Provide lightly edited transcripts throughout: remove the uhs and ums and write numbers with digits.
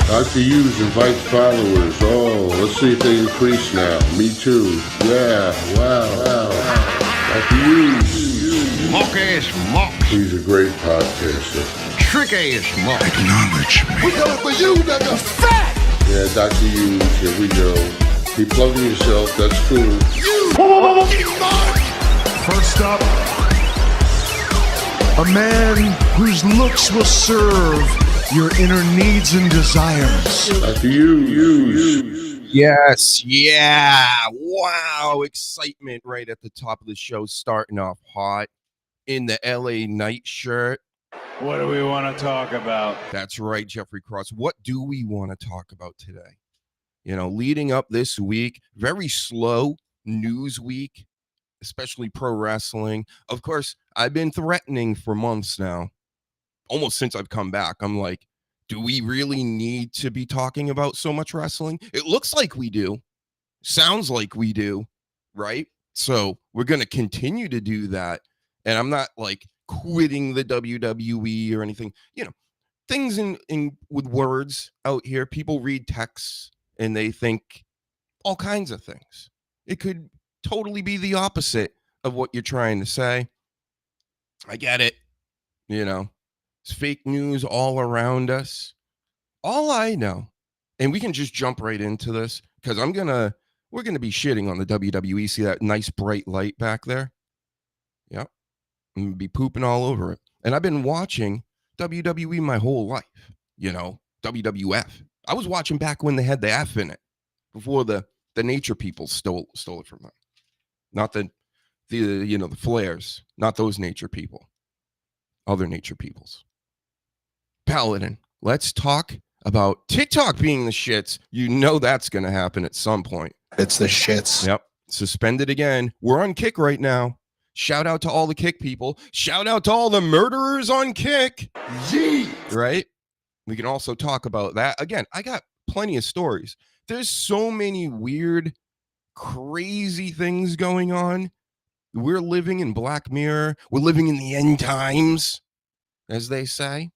Dr. Hughes invites followers. Oh, let's see if they increase now. Me too. Yeah, wow. Dr. Hughes. Mock-ass mock. He's a great podcaster. Trick-ass mock. Acknowledge me. We coming for you, nigga. Fat! Yeah, Dr. Hughes, here we go. Keep plugging yourself, that's cool. First up, a man whose looks will serve your inner needs and desires. Dr. Hughes. Yes, yeah. Wow, excitement right at the top of the show, starting off hot in the LA night shirt. What do we want to talk about? That's right, Jeffrey Cross. What do we want to talk about today? You know, leading up this week, very slow news week, especially pro wrestling. Of course, I've been threatening for months now, almost since I've come back. I'm like, do we really need to be talking about so much wrestling? It looks like we do. Sounds like we do, right? So we're going to continue to do that. And I'm not like quitting the WWE or anything. You know, things in with words out here. People read texts and they think all kinds of things. It could totally be the opposite of what you're trying to say. I get it. You know, it's fake news all around us. All I know, and we can just jump right into this because we're gonna be shitting on the WWE. See that nice bright light back there? Yep. I'm gonna be pooping all over it. And I've been watching WWE my whole life, you know, WWF. I was watching back when they had the F in it, before the nature people stole it from them. Not the flares, not those nature people. Other nature peoples. Paladin, let's talk about TikTok being the shits. You know that's going to happen at some point. It's the shits. Yep. Suspended again. We're on Kick right now. Shout out to all the Kick people. Shout out to all the murderers on Kick. Yee! Right? We can also talk about that. Again, I got plenty of stories. There's so many weird, crazy things going on. We're living in Black Mirror. We're living in the end times, as they say.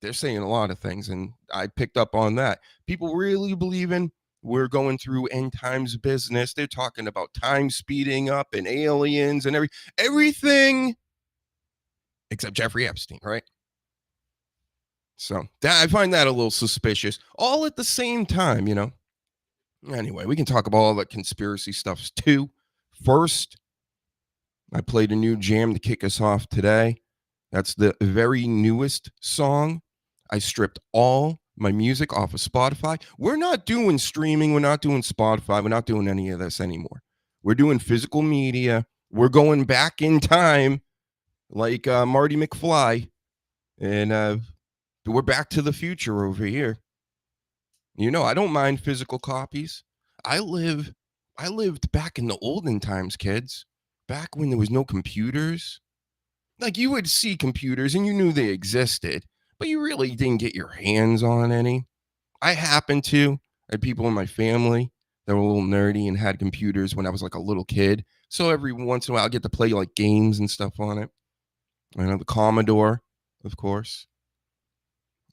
They're saying a lot of things, and I picked up on that. People really believe in we're going through end times business. They're talking about time speeding up and aliens and everything except Jeffrey Epstein, right? So I find that a little suspicious. All at the same time, you know. Anyway, we can talk about all the conspiracy stuff too. First, I played a new jam to kick us off today. That's the very newest song. I stripped all my music off of Spotify. We're not doing streaming. We're not doing Spotify. We're not doing any of this anymore. We're doing physical media. We're going back in time like Marty McFly. And we're back to the future over here. You know, I don't mind physical copies. I lived back in the olden times, kids. Back when there was no computers. Like, you would see computers and you knew they existed, but you really didn't get your hands on any. I happened to. I had people in my family that were a little nerdy and had computers when I was like a little kid. So every once in a while, I get to play like games and stuff on it. I know the Commodore, of course.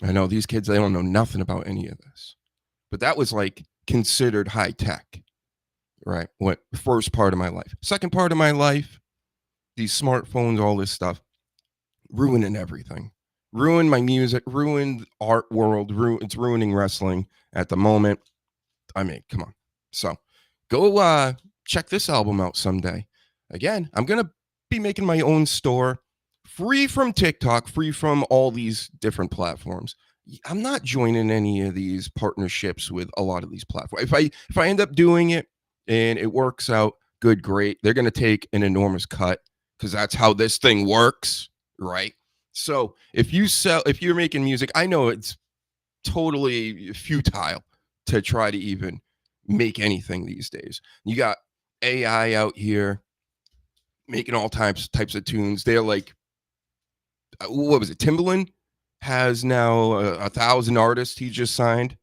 I know these kids, they don't know nothing about any of this. But that was like considered high tech, right? What first part of my life. Second part of my life, these smartphones, all this stuff, ruining everything. Ruined my music, ruined art world, it's ruining wrestling at the moment. I mean, come on. So go check this album out someday. Again, I'm going to be making my own store, free from TikTok, free from all these different platforms. I'm not joining any of these partnerships with a lot of these platforms. If I end up doing it and it works out, good, great. They're going to take an enormous cut because that's how this thing works, right? So if you're making music, I know it's totally futile to try to even make anything these days. You got AI out here making all types of tunes. They're like, what was it? Timbaland has now 1,000 artists he just signed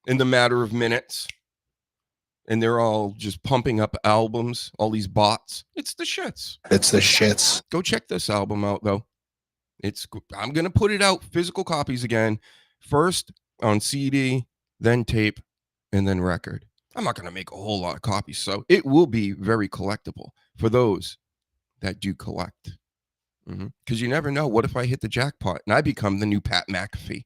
in the matter of minutes. And they're all just pumping up albums, all these bots. It's the shits. It's the shits. Go check this album out, though. I'm going to put it out, physical copies again. First, on CD, then tape, and then record. I'm not going to make a whole lot of copies, so it will be very collectible for those that do collect. Because you never know. What if I hit the jackpot and I become the new Pat McAfee?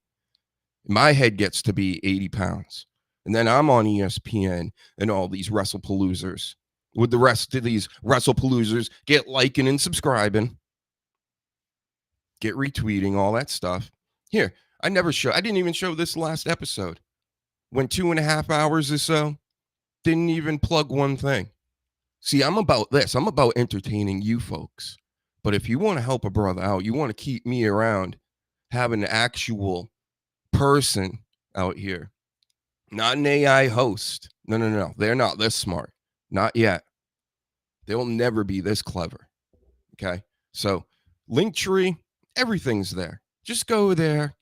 My head gets to be 80 pounds. And then I'm on ESPN and all these Wrestlepalosers. Would the rest of these Wrestlepalosers get liking and subscribing, get retweeting, all that stuff? Here, I didn't even show this last episode. Went 2.5 hours or so. Didn't even plug one thing. See, I'm about this. I'm about entertaining you folks. But if you want to help a brother out, you want to keep me around, have an actual person out here, not an AI host. No. They're not this smart. Not yet. They'll never be this clever. Okay? So, Linktree, everything's there. Just go there.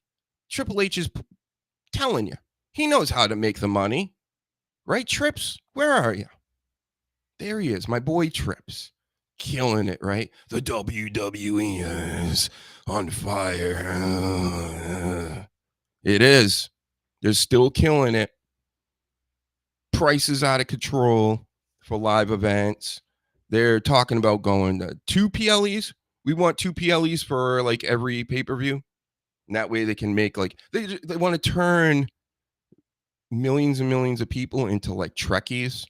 Triple H is telling you. He knows how to make the money. Right, Trips? Where are you? There he is, my boy Trips. Killing it, right? The WWE is on fire. It is. They're still killing it. Prices out of control for live events. They're talking about going to 2 PLEs. We want 2 PLEs for like every pay-per-view. And that way they can make like, they want to turn millions and millions of people into like Trekkies.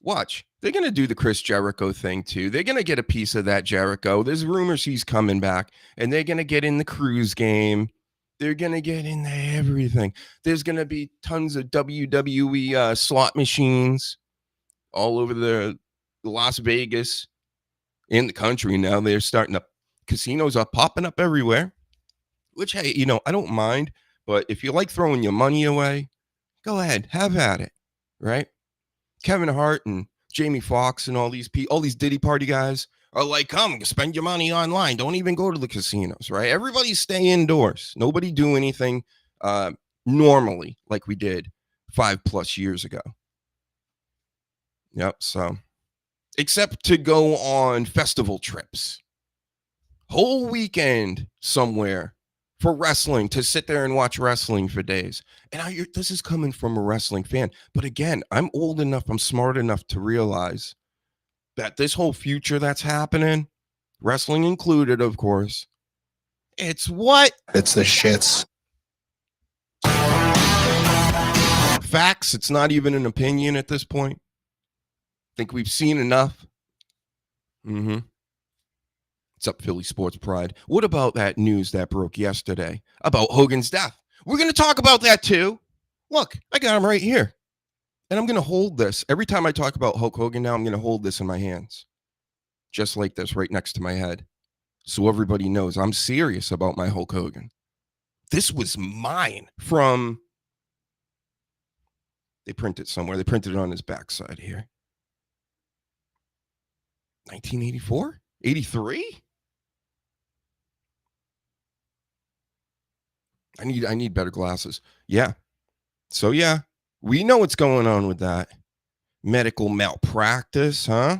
Watch. They're going to do the Chris Jericho thing too. They're going to get a piece of that Jericho. There's rumors he's coming back, and they're going to get in the cruise game. They're going to get into everything. There's going to be tons of WWE slot machines all over the Las Vegas, in the country now. They're starting to, casinos are popping up everywhere, which, hey, I don't mind. But if you like throwing your money away, go ahead, have at it, right? Kevin Hart and Jamie Foxx and all these Diddy Party guys are like, come, spend your money online. Don't even go to the casinos, right? Everybody stay indoors. Nobody do anything normally like we did 5+ years ago. Yep, so except to go on festival trips. Whole weekend somewhere for wrestling, to sit there and watch wrestling for days. And this is coming from a wrestling fan. But again, I'm old enough, I'm smart enough to realize that this whole future that's happening, wrestling included, of course, it's what? It's the shits. Facts. It's not even an opinion at this point. Think we've seen enough. What's up, Philly Sports Pride? What about that news that broke yesterday about Hogan's death? We're going to talk about that too. Look, I got him right here. And I'm going to hold this. Every time I talk about Hulk Hogan now, I'm going to hold this in my hands. Just like this, right next to my head. So everybody knows I'm serious about my Hulk Hogan. This was mine from... They printed it somewhere. They printed it on his backside here. 1984? 83? I need better glasses. Yeah. So yeah, we know what's going on with that. Medical malpractice, huh?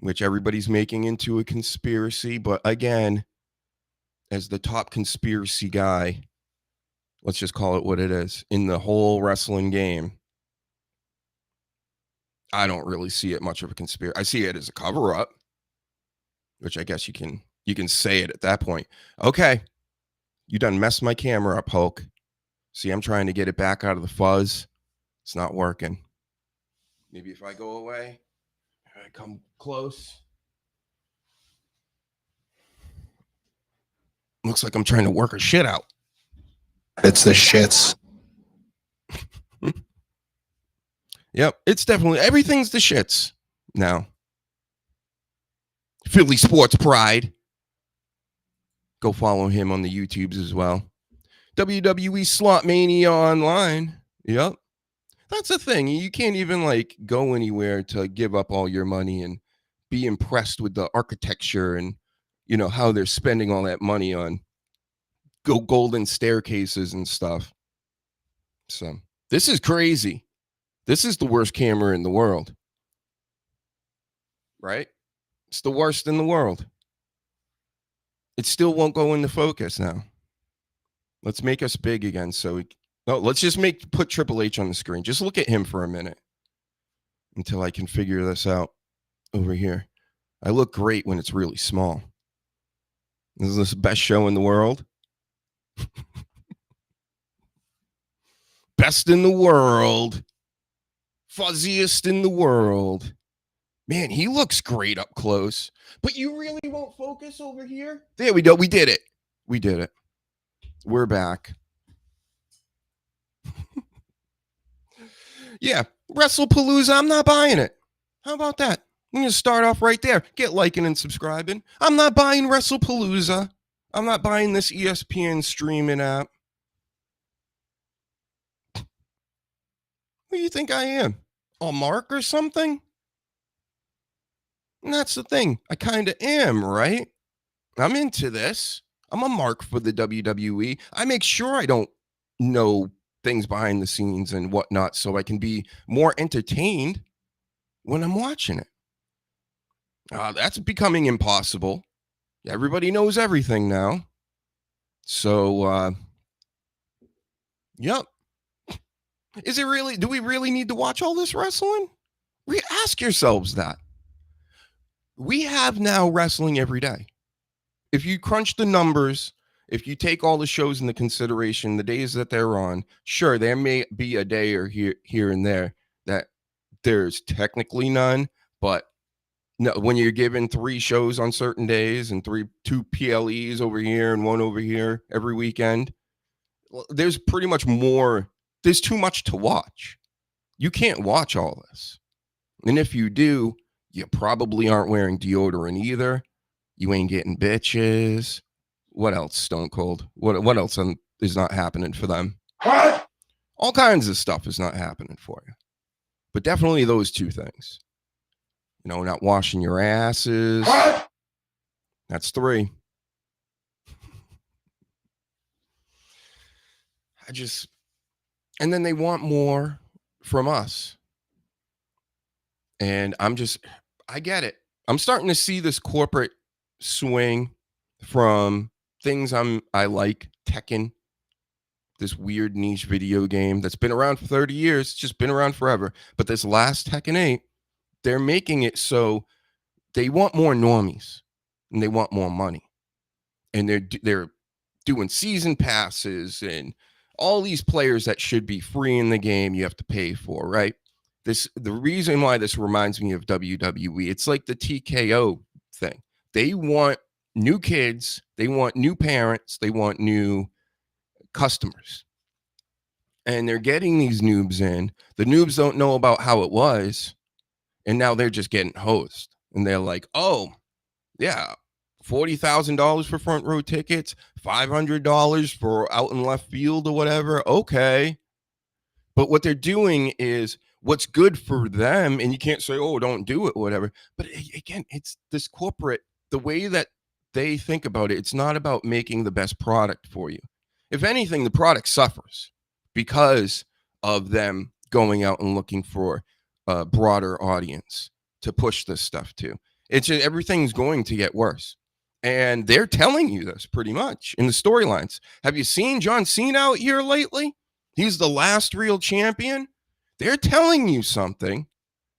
Which everybody's making into a conspiracy. But again, as the top conspiracy guy, let's just call it what it is, in the whole wrestling game, I don't really see it much of a conspiracy. I see it as a cover-up, which I guess you can say it at that point. Okay. You done messed my camera up, Hulk. See, I'm trying to get it back out of the fuzz. It's not working. Maybe if I go away, I come close. Looks like I'm trying to work her shit out. It's the shits. Yep, it's definitely, everything's the shits now. Philly Sports Pride. Go follow him on the YouTubes as well. WWE Slot Mania Online. Yep. That's the thing. You can't even go anywhere to give up all your money and be impressed with the architecture and, how they're spending all that money on golden staircases and stuff. So this is crazy. This is the worst camera in the world. Right? It's the worst in the world. It still won't go into focus now. Let's make us big again. Let's just put Triple H on the screen. Just look at him for a minute until I can figure this out over here. I look great when it's really small. This is the best show in the world. Best in the world. Fuzziest in the world. Man, he looks great up close. But you really won't focus over here? There we go. We did it. We did it. We're back. Yeah, Wrestlepalooza, I'm not buying it. How about that? I'm going to start off right there. Get liking and subscribing. I'm not buying Wrestlepalooza. I'm not buying this ESPN streaming app. Who do you think I am? A mark or something? And that's the thing. I kind of am, right? I'm into this. I'm a mark for the WWE. I make sure I don't know things behind the scenes and whatnot so I can be more entertained when I'm watching it. That's becoming impossible. Everybody knows everything now. So, yep. Is it really, do we really need to watch all this wrestling? Ask yourselves that. We have now wrestling every day. If you crunch the numbers, if you take all the shows into consideration, the days that they're on, sure, there may be a day or here and there that there's technically none, but no, when you're given 3 shows on certain days and 2 PLEs over here and 1 over here every weekend, there's pretty much more. There's too much to watch. You can't watch all this. And if you do, you probably aren't wearing deodorant either. You ain't getting bitches. What else, Stone Cold? What else is not happening for them? What? All kinds of stuff is not happening for you. But definitely those 2 things. You know, not washing your asses. What? That's 3. And then they want more from us. And I get it. I'm starting to see this corporate swing from things I like, Tekken, this weird niche video game that's been around for 30 years. It's just been around forever. But this last Tekken 8, they're making it so they want more normies and they want more money. And they're doing season passes and all these players that should be free in the game, you have to pay for, right? The reason why this reminds me of WWE, it's like the TKO thing. They want new kids, they want new parents, they want new customers. And they're getting these noobs in. The noobs don't know about how it was, and now they're just getting hosed. And they're like, oh, yeah, $40,000 for front row tickets, $500 for out in left field or whatever. Okay. But what they're doing is what's good for them. And you can't say, oh, don't do it, whatever. But again, it's this corporate, the way that they think about it. It's not about making the best product for you. If anything, the product suffers because of them going out and looking for a broader audience to push this stuff to. It's just, everything's going to get worse. And they're telling you this pretty much in the storylines. Have you seen John Cena out here lately? He's the last real champion. They're telling you something.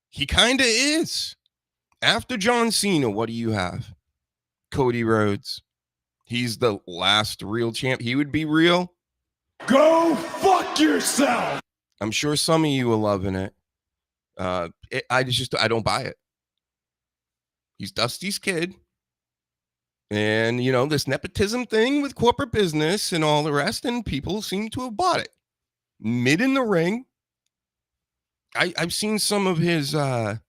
He kind of is. After John Cena, what do you have? Cody Rhodes. He's the last real champ. He would be real. Go fuck yourself. I'm sure some of you are loving it. I don't buy it. He's Dusty's kid. And, you know, this nepotism thing with corporate business and all the rest, and people seem to have bought it. Mid in the ring. I've seen some of his, the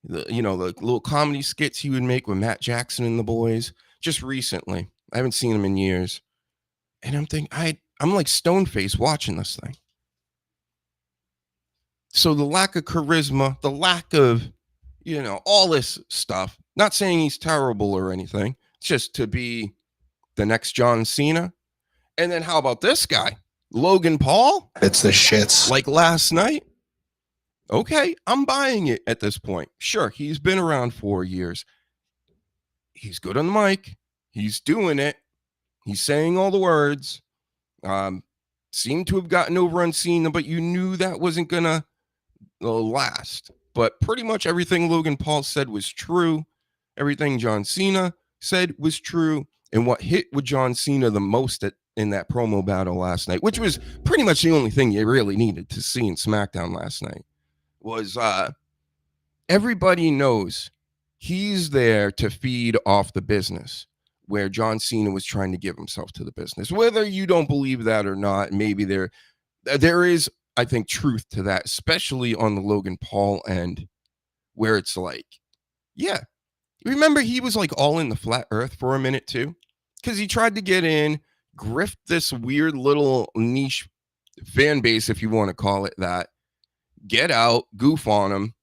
little comedy skits he would make with Matt Jackson and the boys just recently. I haven't seen him in years. And I'm thinking, I'm like stone face watching this thing. So the lack of charisma, the lack of, all this stuff, not saying he's terrible or anything, it's just to be the next John Cena. And then how about this guy, Logan Paul? It's the shits. Like last night. Okay, I'm buying it at this point. Sure, he's been around 4 years. He's good on the mic. He's doing it. He's saying all the words. Seemed to have gotten over on Cena, but you knew that wasn't gonna last. But pretty much everything Logan Paul said was true. Everything John Cena said was true. And what hit with John Cena the most in that promo battle last night, which was pretty much the only thing you really needed to see in SmackDown last night, was everybody knows he's there to feed off the business, where John Cena was trying to give himself to the business. Whether you don't believe that or not, maybe there is, I think, truth to that, especially on the Logan Paul end, where it's like, yeah, remember he was like all in the flat earth for a minute too, because he tried to get in, grift this weird little niche fan base, if you want to call it that, get out, goof on him.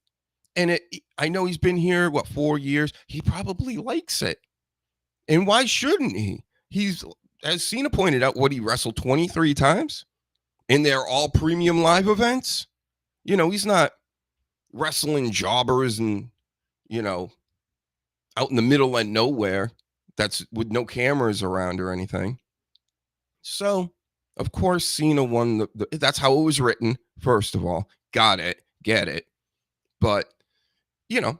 And I know he's been here, 4 years? He probably likes it. And why shouldn't he? He's, as Cena pointed out, he wrestled 23 times? And they're all premium live events? You know, he's not wrestling jobbers and, you know, out in the middle of nowhere that's with no cameras around or anything. So, of course, Cena won. That's how it was written, first of all. Got it. Get it. But, you know,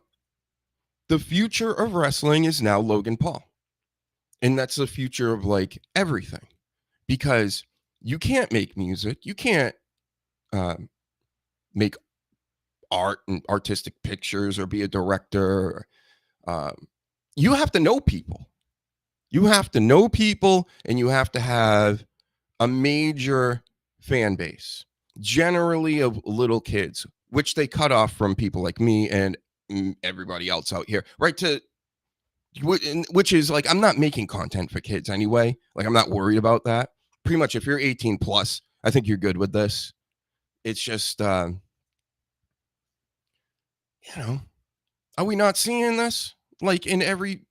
the future of wrestling is now Logan Paul. And that's the future of, like, everything. Because you can't make music. You can't make art and artistic pictures or be a director. You have to know people. You have to know people, and you have to have a major fan base, generally of little kids, which they cut off from people like me and everybody else out here, right? Which is like, I'm not making content for kids anyway. Like, I'm not worried about that. Pretty much, if you're 18 plus, I think you're good with this. It's just, you know, are we not seeing this? Like, in every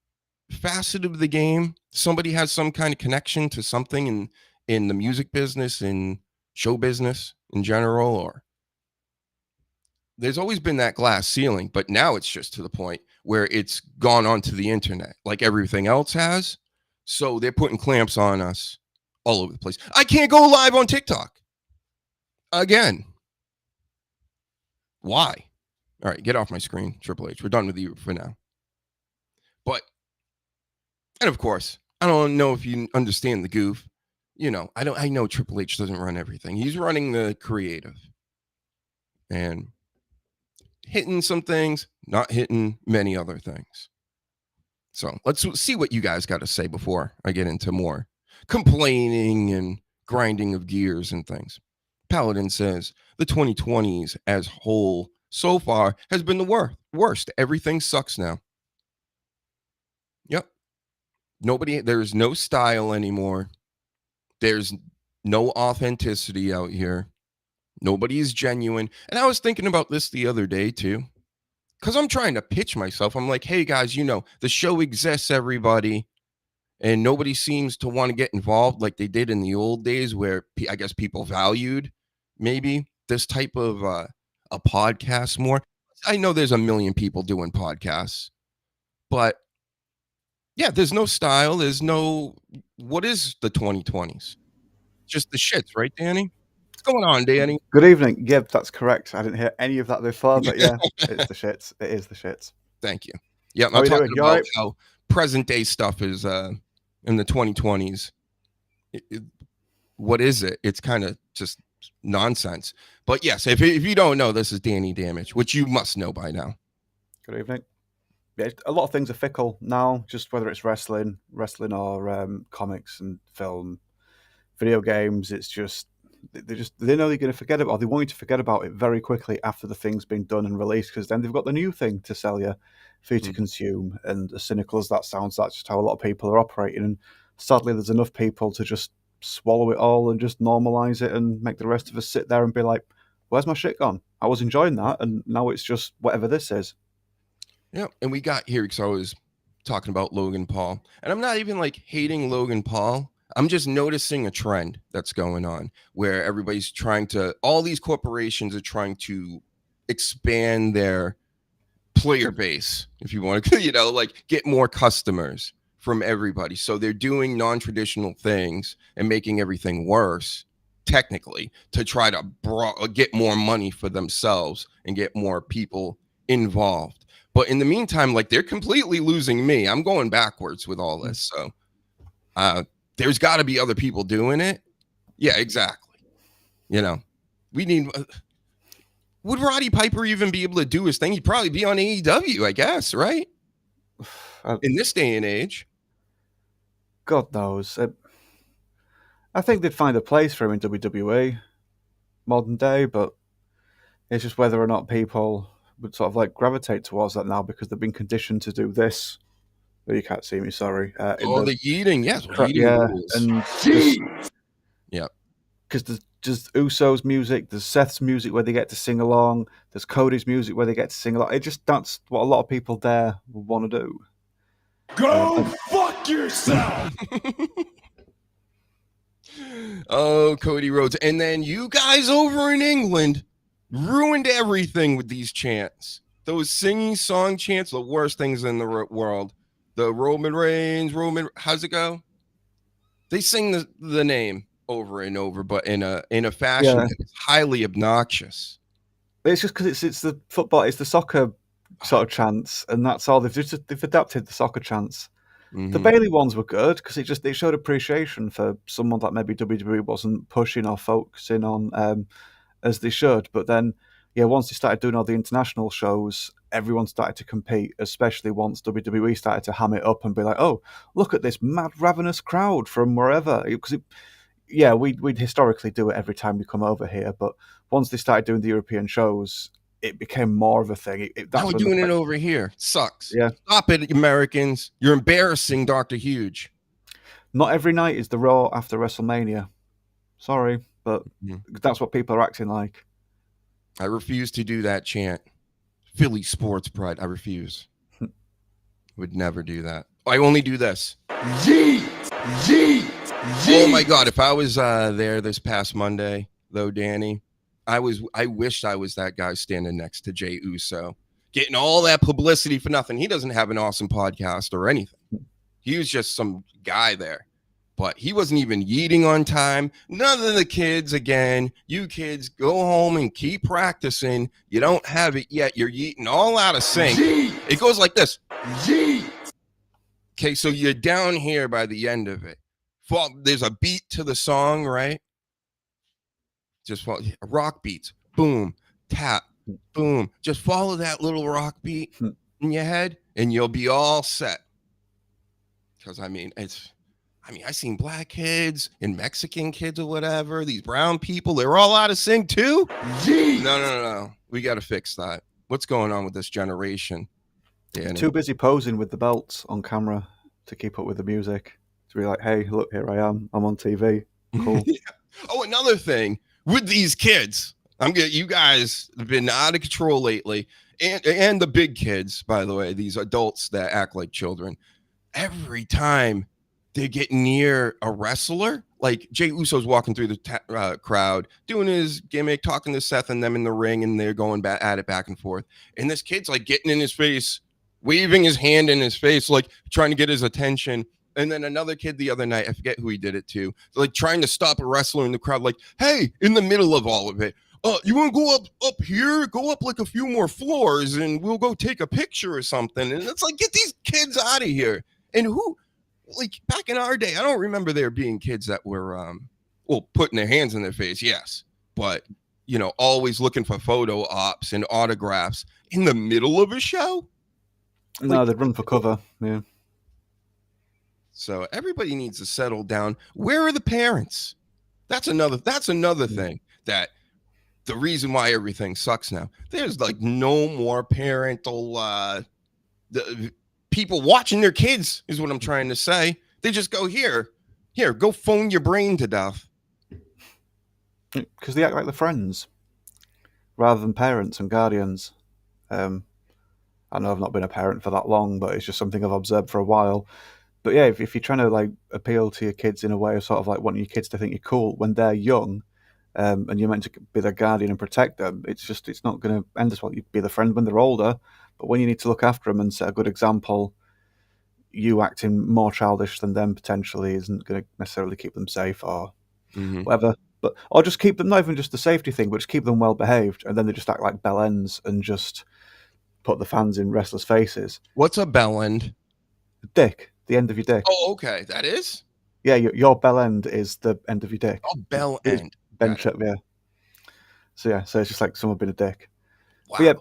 facet of the game, somebody has some kind of connection to something in the music business, in show business in general, or there's always been that glass ceiling, but now it's just to the point where it's gone onto the internet like everything else has. So they're putting clamps on us all over the place. I can't go live on TikTok again. Why? All right, get off my screen, Triple H. We're done with you for now. But, and of course, I don't know if you understand the goof. You know, I know Triple H doesn't run everything. He's running the creative. And hitting some things, not hitting many other things. So let's see what you guys got to say before I get into more complaining and grinding of gears and things. Paladin says, the 2020s as whole so far has been the worst. Everything sucks now. Yep. There's no style anymore. There's no authenticity out here. Nobody is genuine. And I was thinking about this the other day too, because I'm trying to pitch myself. I'm like, hey guys, you know, the show exists, everybody. And nobody seems to want to get involved like they did in the old days, where I guess people valued maybe this type of a podcast more. I know there's a million people doing podcasts, but yeah, there's no style. There's no, what is the 2020s? Just the shits, right, Danny? What's going on, Danny? Good evening. Yeah, that's correct. I didn't hear any of that before, but yeah, it's the shits. It is the shits. Thank you. Yeah, I'm How you talking doing? You about all right? how present day stuff is in the 2020s. What is it? It's kind of just nonsense. But yes, if you don't know, this is Danny Damage, which you must know by now. Good evening. Yeah, a lot of things are fickle now, just whether it's wrestling or comics and film, video games. It's just they know they're going to forget about, or they want you to forget about it very quickly after the thing's been done and released, because then they've got the new thing to sell you for you to consume. And as cynical as that sounds, that's just how a lot of people are operating. And sadly, there's enough people to just swallow it all and just normalize it and make the rest of us sit there and be like, where's my shit gone? I was enjoying that, and now it's just whatever this is. Yeah, and we got here because I was talking about Logan Paul, and I'm not even like hating Logan Paul. I'm just noticing a trend that's going on where everybody's all these corporations are trying to expand their player base, if you want to, like get more customers from everybody. So they're doing non-traditional things and making everything worse, technically, to try to get more money for themselves and get more people involved. But in the meantime, like, they're completely losing me. I'm going backwards with all this. So there's got to be other people doing it. Yeah, exactly. You know, we need. Would Roddy Piper even be able to do his thing? He'd probably be on AEW, I guess, right? In this day and age. God knows. I think they'd find a place for him in WWE modern day, but it's just whether or not people would sort of like gravitate towards that now because they've been conditioned to do this. Oh, you can't see me, sorry. The eating, yes. Yeah, rules. and yeah. Because there's just Uso's music, there's Seth's music where they get to sing along, there's Cody's music where they get to sing along. That's what a lot of people there want to do. Go fuck yourself! Oh, Cody Rhodes. And then you guys over in England ruined everything with these chants. Those singing song chants, the worst things in the world. The Roman Reigns, how's it go? They sing the name over and over, but in a fashion that is highly obnoxious. It's just because it's the football, it's the soccer sort of chants, and that's all. They've adapted the soccer chants. Mm-hmm. The Bailey ones were good because it showed appreciation for someone that maybe WWE wasn't pushing or focusing on as they should. But then, once they started doing all the international shows, everyone started to compete, especially once WWE started to ham it up and be like, oh, look at this mad, ravenous crowd from wherever. Because we'd historically do it every time we come over here. But once they started doing the European shows, it became more of a thing. We're doing it over here. Sucks. Yeah. Stop it, Americans. You're embarrassing Dr. Huge. Not every night is the Raw after WrestleMania. Sorry, but that's what people are acting like. I refuse to do that chant. Philly sports pride. I refuse. Would never do that. I only do this. Yeet! Yeet! Yeet! Oh my God. If I was there this past Monday, though, Danny, I wished I was that guy standing next to Jey Uso, getting all that publicity for nothing. He doesn't have an awesome podcast or anything. He was just some guy there. But he wasn't even yeeting on time. None of the kids, again, you kids, go home and keep practicing. You don't have it yet. You're yeeting all out of sync. Yeet. It goes like this. Yeet. Okay, so you're down here by the end of it. There's a beat to the song, right? Just follow rock beats. Boom, tap, boom. Just follow that little rock beat in your head, and you'll be all set. Because, I seen black kids and Mexican kids or whatever. These brown people, they're all out of sync too. Yeet. No. We got to fix that. What's going on with this generation? Danny? Too busy posing with the belts on camera to keep up with the music. To be like, hey, look, here I am. I'm on TV. Cool. Yeah. Oh, another thing with these kids. You guys have been out of control lately. And the big kids, by the way, these adults that act like children. Every time they get near a wrestler, like Jey Uso's walking through the crowd, doing his gimmick, talking to Seth and them in the ring, and they're going at it back and forth. And this kid's like getting in his face, waving his hand in his face, like trying to get his attention. And then another kid the other night, I forget who he did it to, like trying to stop a wrestler in the crowd, like, hey, in the middle of all of it, you want to go up here, go up like a few more floors, and we'll go take a picture or something. And it's like, get these kids out of here. And who, like back in our day, I don't remember there being kids that were, putting their hands in their face, yes, but always looking for photo ops and autographs in the middle of a show. No, they'd run for cover. Yeah. So everybody needs to settle down. Where are the parents? That's another thing, that the reason why everything sucks now. There's like no more parental people watching their kids is what I'm trying to say. They just go here, go phone your brain to death. Because they act like they're friends rather than parents and guardians. I know I've not been a parent for that long, but it's just something I've observed for a while. But yeah, if you're trying to like appeal to your kids in a way of sort of like wanting your kids to think you're cool when they're young, and you're meant to be their guardian and protect them, it's not going to end as well. You'd be the friend when they're older, but when you need to look after them and set a good example, you acting more childish than them potentially isn't going to necessarily keep them safe or whatever. But or just keep them, not even just the safety thing, but just keep them well behaved, and then they just act like bell ends and just put the fans in wrestlers' faces. What's a bell end? Dick, the end of your dick. Oh, okay, that is. Yeah, your bell end is the end of your dick. Oh, bell It's end. bench up, yeah. So it's just like someone being a dick. Wow. But yeah,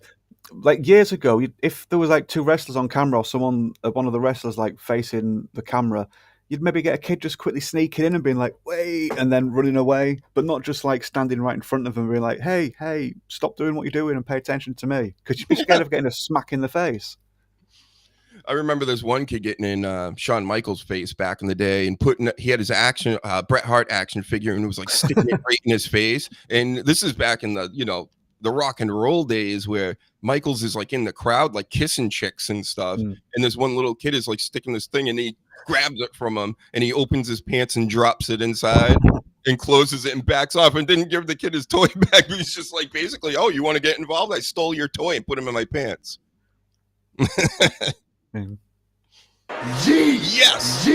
like years ago, if there was like two wrestlers on camera or someone, one of the wrestlers like facing the camera, you'd maybe get a kid just quickly sneaking in and being like, wait, and then running away, but not just like standing right in front of them and being like, hey, stop doing what you're doing and pay attention to me. Because you'd be scared of getting a smack in the face. I remember there's one kid getting in Shawn Michaels' face back in the day and he had his Bret Hart action figure, and it was like sticking it right in his face. And this is back in the rock and roll days where Michaels is like in the crowd, like kissing chicks and stuff. And this one little kid is like sticking this thing, and he grabs it from him, and he opens his pants and drops it inside and closes it and backs off, and didn't give the kid his toy back. He's just like, basically, oh, you want to get involved? I stole your toy and put him in my pants. Yes.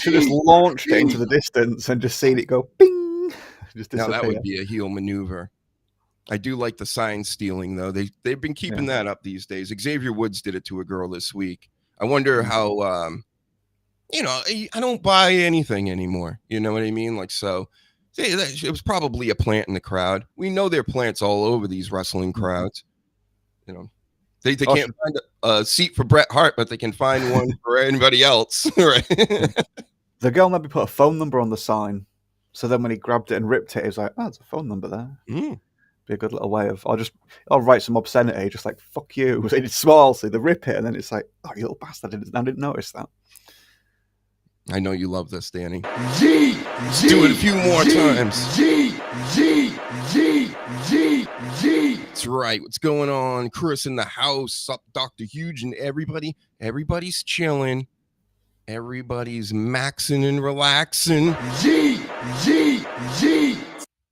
Should just launched it into the distance and just seen it go bing. Just now disappear. that would be a heel maneuver. I do like the sign stealing though. They've been keeping that up these days. Xavier Woods did it to a girl this week. I wonder how I don't buy anything anymore. You know what I mean? Like, so it was probably a plant in the crowd. We know there are plants all over these wrestling crowds. You know, they can't find a seat for Bret Hart, but they can find one for anybody else. Right? The girl maybe put a phone number on the sign, so then when he grabbed it and ripped it, he was like, "Oh, there's a phone number there." Be a good little way of, I'll write some obscenity, just like "fuck you." It's small, so they rip it, and then it's like, "Oh, you little bastard! I didn't notice that." I know you love this, Danny. Let's do it a few more times. That's right. What's going on? Chris in the house. Up, Dr. Huge and everybody. Everybody's chilling. Everybody's maxing and relaxing.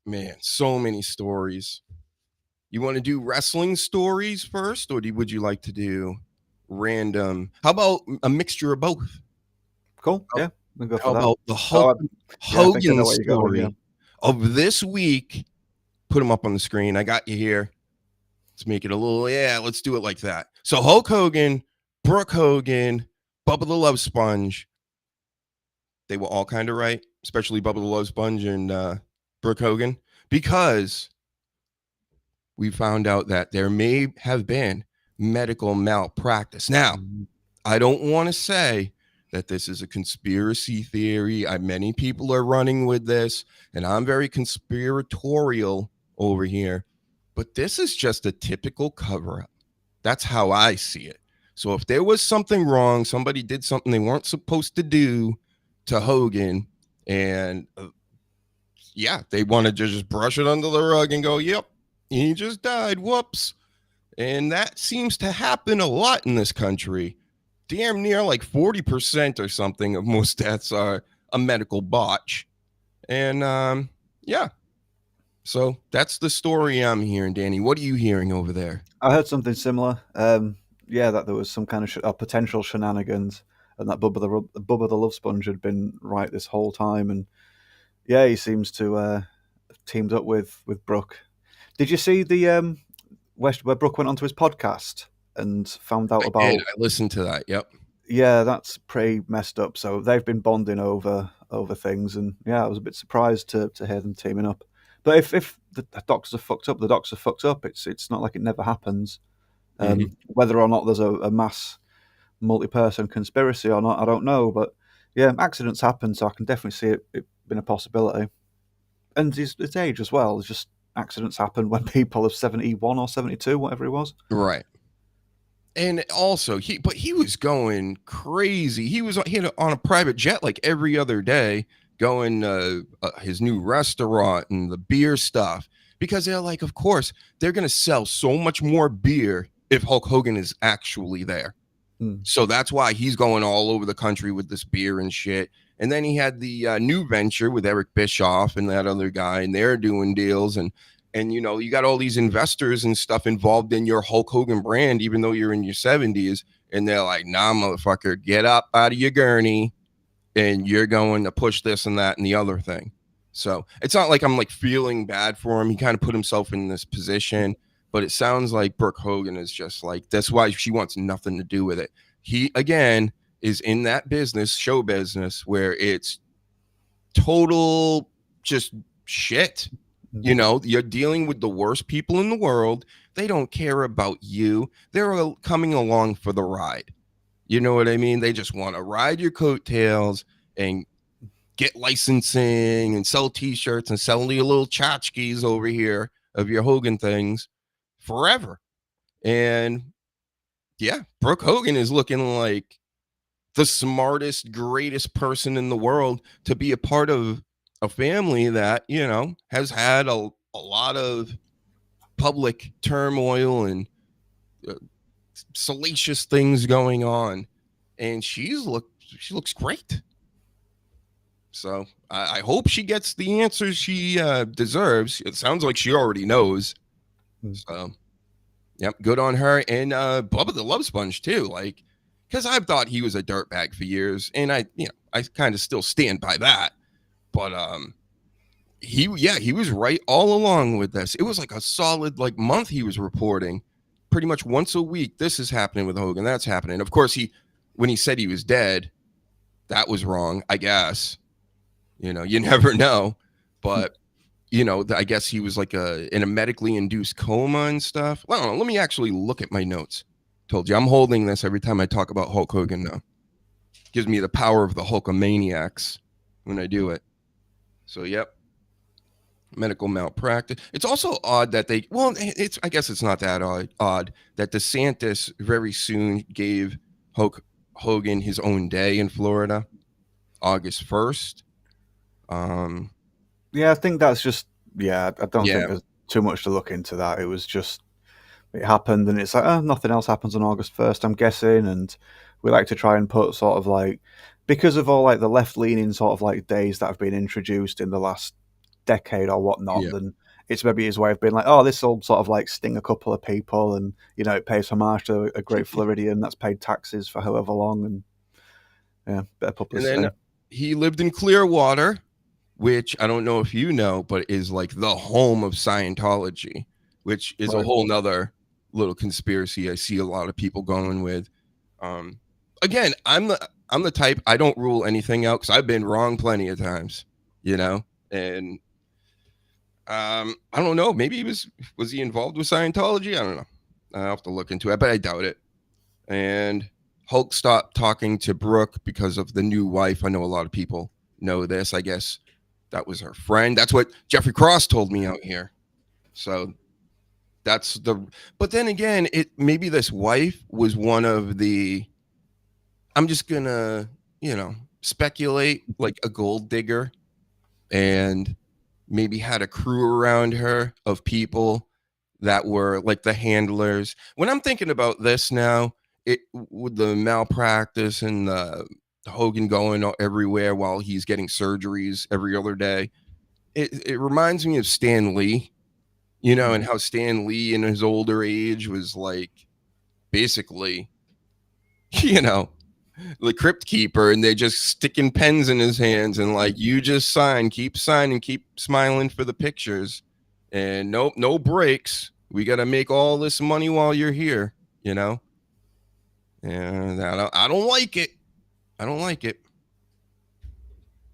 Man, so many stories. You want to do wrestling stories first, or would you like to do random? How about a mixture of both? Cool. Yeah. We'll go for How that. about the Hogan story of this week? Put them up on the screen. I got you here. Let's make it a little, let's do it like that. So Hulk Hogan, Brooke Hogan, Bubba the Love Sponge. They were all kind of right, especially Bubba the Love Sponge and Brooke Hogan, because we found out that there may have been medical malpractice. Now, I don't want to say that this is a conspiracy theory. Many people are running with this, and I'm very conspiratorial over here, but this is just a typical cover-up. That's how I see it. So if there was something wrong, somebody did something they weren't supposed to do to Hogan, and they wanted to just brush it under the rug and go, yep, he just died, whoops. And that seems to happen a lot in this country. Damn near like 40% or something of most deaths are a medical botch. And so that's the story I'm hearing. Danny, what are you hearing over there? I heard something similar. That there was some kind of potential shenanigans, and that Bubba the Love Sponge had been right this whole time. And he seems to have teamed up with Brooke. Did you see the where Brooke went onto his podcast and found out I listened to that. Yep. Yeah, that's pretty messed up. So they've been bonding over things, and I was a bit surprised to hear them teaming up. But if the doctors are fucked up, the doctors are fucked up. It's not like it never happens. Whether or not there's a mass multi-person conspiracy or not, I don't know. But accidents happen, so I can definitely see it being a possibility. And his age as well. It's just accidents happen when people are 71 or 72, whatever it was. Right. And also, he was going crazy. He had on a private jet like every other day, going his new restaurant and the beer stuff, because they're like, of course, they're going to sell so much more beer if Hulk Hogan is actually there. So that's why he's going all over the country with this beer and shit. And then he had the new venture with Eric Bischoff and that other guy, and they're doing deals. And you got all these investors and stuff involved in your Hulk Hogan brand, even though you're in your 70s. And they're like, nah, motherfucker, get up out of your gurney and you're going to push this and that and the other thing. So it's not like I'm like feeling bad for him. He kind of put himself in this position, but it sounds like Brooke Hogan is just like, that's why she wants nothing to do with it. He, again, is in that business, show business, where it's total just shit. You know, you're dealing with the worst people in the world. They don't care about you. They're coming along for the ride. You know what I mean? They just want to ride your coattails and get licensing and sell t-shirts and sell your little tchotchkes over here of your Hogan things forever. And yeah, Brooke Hogan is looking like the smartest, greatest person in the world to be a part of a family that, you know, has had a lot of public turmoil and salacious things going on. And she looks great. So I hope she gets the answers she deserves. It sounds like she already knows. So, yep, good on her. And Bubba the Love Sponge too. Like, because I've thought he was a dirtbag for years, and I kind of still stand by that. But he was right all along with this. It was like a solid like month he was reporting, pretty much once a week. This is happening with Hogan. That's happening. Of course, when he said he was dead, that was wrong, I guess. You know, you never know. But, you know, I guess he was like in a medically induced coma and stuff. Well, I don't know. Let me actually look at my notes. Told you, I'm holding this every time I talk about Hulk Hogan now. Gives me the power of the Hulkamaniacs when I do it. So, yep. Medical malpractice. It's also odd that I guess it's not that odd that DeSantis very soon gave Hulk Hogan his own day in Florida, August 1st. Yeah, I think that's just, I don't think there's too much to look into that. It was just, it happened, and it's like, nothing else happens on August 1st, I'm guessing, and we like to try and put sort of like, because of all like the left-leaning sort of like days that have been introduced in the last decade or whatnot, then it's maybe his way of being like, this will sort of like sting a couple of people, and, you know, it pays homage to a great Floridian that's paid taxes for however long, and bit of publicity. And then he lived in Clearwater, which I don't know if you know, but is like the home of Scientology, which is a whole nother little conspiracy I see a lot of people going with. Again, I'm the type, I don't rule anything out because I've been wrong plenty of times, you know, and I don't know, maybe was he involved with Scientology? I don't know. I'll have to look into it, but I doubt it. And Hulk stopped talking to Brooke because of the new wife. I know a lot of people know this. I guess that was her friend. That's what Jeffrey Cross told me out here. So but then again, maybe this wife was one of the, I'm just gonna, you know, speculate, like a gold digger, and maybe had a crew around her of people that were like the handlers. When I'm thinking about this now, with the malpractice and the Hogan going everywhere while he's getting surgeries every other day, it reminds me of Stan Lee, you know, and how Stan Lee in his older age was like basically, you know, the crypt keeper, and they're just sticking pens in his hands and like, you just keep signing, keep smiling for the pictures, and no breaks. We got to make all this money while you're here, you know. And I don't like it. I don't like it.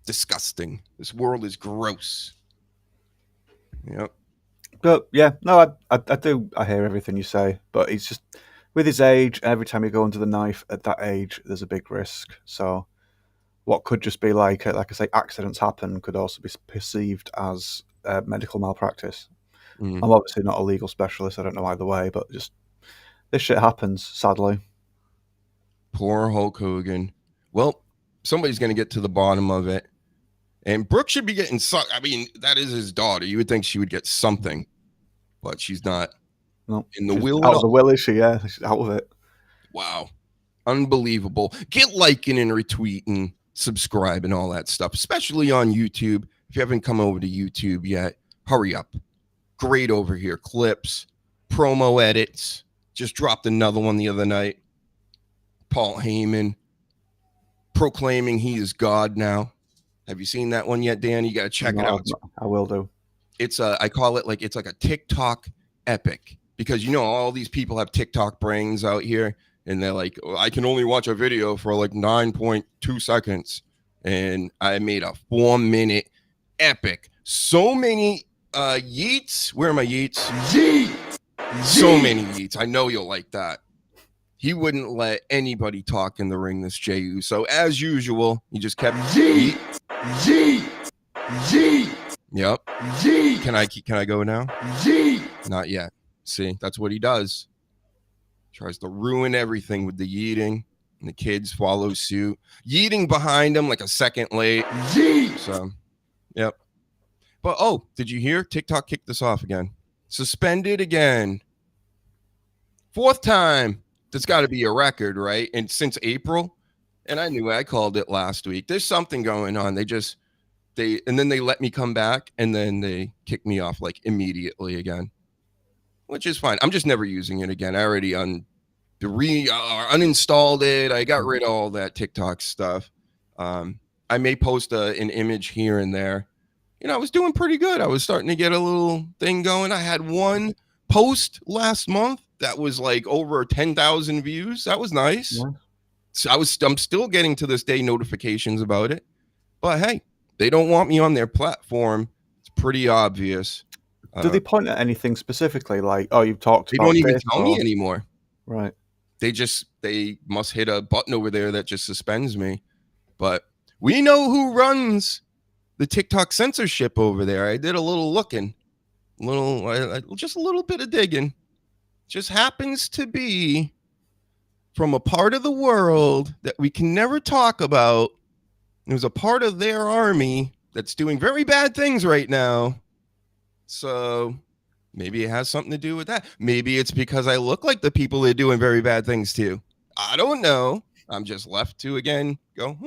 Disgusting. This world is gross. Yep. But yeah, no, I hear everything you say, but it's just with his age, every time you go under the knife at that age, there's a big risk. So what could just be like I say, accidents happen, could also be perceived as medical malpractice. I'm obviously not a legal specialist. I don't know either way, but just this shit happens, sadly. Poor Hulk Hogan. Well, somebody's going to get to the bottom of it. And Brooke should be getting I mean, that is his daughter. You would think she would get something, but she's not. No, in the will. Out of the will, is she? Yeah, she's out of it. Wow. Unbelievable. Get liking and retweeting, subscribe and all that stuff, especially on YouTube. If you haven't come over to YouTube yet, hurry up. Great over here. Clips, promo edits. Just dropped another one the other night. Paul Heyman proclaiming he is God now. Have you seen that one yet, Dan? You got to check it out. I will do. It's I call it like, it's like a TikTok epic, because you know all these people have TikTok brains out here, and they're like, oh, I can only watch a video for like 9.2 seconds, and I made a 4-minute epic. So many yeets. Where are my yeets? Yeet. So many yeets. I know you'll like that. He wouldn't let anybody talk in the ring, this Jey Uso. As usual, he just kept yeet, yeet, yeet. Yep. Yeet. Can I go now? Yeet. Not yet. See, that's what he does. Tries to ruin everything with the yeeting, and the kids follow suit. Yeeting behind him like a second late. Yeet. So, yep. But oh, did you hear? TikTok kicked this off again. Suspended again. 4th time. That's got to be a record, right? And since April, and I knew I called it last week. There's something going on. And then they let me come back, and then they kicked me off like immediately again, which is fine. I'm just never using it again. I already uninstalled it. I got rid of all that TikTok stuff. I may post an image here and there. You know, I was doing pretty good. I was starting to get a little thing going. I had one post last month that was like over 10,000 views. That was nice. Yeah. So I'm still getting to this day notifications about it. But hey, they don't want me on their platform. It's pretty obvious. Do they point at anything specifically? Like, oh, you've talked about They don't even tell me anymore. Right. They must hit a button over there that just suspends me. But we know who runs the TikTok censorship over there. I did a little looking, just a little bit of digging. Just happens to be from a part of the world that we can never talk about. There's a part of their army that's doing very bad things right now. So maybe it has something to do with that. Maybe it's because I look like the people they're doing very bad things to. I don't know. I'm just left to, again, go,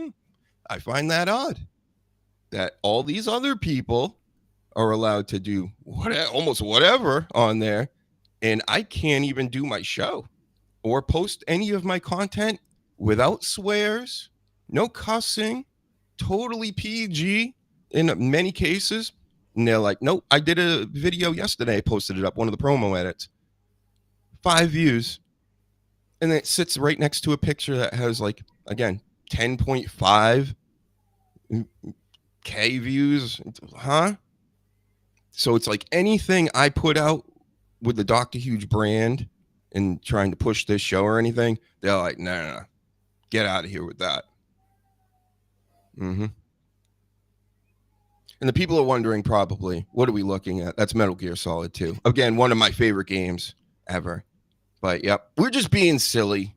I find that odd that all these other people are allowed to do almost whatever on there. And I can't even do my show or post any of my content without swears, no cussing, totally PG in many cases. And they're like, nope, I did a video yesterday. I posted it up, one of the promo edits. 5 views. And it sits right next to a picture that has like, again, 10.5 K views. Huh? So it's like anything I put out with the Dr. Huge brand and trying to push this show or anything, they're like, no, get out of here with that. And the people are wondering probably, what are we looking at? That's Metal Gear Solid 2. Again, one of my favorite games ever. But yep, we're just being silly.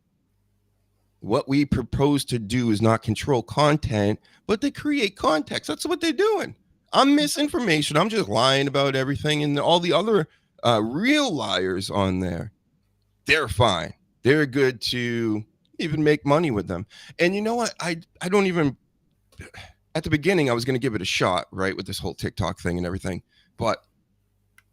What we propose to do is not control content, but to create context. That's what they're doing. I'm misinformation. I'm just lying about everything. And all the other real liars on there, they're fine. They're good to even make money with them. And you know what? I don't even, at the beginning, I was going to give it a shot, right, with this whole TikTok thing and everything. But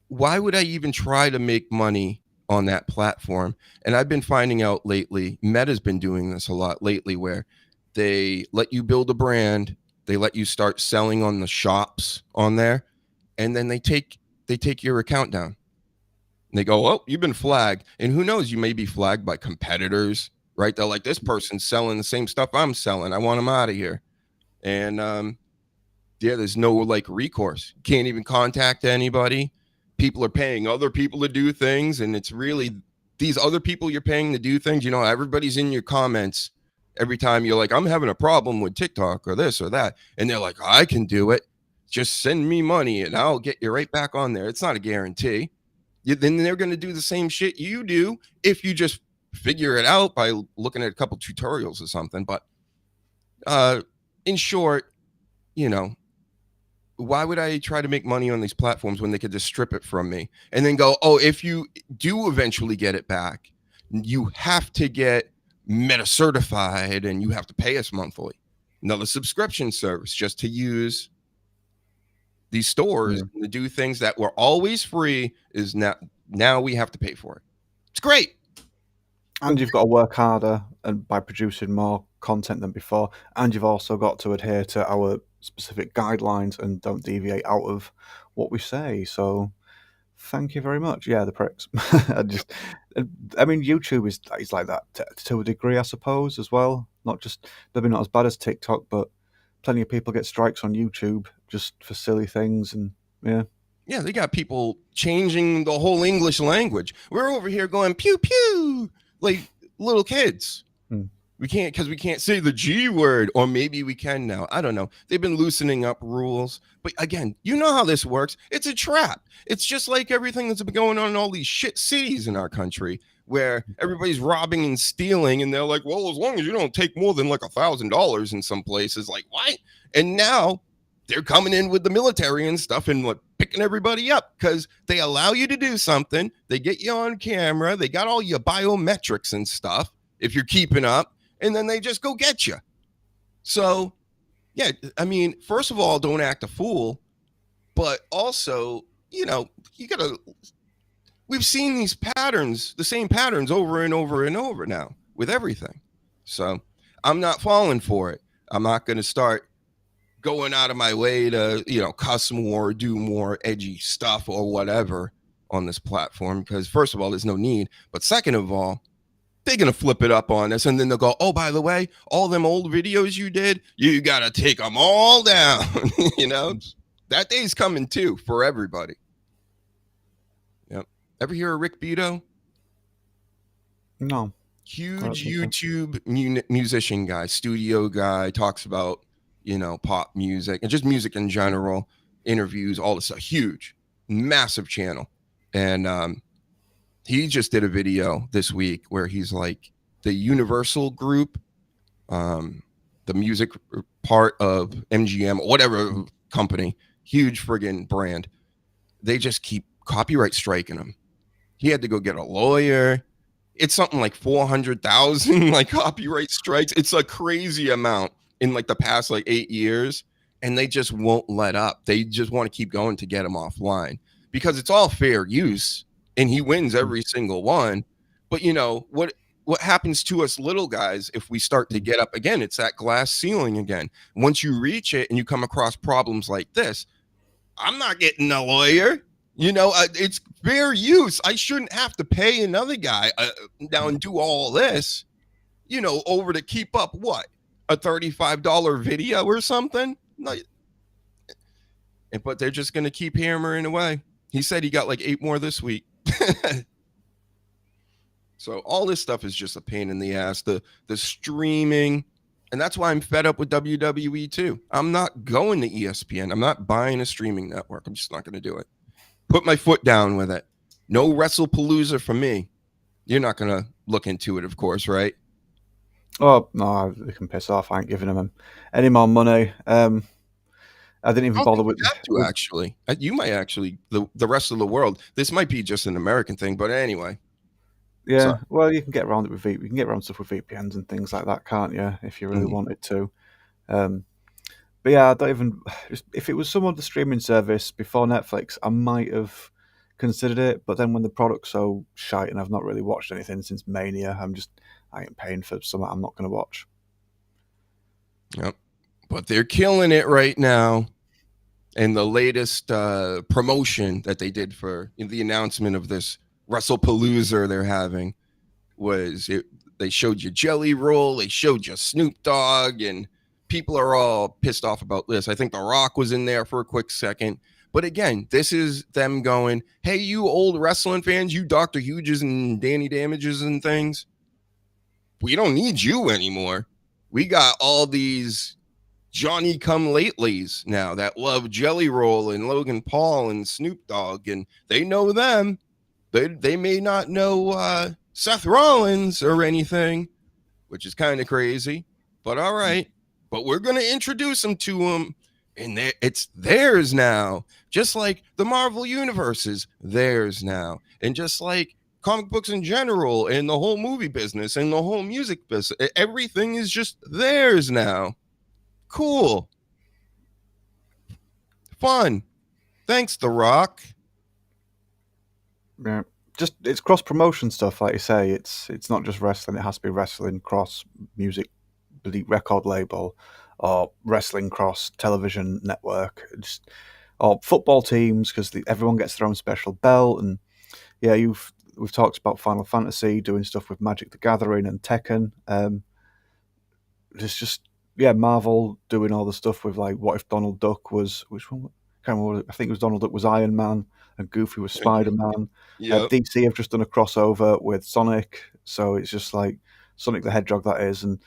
why would I even try to make money on that platform? And I've been finding out lately, Meta's been doing this a lot lately, where they let you build a brand, they let you start selling on the shops on there, and then they take your account down. And they go, oh, you've been flagged. And who knows, you may be flagged by competitors, right? They're like, this person's selling the same stuff I'm selling. I want them out of here. And yeah, there's no like recourse. Can't even contact anybody. People are paying other people to do things. And it's really these other people you're paying to do things. You know, everybody's in your comments every time you're like, I'm having a problem with TikTok or this or that. And they're like, I can do it. Just send me money and I'll get you right back on there. It's not a guarantee. Then they're going to do the same shit you do if you just figure it out by looking at a couple tutorials or something. But in short, you know, why would I try to make money on these platforms when they could just strip it from me and then go, oh, if you do eventually get it back, you have to get Meta certified and you have to pay us monthly. Another subscription service just to use these stores to do things that were always free is now we have to pay for it. It's great. And you've got to work harder and by producing more content than before. And you've also got to adhere to our specific guidelines and don't deviate out of what we say. So thank you very much. Yeah, the pricks. I mean, YouTube is like that to a degree, I suppose, as well. Not just, maybe not as bad as TikTok, but plenty of people get strikes on YouTube just for silly things. And yeah. Yeah, they got people changing the whole English language. We're over here going pew pew like little kids. We can't, because we can't say the G word, or maybe we can now. I don't know. They've been loosening up rules. But again, you know how this works. It's a trap. It's just like everything that's been going on in all these shit cities in our country where everybody's robbing and stealing. And they're like, well, as long as you don't take more than like $1,000 in some places, like what? And now they're coming in with the military and stuff and like picking everybody up because they allow you to do something. They get you on camera. They got all your biometrics and stuff if you're keeping up. And then they just go get you. So, yeah, I mean, first of all, don't act a fool. But also, you know, we've seen these patterns, the same patterns over and over and over now with everything. So I'm not falling for it. I'm not going to start going out of my way to, you know, cuss more, do more edgy stuff or whatever on this platform. Because first of all, there's no need. But second of all, they're going to flip it up on us, and then they'll go, oh, by the way, all them old videos you did, you got to take them all down. You know, that day's coming too for everybody. Yep. Ever hear of Rick Beato? No. Huge YouTube musician guy, studio guy, talks about, you know, pop music and just music in general, interviews, all this stuff. Huge, massive channel. And, he just did a video this week where he's like the Universal group, the music part of MGM, whatever company, huge friggin' brand. They just keep copyright striking him. He had to go get a lawyer. It's something like 400,000 like copyright strikes. It's a crazy amount in like the past like 8 years. And they just won't let up. They just want to keep going to get him offline because it's all fair use. And he wins every single one. But, you know, what happens to us little guys if we start to get up again? It's that glass ceiling again. Once you reach it and you come across problems like this, I'm not getting a lawyer. You know, it's fair use. I shouldn't have to pay another guy now and do all this, you know, over to keep up what? A $35 video or something? No. But they're just going to keep hammering away. He said he got like 8 more this week. So all this stuff is just a pain in the ass, the streaming, and that's why I'm fed up with WWE too. I'm not going to ESPN. I'm not buying a streaming network. I'm just not going to do it. Put my foot down with it. No Wrestlepalooza for me. You're not going to look into it, of course, right? Oh no, they can piss off. I ain't giving them any more money. I didn't even bother with to actually. You might actually the rest of the world. This might be just an American thing, but anyway. Yeah, so, well, you can get around it with you can get around stuff with VPNs and things like that, can't you? If you really wanted to. But yeah, I don't even. If it was some other streaming service before Netflix, I might have considered it. But then when the product's so shite and I've not really watched anything since Mania, I ain't paying for something I'm not going to watch. Yep. But they're killing it right now. And the latest promotion that they did for the announcement of this Wrestlepalooza they're having was they showed you Jelly Roll, they showed you Snoop Dogg, and people are all pissed off about this. I think The Rock was in there for a quick second. But again, this is them going, hey, you old wrestling fans, you Dr. Huges and Danny Damages and things, we don't need you anymore. We got all these Johnny come latelys now that love Jelly Roll and Logan Paul and Snoop Dogg, and they know them. They may not know Seth Rollins or anything, which is kind of crazy, but all right. But we're going to introduce them to them, and it's theirs now. Just like the Marvel Universe is theirs now. And just like comic books in general and the whole movie business and the whole music business, everything is just theirs now. Cool. Fun. Thanks, The Rock. Yeah. it's cross promotion stuff, like you say. It's not just wrestling. It has to be wrestling cross music record label, or wrestling cross television network, or football teams, because everyone gets their own special belt. And yeah, we've talked about Final Fantasy doing stuff with Magic the Gathering and Tekken. It's just Marvel doing all the stuff with, like, what if Donald Duck was, which one? I can't remember. I think it was Donald Duck was Iron Man and Goofy was Spider Man. Yep. DC have just done a crossover with Sonic, so it's just like Sonic the Hedgehog, that is, and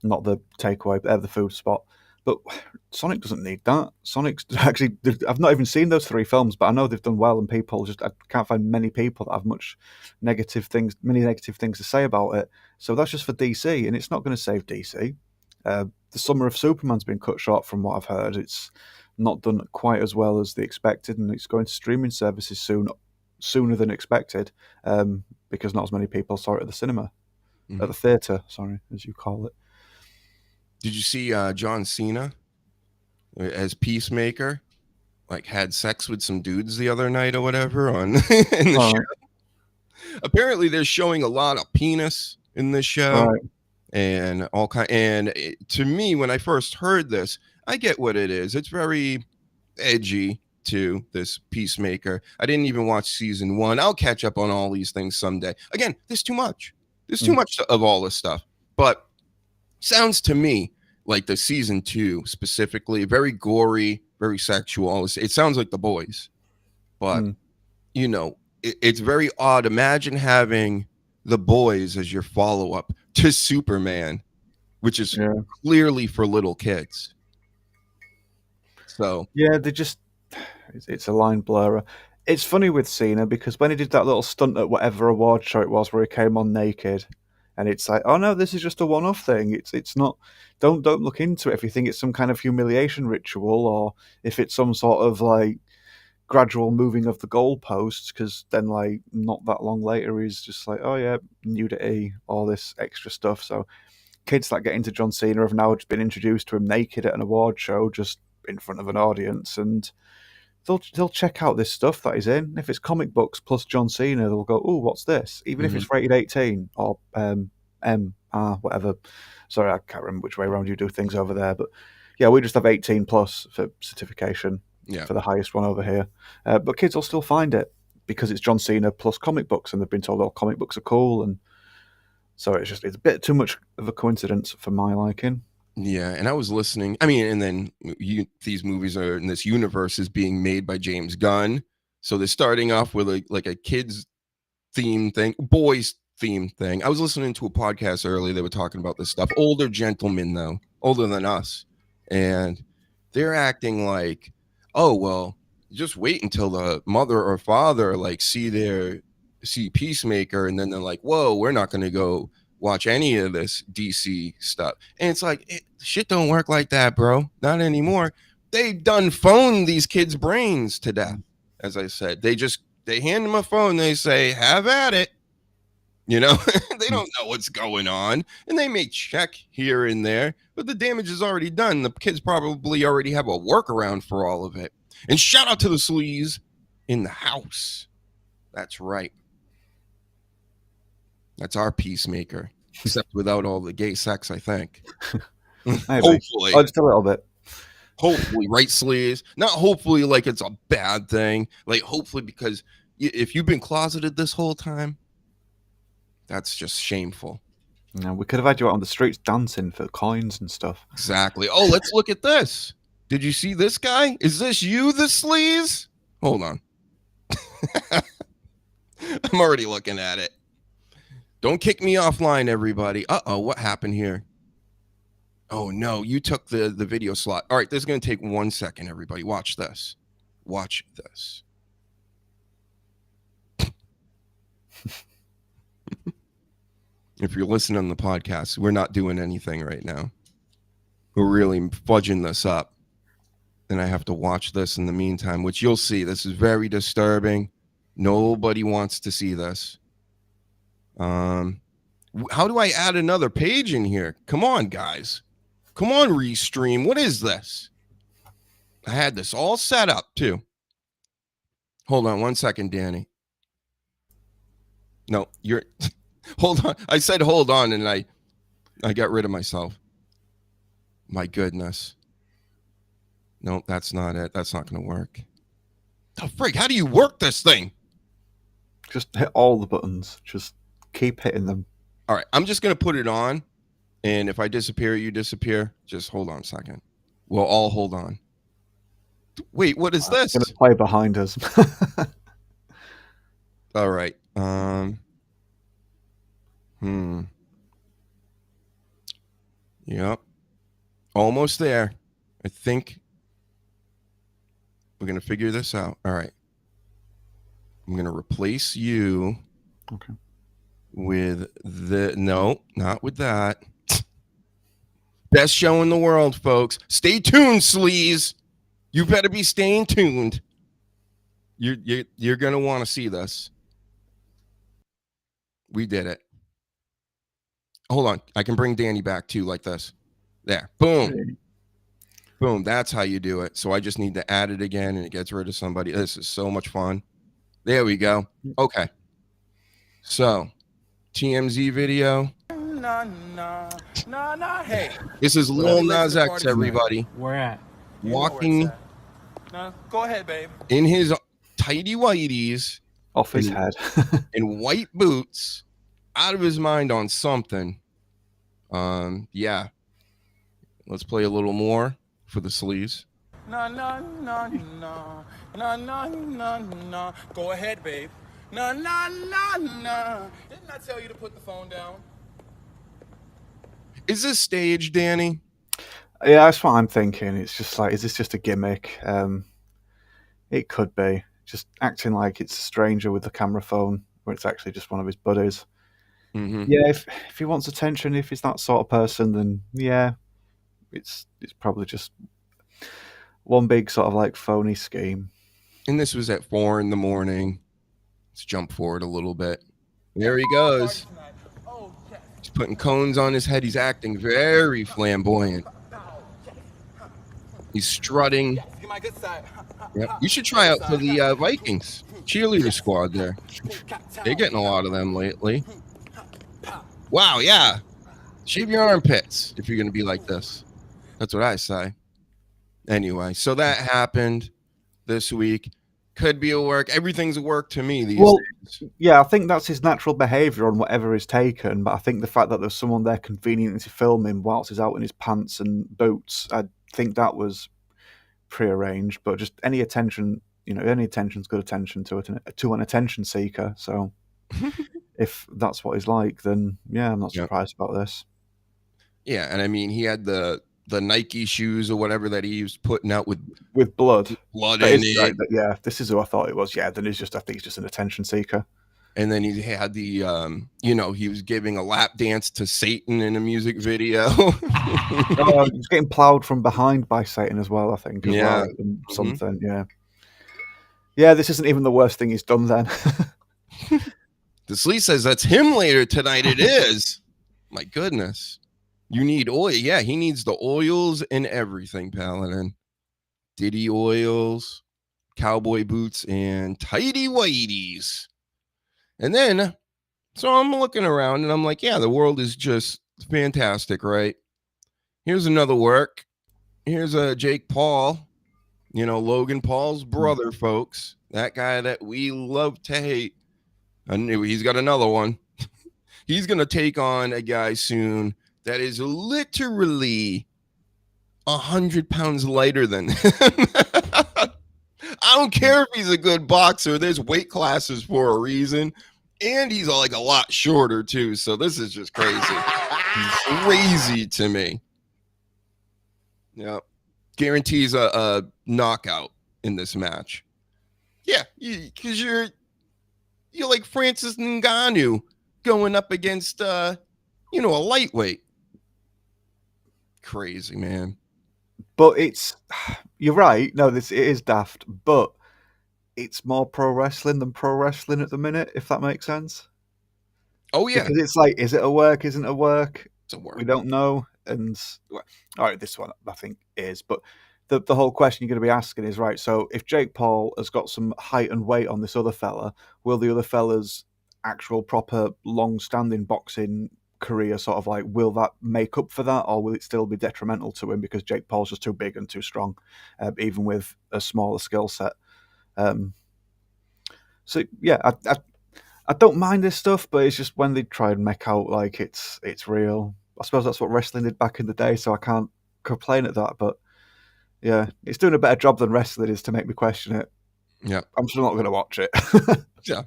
not the takeaway, the food spot. But Sonic doesn't need that. Sonic's actually, I've not even seen those 3 films, but I know they've done well, and I can't find many people that have many negative things to say about it. So that's just for DC, and it's not going to save DC. The Summer of Superman's been cut short, from what I've heard. It's not done quite as well as they expected, and it's going to streaming services sooner than expected, because not as many people saw it at the cinema, at the theatre, sorry, as you call it. Did you see John Cena as Peacemaker, like, had sex with some dudes the other night or whatever in the show? Apparently, they're showing a lot of penis in this show. Right. And to me, when I first heard this, I get what it is. It's very edgy to this Peacemaker. I didn't even watch season 1. I'll catch up on all these things someday. Again, there's too much. There's too much of all this stuff. But sounds to me like the season 2 specifically, very gory, very sexual. It sounds like The Boys. But, it's very odd. Imagine having The Boys as your follow-up to Superman, which is clearly for little kids. So it's a line blurrer. It's funny with Cena, because when he did that little stunt at whatever award show it was where he came on naked, and it's like, oh no, this is just a one-off thing. It's not. Don't look into it if you think it's some kind of humiliation ritual, or if it's some sort of, like, gradual moving of the goalposts, because then, like, not that long later he's just like, oh yeah, nudity, all this extra stuff. So kids that get into John Cena have now just been introduced to him naked at an award show, just in front of an audience, and they'll check out this stuff that he's in. If it's comic books plus John Cena, they'll go, oh, what's this? Even if it's rated 18 or whatever. Sorry, I can't remember which way around you do things over there, but yeah, we just have 18 plus for certification. For the highest one over here. But kids will still find it because it's John Cena plus comic books, and they've been told all comic books are cool, and so it's a bit too much of a coincidence for my liking. Yeah, and I was listening. I mean, and then these movies are in this universe is being made by James Gunn, so they're starting off with a kids theme thing, boys theme thing. I was listening to a podcast earlier. They were talking about this stuff. Older gentlemen, though, older than us, and they're acting like, oh, well, just wait until the mother or father, like, see Peacemaker, and then they're like, whoa, we're not going to go watch any of this DC stuff. And it's like, shit don't work like that, bro. Not anymore. They've done phoned these kids' brains to death. As I said, they hand them a phone. They say, have at it. They don't know what's going on, and they may check here and there, but the damage is already done. The kids probably already have a workaround for all of it. And shout out to the sleaze in the house. That's right. That's our Peacemaker, except without all the gay sex, I think. Hopefully. Oh, just a little bit. Hopefully, right, sleaze? Not hopefully like it's a bad thing. Like, hopefully, because if you've been closeted this whole time, that's just shameful. Yeah, we could have had you out on the streets dancing for coins and stuff. Exactly. Oh, let's look at this. Did you see this guy? Is this you, the sleaze? Hold on. I'm already looking at it. Don't kick me offline, everybody. Uh-oh, what happened here? Oh, no, you took the video slot. All right, this is going to take 1 second, everybody. Watch this. Watch this. If you're listening on the podcast, we're not doing anything right now. We're really fudging this up. And I have to watch this in the meantime, which you'll see. This is very disturbing. Nobody wants to see this. How do I add another page in here? Come on, guys. Come on, Restream. What is this? I had this all set up, too. Hold on 1 second, Danny. No, you're. Hold on. I said hold on, and I got rid of myself. My goodness. No, that's not it. That's not going to work. The frig, how do you work this thing? Just hit all the buttons. Just keep hitting them. All right, I'm just going to put it on, and if I disappear, you disappear. Just hold on a second. We'll all hold on. Wait, what is this? I'm going to play behind us. All right. Yep. Almost there. I think we're going to figure this out. All right. I'm going to replace you with the... No, not with that. Best show in the world, folks. Stay tuned, sleaze. You better be staying tuned. You're going to want to see this. We did it. Hold on. I can bring Danny back too, like this. There. Boom. Boom. That's how you do it. So I just need to add it again, and it gets rid of somebody. This is so much fun. There we go. Okay. So, TMZ video. Hey. This is Lil Nas X, everybody. Where at? Walking No, go ahead, babe. in his tighty whities Off his head. in white boots, out of his mind on something. Yeah. Let's play a little more for the sleeves. No. Go ahead, babe. No. Didn't I tell you to put the phone down? Is this staged, Danny? Yeah, that's what I'm thinking. It's just like, is this just a gimmick? It could be. Just acting like it's a stranger with the camera phone, where it's actually just one of his buddies. Mm-hmm. Yeah, if he wants attention, if he's that sort of person, then yeah, it's probably just one big sort of like phony scheme. And this was at 4 a.m. Let's jump forward a little bit. There he goes. He's putting cones on his head. He's acting very flamboyant. He's strutting. Yep. You should try out for the Vikings cheerleader squad there. They're getting a lot of them lately. Wow, yeah. Shave your armpits if you're going to be like this. That's what I say. Anyway, so that happened this week. Could be a work. Everything's a work to me these days. Yeah, I think that's his natural behaviour on whatever is taken. But I think the fact that there's someone there convenient to film him whilst he's out in his pants and boots, I think that was prearranged. But just any attention, any attention's good attention to an attention seeker. So if that's what he's like, then yeah, I'm not surprised about this. Yeah, and I mean, he had the Nike shoes or whatever that he was putting out with blood in it. Right, yeah, this is who I thought it was. Yeah, then I think he's just an attention seeker. And then he had the, he was giving a lap dance to Satan in a music video. He was getting plowed from behind by Satan as well, I think. Something, yeah. Yeah, this isn't even the worst thing he's done then. The Slee says that's him later tonight. It is. My goodness. You need oil. Yeah, he needs the oils and everything, Paladin. Diddy oils, cowboy boots, and tighty whities. And then, so I'm looking around and I'm like, yeah, the world is just fantastic, right? Here's another work. Here's Jake Paul, Logan Paul's brother, folks. That guy that we love to hate. I knew he's got another one. He's going to take on a guy soon that is literally 100 pounds lighter than him. I don't care if he's a good boxer. There's weight classes for a reason. And he's like a lot shorter too. So this is just crazy. Crazy to me. Yeah. Guarantees a knockout in this match. Yeah. Because you're like Francis Ngannou going up against, a lightweight. Crazy, man. But you're right. No, it is daft, but it's more pro wrestling than pro wrestling at the minute, if that makes sense. Oh, yeah. Because it's like, is it a work? Isn't it a work? It's a work. We don't know. And, all right, this one I think is. But the whole question you're going to be asking is, right, so if Jake Paul has got some height and weight on this other fella, will the other fellas actual proper long-standing boxing career, sort of like, will that make up for that, or will it still be detrimental to him because Jake Paul's just too big and too strong, even with a smaller skill set? So yeah, I don't mind this stuff, but it's just when they try and make out like it's real. I suppose that's what wrestling did back in the day, so I can't complain at that. But yeah, it's doing a better job than wrestling is to make me question it. Yeah. I'm still not going to watch it. Yeah.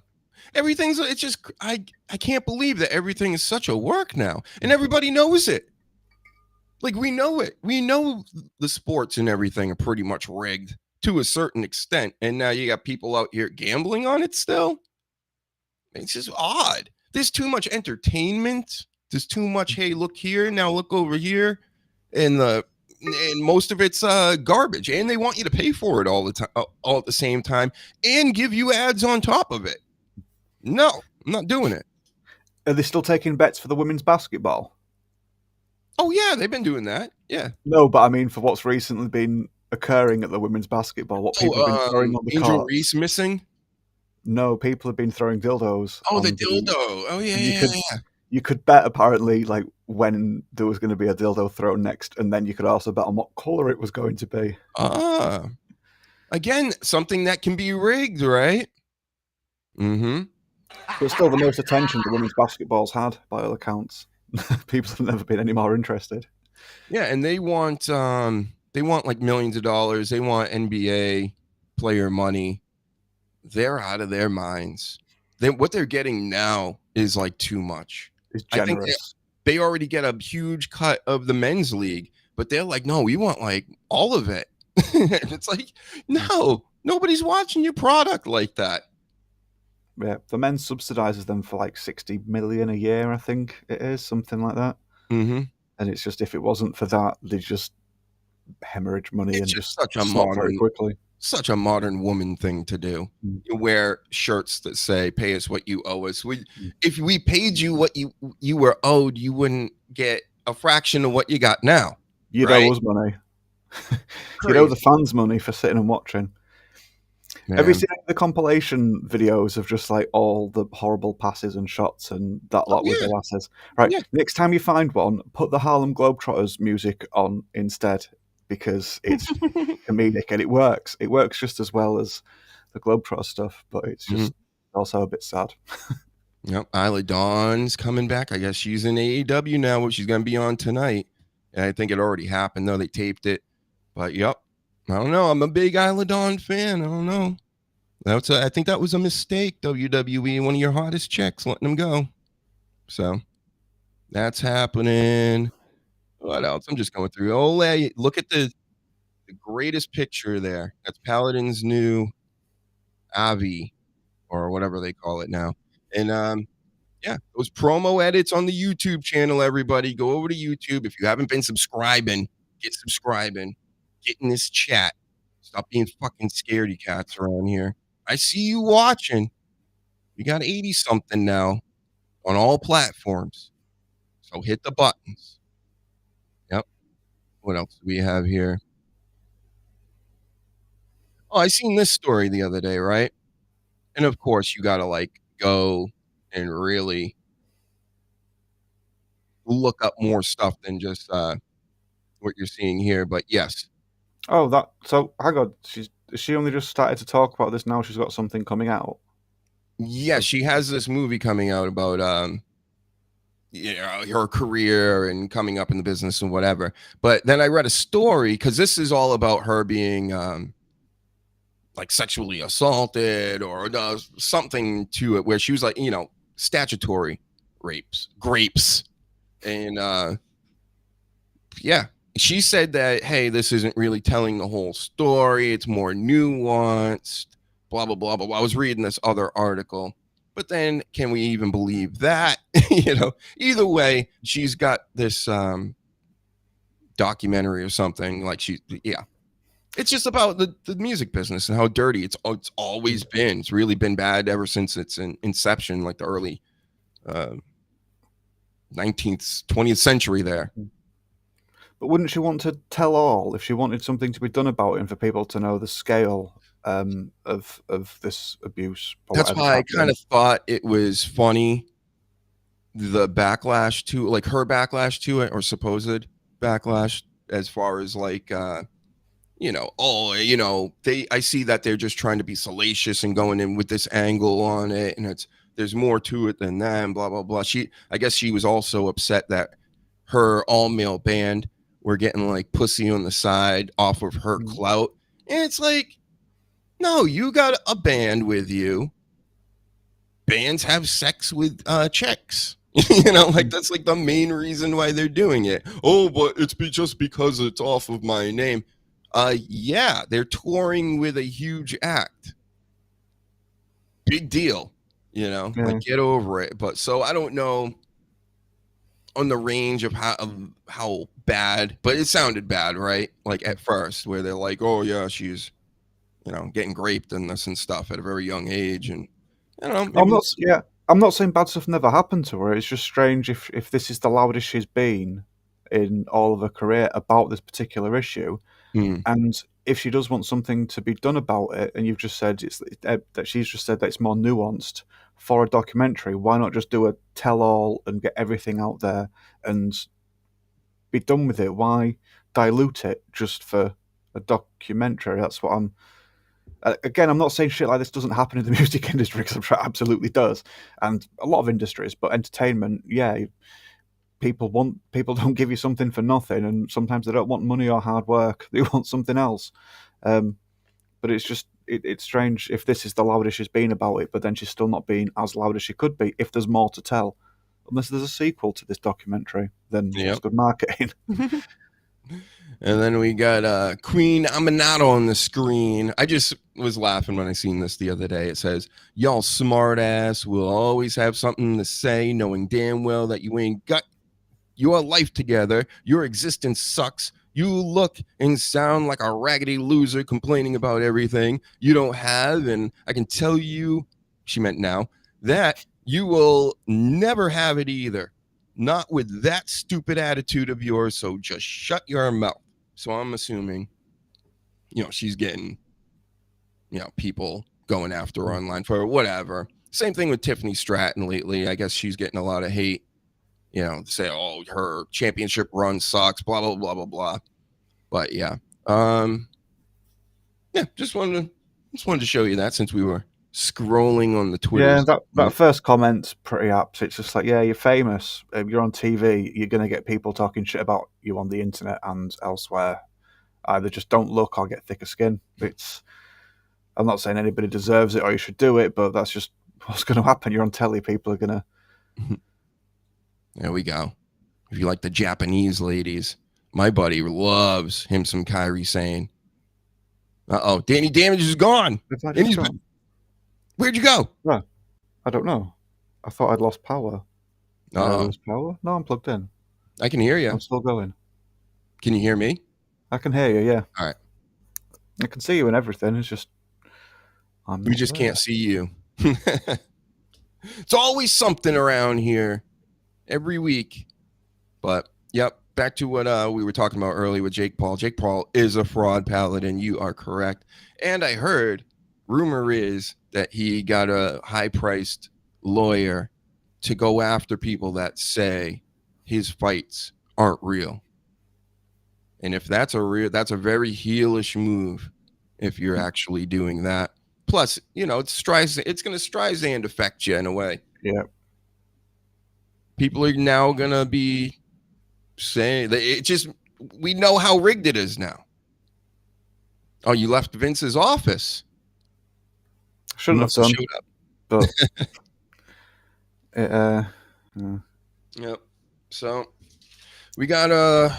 It's just, I can't believe that everything is such a work now, and everybody knows it. Like, we know it. We know the sports and everything are pretty much rigged to a certain extent, and now you got people out here gambling on it still. It's just odd. There's too much entertainment. There's too much, hey, look here, now look over here, and most of it's garbage, and they want you to pay for it all the time, all at the same time, and give you ads on top of it. No, I'm not doing it. Are they still taking bets for the women's basketball? Oh yeah, they've been doing that. Yeah. No, but I mean for what's recently been occurring at the women's basketball, what people have been throwing on the Angel court. Reese missing. No, people have been throwing dildos. Oh, the dildo. Oh yeah. You could bet apparently like when there was going to be a dildo thrown next, and then you could also bet on what color it was going to be. Again, something that can be rigged, right? Mm-hmm. But still, the most attention the women's basketball's had by all accounts. People have never been any more interested. Yeah, and they want like millions of dollars. They want NBA player money. They're out of their minds. What they're getting now is like too much. It's generous. I think they already get a huge cut of the men's league, but they're like, no, we want like all of it. It's like, no, nobody's watching your product like that. Yeah, the men subsidizes them for like 60 million a year, I think it is, something like that. Mm-hmm. And it's just, if it wasn't for that, they just hemorrhage money and just such a stop very quickly. Such a modern woman thing to do. You wear shirts that say, pay us what you owe us. If we paid you what you were owed, you wouldn't get a fraction of what you got now. You'd owe us money. You'd owe the fans money for sitting and watching. Man. Have you seen the compilation videos of just like all the horrible passes and shots and that lot with the lasses? Right. Yeah. Next time you find one, put the Harlem Globetrotters music on instead, because it's comedic and it works. It works just as well as the Globetrotter stuff, but it's just also a bit sad. Yep. Isla Dawn's coming back. I guess she's in AEW now, which she's going to be on tonight. And I think it already happened, though. They taped it. But, yep. I don't know. I'm a big Isla Dawn fan. I don't know. I think that was a mistake, WWE. One of your hottest chicks, letting them go. So that's happening. What else? I'm just going through. Ole, look at the greatest picture there. That's Paladin's new Avi, or whatever they call it now. And yeah, those promo edits on the YouTube channel. Everybody, go over to YouTube. If you haven't been subscribing, get subscribing. Get in this chat. Stop being fucking scaredy cats around here. I see you watching. You got 80 something now on all platforms. So hit the buttons. Yep. What else do we have here? Oh, I seen this story the other day, right? And of course, you got to like go and really look up more stuff than just what you're seeing here. But yes. Oh, so hang on. She only just started to talk about this now. She's got something coming out. Yeah, she has this movie coming out about her career and coming up in the business and whatever. But then I read a story, because this is all about her being like sexually assaulted or something to it, where she was like, statutory grapes, and yeah. She said that, hey, this isn't really telling the whole story. It's more nuanced, blah, blah, blah, blah, blah. I was reading this other article. But then can we even believe that? Either way, she's got this documentary or something. Like it's just about the music business and how dirty it's always been. It's really been bad ever since its inception, like the early 19th, 20th century there. But wouldn't she want to tell all if she wanted something to be done about it and for people to know the scale of this abuse. Or That's whatever's why I happening. kind of thought it was funny, the backlash to, like, her backlash to it, or supposed backlash, as far as like, I see that they're just trying to be salacious and going in with this angle on it, and there's more to it than that, and blah blah blah. I guess she was also upset that her all-male band were getting like pussy on the side off of her clout, and it's like, no, you got a band with you. Bands have sex with chicks. Like, that's like the main reason why they're doing it. Oh, but it's just because it's off of my name. Yeah, they're touring with a huge act. Big deal, like, get over it. But so I don't know on the range of how bad, but it sounded bad, right? Like at first, where they're like, oh yeah, she's getting raped and this and stuff at a very young age, and I don't know. I'm not saying bad stuff never happened to her. It's just strange if this is the loudest she's been in all of her career about this particular issue, and if she does want something to be done about it, and you've just said that she's just said that it's more nuanced for a documentary, why not just do a tell-all and get everything out there and be done with it? Why dilute it just for a documentary? That's what I'm. Again, I'm not saying shit like this doesn't happen in the music industry, because I'm sure it absolutely does, and a lot of industries. But entertainment, yeah, people don't give you something for nothing, and sometimes they don't want money or hard work; they want something else. But it's just it's strange if this is the loudest she's been about it, but then she's still not being as loud as she could be if there's more to tell. Unless there's a sequel to this documentary, then it's good marketing. And then we got Queen Aminato on the screen. I just was laughing when I seen this the other day. It says, y'all smart ass will always have something to say, knowing damn well that you ain't got your life together. Your existence sucks. You look and sound like a raggedy loser complaining about everything you don't have. And I can tell you, she meant now, that you will never have it either. Not with that stupid attitude of yours. So just shut your mouth. So I'm assuming, she's getting, people going after her online for whatever. Same thing with Tiffany Stratton lately. I guess she's getting a lot of hate, say, oh, her championship run sucks, blah, blah, blah, blah, blah. But yeah. Just wanted to show you that since we were scrolling on the Twitter. Yeah, that first comment's pretty apt. It's just like, yeah, you're famous, you're on TV, you're going to get people talking shit about you on the internet and elsewhere. Either just don't look or get thicker skin. I'm not saying anybody deserves it or you should do it, but that's just what's going to happen. You're on telly, people are going to... There we go. If you like the Japanese ladies, my buddy loves him some Kairi Sane. Uh-oh, Danny Damage is gone. Where'd you go? No, I don't know. I thought I'd lost power. Lose power? No, I'm plugged in. I can hear you. I'm still going. Can you hear me? I can hear you, yeah. All right. I can see you and everything. It's just... We just can't see you. It's always something around here every week. But, yep, back to what we were talking about earlier with Jake Paul. Jake Paul is a fraud paladin. You are correct. And I heard, rumor is that he got a high-priced lawyer to go after people that say his fights aren't real. And if that's a very heelish move if you're actually doing that. Plus, it's going to Streisand affect you in a way. Yeah. People are now going to be saying that we know how rigged it is now. Oh, you left Vince's office. Shouldn't have done. But Yep. So we got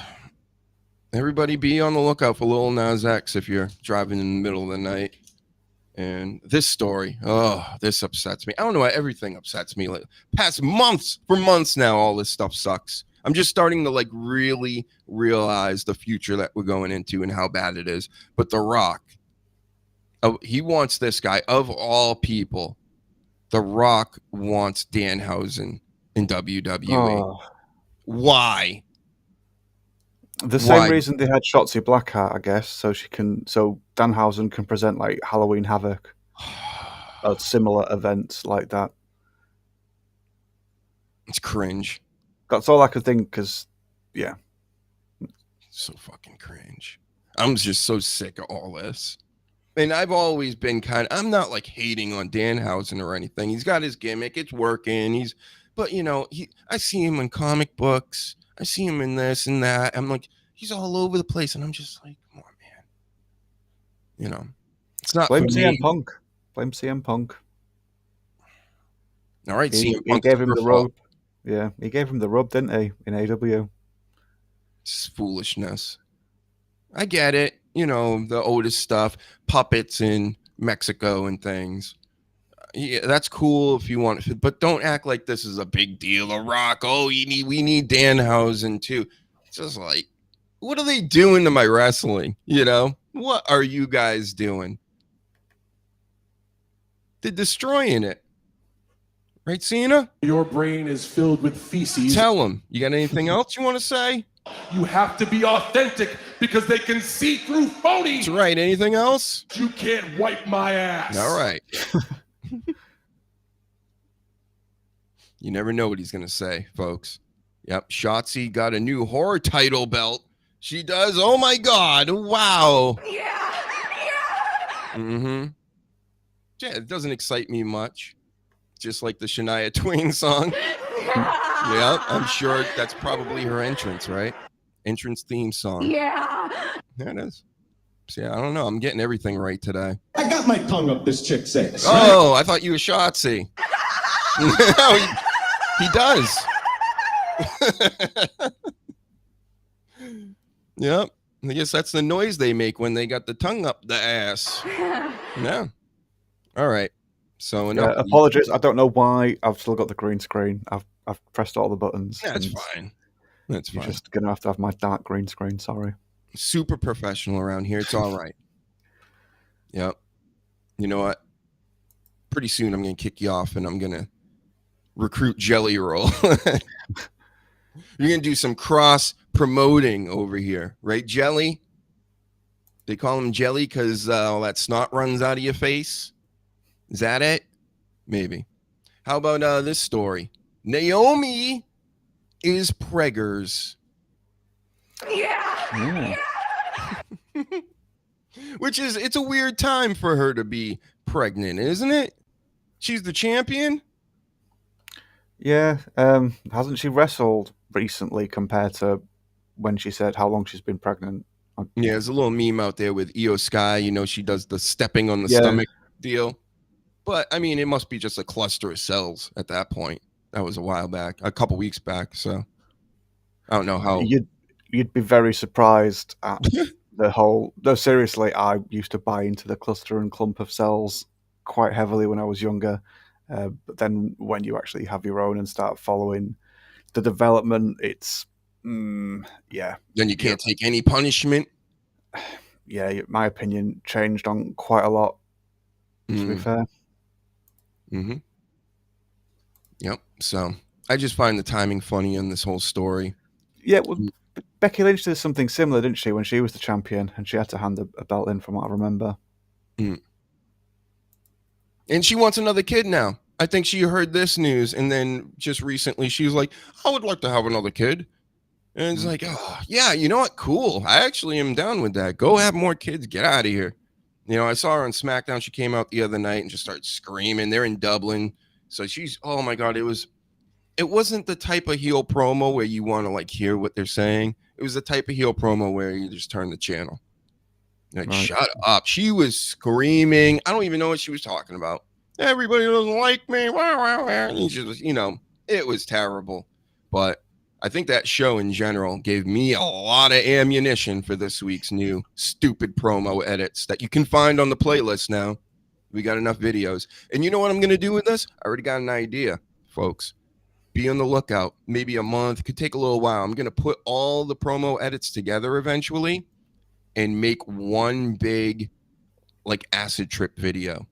everybody be on the lookout for Lil Nas X if you're driving in the middle of the night. And this story, this upsets me. I don't know why everything upsets me. Like for months now, all this stuff sucks. I'm just starting to really realize the future that we're going into and how bad it is. But The Rock, he wants this guy, of all people. The Rock wants Danhausen in WWE. Oh. Why? The Why? same reason they had Shotzi Blackheart, I guess, so Danhausen can present like Halloween Havoc at similar events like that. It's cringe. That's all I could think, because, yeah. So fucking cringe. I'm just so sick of all this. And I've always been I'm not like hating on Danhausen or anything. He's got his gimmick. It's working. But you know, I see him in comic books. I see him in this and that. I'm like, he's all over the place. And I'm just like, come on, man. You know, it's not Blame for CM me. Punk. Blame CM Punk. All right, He gave him the rub. Yeah, he gave him the rub, didn't he, in AW? It's foolishness. I get it. You know, the Otis stuff, puppets in Mexico and things. Yeah, that's cool if you want to, but don't act like this is a big deal. A Rock, oh, we need Danhausen too. It's just like, what are they doing to my wrestling? You know, what are you guys doing? They're destroying it. Right, Cena? Your brain is filled with feces. Tell them. You got anything else you want to say? You have to be authentic because they can see through phony. That's right. Anything else? You can't wipe my ass. All right. You never know what he's going to say, folks. Yep. Shotzi got a new horror title belt. She does. Oh, my God. Wow. Yeah. Mm-hmm. Yeah, it doesn't excite me much. Just like the Shania Twain song. Yeah, I'm sure that's probably her entrance, right? Entrance theme song. Yeah. There it is. See, I don't know. I'm getting everything right today. I got my tongue up this chick's ass. Oh, I thought you were Shotzi. No, he does. Yep. I guess that's the noise they make when they got the tongue up the ass. Yeah. All right. So apologies. I don't know why I've still got the green screen. I've pressed all the buttons. That's fine. That's fine. You're just gonna have to have my dark green screen. Sorry. Super professional around here. It's all right. Yep. You know what? Pretty soon I'm gonna kick you off and I'm gonna recruit Jelly Roll. You're gonna do some cross promoting over here, right, Jelly? They call him Jelly because all that snot runs out of your face. Is that it? Maybe. How about this story? Naomi is preggers. Yeah. Which is, it's a weird time for her to be pregnant, isn't it? She's the champion. Yeah. Hasn't she wrestled recently compared to when she said how long she's been pregnant? Yeah, there's a little meme out there with Io Sky. You know, she does the stepping on the stomach deal. But, I mean, it must be just a cluster of cells at that point. That was a while back, a couple weeks back. So, I don't know how. You'd be very surprised at the whole... No, seriously, I used to buy into the cluster and clump of cells quite heavily when I was younger. But then when you actually have your own and start following the development, it's... yeah. Then you can't take any punishment. Yeah, my opinion changed on quite a lot, to be fair. Mm-hmm. Yep. So I just find the timing funny in this whole story. Yeah, well, Becky Lynch did something similar, didn't she, when she was the champion and she had to hand a belt in, from what I remember. And she wants another kid now. I think she heard this news, and then just recently she was like, I would like to have another kid. And it's like, oh, yeah, you know what? Cool. I actually am down with that. Go have more kids. Get out of here. You know, I saw her on SmackDown. She came out the other night and just started screaming. They're in Dublin. So she's, oh my God, it wasn't the type of heel promo where you want to like hear what they're saying. It was the type of heel promo where you just turn the channel. Like, right. Shut up. She was screaming. I don't even know what she was talking about. Everybody doesn't like me. And she was, you know, it was terrible. But I think that show in general gave me a lot of ammunition for this week's new stupid promo edits that you can find on the playlist now. We got enough videos. And you know what I'm going to do with this? I already got an idea, folks. Be on the lookout. Maybe a month. It could take a little while. I'm going to put all the promo edits together eventually and make one big, like, acid trip video.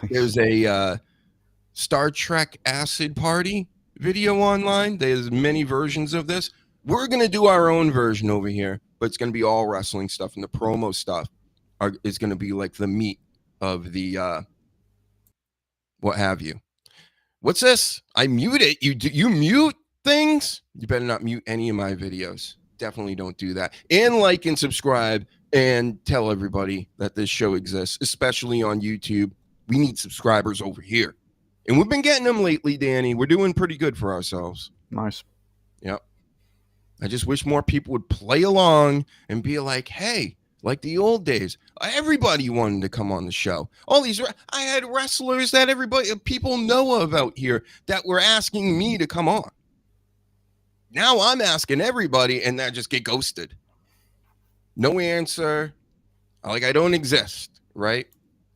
There's a Star Trek acid party video online. There's many versions of this. We're going to do our own version over here, but it's going to be all wrestling stuff, and the promo stuff is going to be like the meat of the what have you. What's this? I mute it. You mute things? You better not mute any of my videos. Definitely don't do that. And like and subscribe and tell everybody that this show exists, especially on YouTube. We need subscribers over here. And we've been getting them lately, Danny. We're doing pretty good for ourselves. Nice. Yep. I just wish more people would play along and be like, hey, like the old days, everybody wanted to come on the show. All these, I had wrestlers that people know about here that were asking me to come on. Now I'm asking everybody and I just get ghosted. No answer. Like I don't exist, right?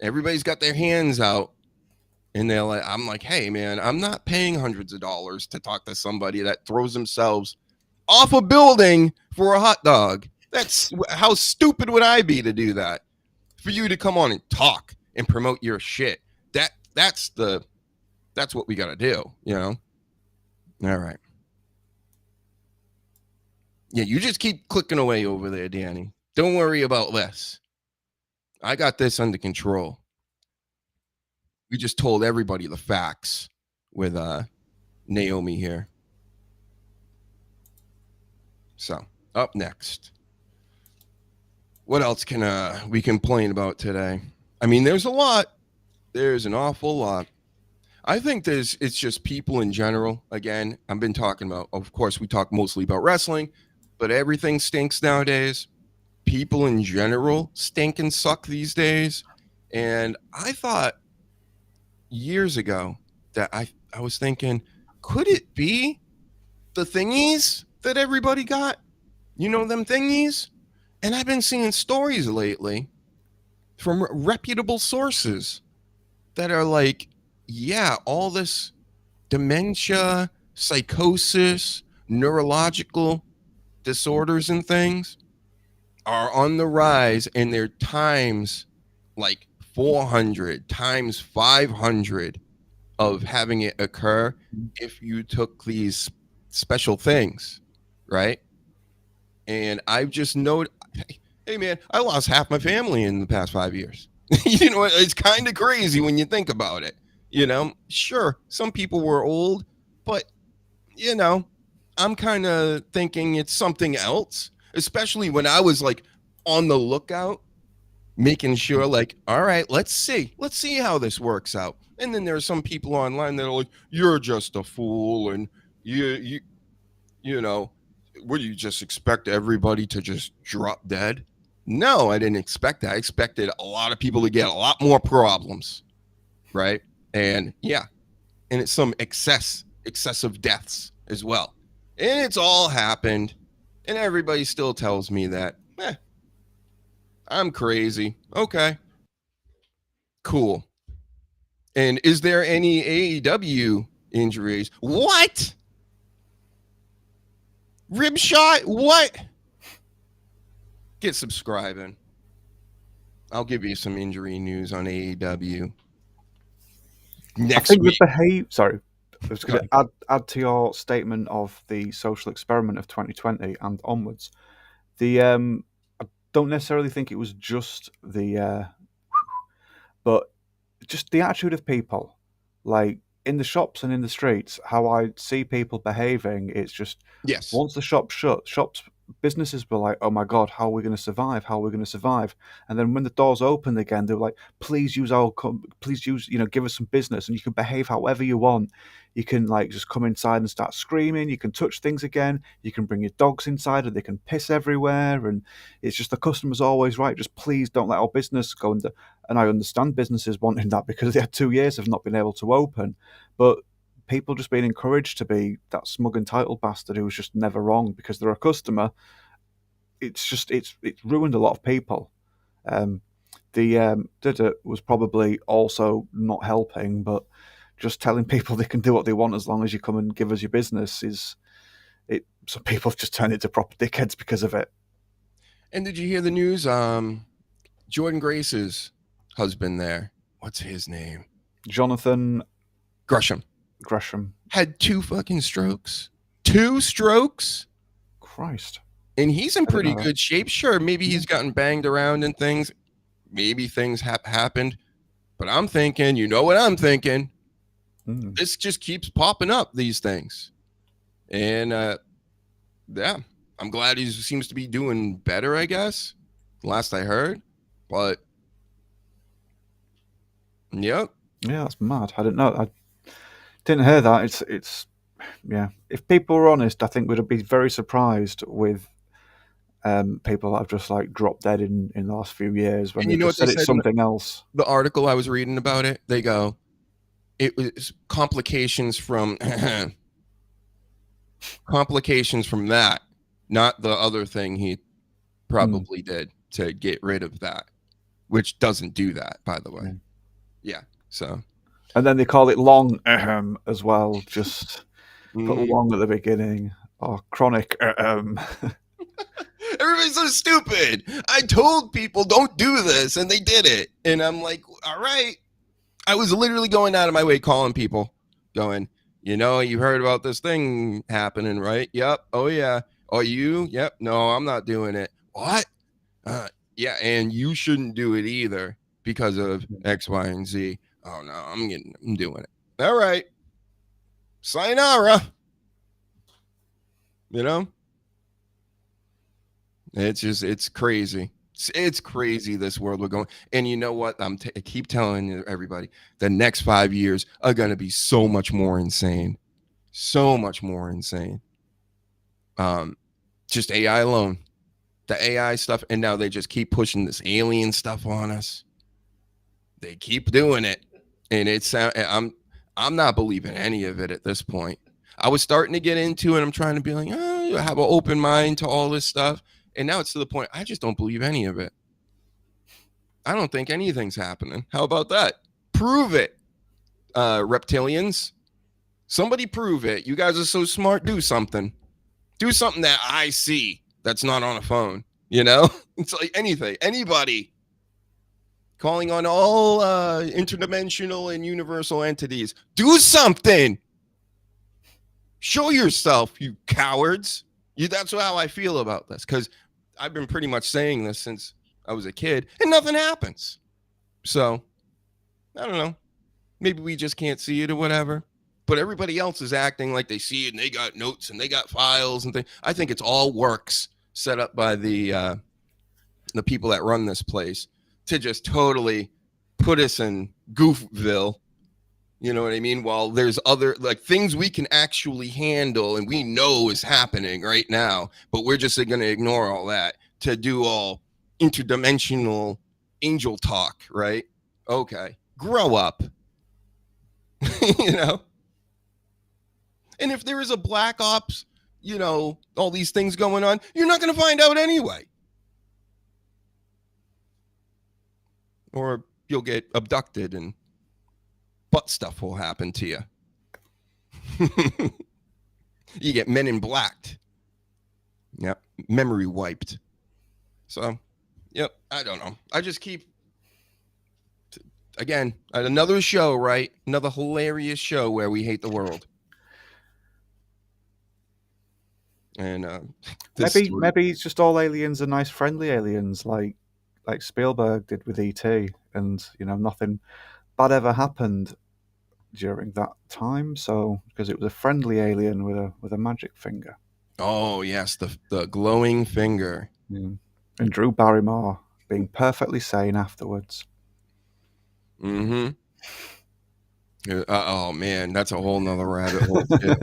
Everybody's got their hands out and they're like, I'm like, hey man, I'm not paying hundreds of dollars to talk to somebody that throws themselves off a building for a hot dog. That's how stupid would I be to do that? For you to come on and talk and promote your shit. That's what we got to do, you know? All right. Yeah, you just keep clicking away over there, Danny. Don't worry about this. I got this under control. We just told everybody the facts with Naomi here. So, up next. What else can we complain about today? I mean, there's a lot. There's an awful lot. I think it's just people in general. Again, I've been talking about, of course, we talk mostly about wrestling, but everything stinks nowadays. People in general stink and suck these days. And I thought years ago that I was thinking, could it be the thingies that everybody got? You know, them thingies? And I've been seeing stories lately from reputable sources that are like, yeah, all this dementia, psychosis, neurological disorders and things are on the rise, and they're times like 400 times 500 of having it occur if you took these special things, right? And I've just noted, hey man, I lost half my family in the past 5 years. You know, it's kind of crazy when you think about it. You know, sure, some people were old, but you know, I'm kind of thinking it's something else, especially when I was like on the lookout, making sure like, all right, let's see how this works out. And then there are some people online that are like, you're just a fool, and you know, what do you just expect everybody to just drop dead? No, I didn't expect that. I expected a lot of people to get a lot more problems, right? And yeah, and it's some excessive deaths as well. And it's all happened, and everybody still tells me that, I'm crazy. Okay, cool. And is there any AEW injuries? What? Rib shot? What? Get subscribing. I'll give you some injury news on AEW next week. With sorry, I was going to add to your statement of the social experiment of 2020 and onwards. I don't necessarily think it was just but just the attitude of people, like in the shops and in the streets, how I see people behaving. It's just, yes, once the shops shut, businesses were like, oh my God, how are we going to survive? How are we going to survive? And then when the doors opened again, they were like, please use, give us some business, and you can behave however you want. You can like just come inside and start screaming. You can touch things again. You can bring your dogs inside and they can piss everywhere. And it's just, the customer's always right. Just please don't let our business go under. And I understand businesses wanting that because they had 2 years of not being able to open. But people just being encouraged to be that smug entitled bastard who was just never wrong because they're a customer. It's ruined a lot of people. The was probably also not helping, but just telling people they can do what they want as long as you come and give us your business so people have just turned into proper dickheads because of it. And did you hear the news? Jordan Grace's husband there, what's his name? Jonathan Gresham. Gresham Had 2 fucking strokes. 2 strokes? Christ. And he's in I didn't pretty know that. good shape. Sure, maybe he's gotten banged around and things. Maybe things have happened. But I'm thinking, you know what I'm thinking? This just keeps popping up, these things. And yeah, I'm glad he seems to be doing better, I guess. Last I heard. But yep. Yeah, that's mad. I didn't know. I didn't hear that. It's yeah. If people were honest, I think we'd be very surprised with people that have just like dropped dead in the last few years when And they you know just what they said it's said in something else. the article I was reading about it? They go, it was complications from that, not the other thing he probably did to get rid of that, which doesn't do that, by the way. Yeah. So. And then they call it long as well. Just put long at the beginning. Or chronic. Everybody's so stupid. I told people don't do this, and they did it. And I'm like, all right. I was literally going out of my way calling people, going, you know, you heard about this thing happening, right? Yep. Oh, yeah. Oh, you? Yep. No, I'm not doing it. What? Yeah, and you shouldn't do it either because of X, Y, and Z. Oh, no, I'm doing it. All right. Sayonara. You know? It's crazy. It's crazy, this world we're going. And you know what? I keep telling everybody, the next 5 years are going to be so much more insane. So much more insane. Just AI alone. The AI stuff. And now they just keep pushing this alien stuff on us. They keep doing it. And I'm not believing any of it at this point. I was starting to get into it. I'm trying to be like, oh, have an open mind to all this stuff. And now it's to the point I just don't believe any of it. I don't think anything's happening. How about that? Prove it, reptilians. Somebody prove it. You guys are so smart. Do something. Do something that I see that's not on a phone. You know? It's like anything. Anybody. Calling on all interdimensional and universal entities. Do something. Show yourself, you cowards. That's how I feel about this, because I've been pretty much saying this since I was a kid, and nothing happens. So, I don't know. Maybe we just can't see it or whatever. But everybody else is acting like they see it, and they got notes, and they got files and things. I think it's all works set up by the people that run this place to just totally put us in Goofville. You know what I mean? While there's other like things we can actually handle and we know is happening right now, but we're just going to ignore all that to do all interdimensional angel talk, right? Okay. Grow up. You know? And if there is a black ops, you know, all these things going on, you're not going to find out anyway. Or you'll get abducted and butt stuff will happen to you. You get Men in Blacked. Yep. Memory wiped. So, yep. I don't know. I just keep, again, another show, right? Another hilarious show where we hate the world. And maybe it's just all aliens are nice, friendly aliens, like Spielberg did with E.T. And you know, nothing bad ever happened during that time. So because it was a friendly alien with a magic finger. Oh yes, the glowing finger. And Drew Barrymore being perfectly sane afterwards. Mm-hmm. Oh man, that's a whole nother rabbit hole too.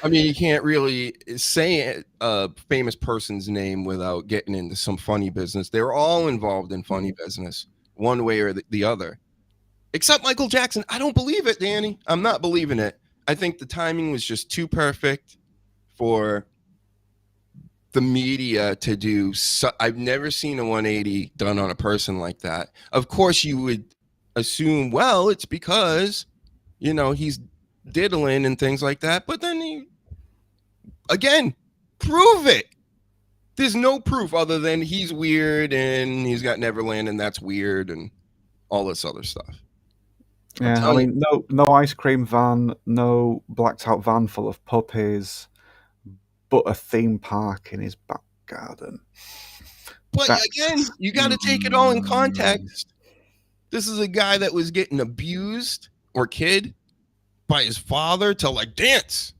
I mean, you can't really say a famous person's name without getting into some funny business. They're all involved in funny business, one way or the other. Except Michael Jackson. I don't believe it, Danny. I'm not believing it. I think the timing was just too perfect for the media to do. I've never seen a 180 done on a person like that. Of course, you would assume, well, it's because, you know, he's diddling and things like that, but then again, prove it. There's no proof other than he's weird and he's got Neverland and that's weird and all this other stuff. Yeah, I mean, no ice cream van, no blacked out van full of puppies, but a theme park in his back garden. But again, you got to take it all in context. This is a guy that was getting abused or kid by his father to like dance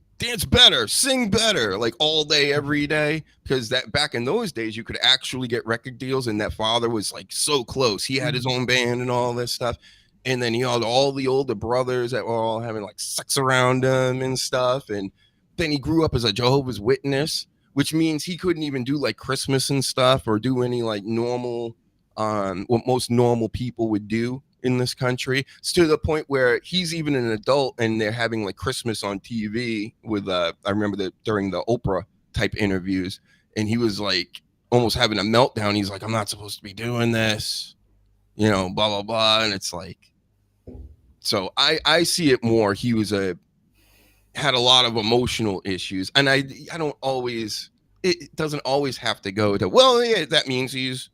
better, sing better, like all day, every day. Because that back in those days, you could actually get record deals, and that father was like so close. He had his own band and all this stuff. And then he had all the older brothers that were all having like sex around him and stuff. And then he grew up as a Jehovah's Witness, which means he couldn't even do like Christmas and stuff or do any like normal, what most normal people would do in this country. It's to the point where he's even an adult and they're having like Christmas on TV with, I remember that during the Oprah type interviews, and he was like almost having a meltdown. He's like, I'm not supposed to be doing this, you know, blah, blah, blah. And it's like, so I see it more. He was had a lot of emotional issues, and I don't always, it doesn't always have to go to, well, yeah, that means he's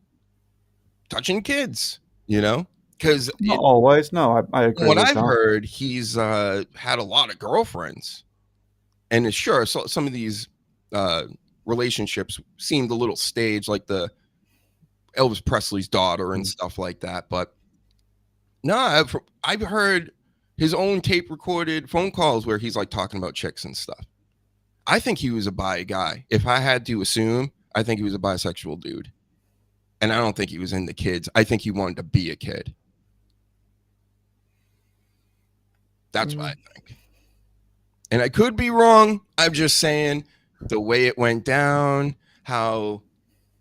touching kids, you know, because not always. No, I agree. What I've heard, he's had a lot of girlfriends, and sure, so some of these relationships seemed a little staged, like the Elvis Presley's daughter and stuff like that. But no, I've heard his own tape recorded phone calls where he's like talking about chicks and stuff. I think he was a bi guy. If I had to assume, I think he was a bisexual dude. And I don't think he was into kids. I think he wanted to be a kid. That's what I think. And I could be wrong. I'm just saying the way it went down, how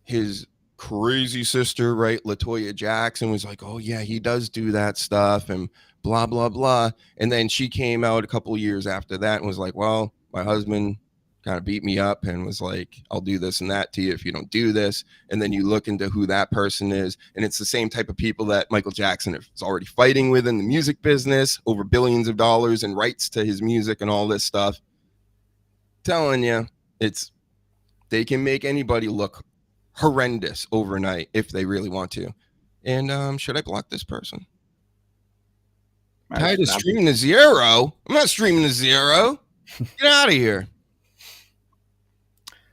his crazy sister, right, LaToya Jackson, was like, oh yeah, he does do that stuff and blah, blah, blah. And then she came out a couple of years after that and was like, well, my husband kind of beat me up and was like, I'll do this and that to you if you don't do this. And then you look into who that person is, and it's the same type of people that Michael Jackson is already fighting with in the music business over billions of dollars and rights to his music and all this stuff. Telling you, they can make anybody look horrendous overnight if they really want to. And should I block this person? Tired of streaming to zero. I'm not streaming to zero. Get out of here.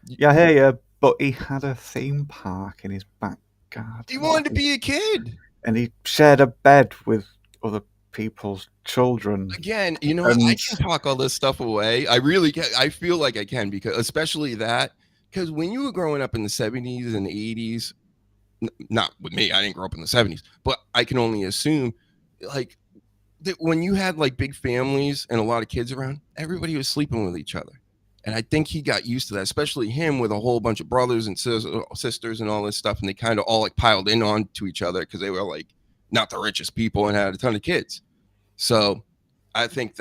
Yeah, I hear you, but he had a theme park in his back garden. He wanted to be a kid. And he shared a bed with other people's children. Again, you know, I can talk all this stuff away. I really can. I feel like I can, because especially that, because when you were growing up in the 70s and 80s, not with me, I didn't grow up in the 70s, but I can only assume, like, that when you had like big families and a lot of kids around, everybody was sleeping with each other. And I think he got used to that, especially him with a whole bunch of brothers and sisters and all this stuff. And they kind of all like piled in on to each other because they were like not the richest people and had a ton of kids. So I think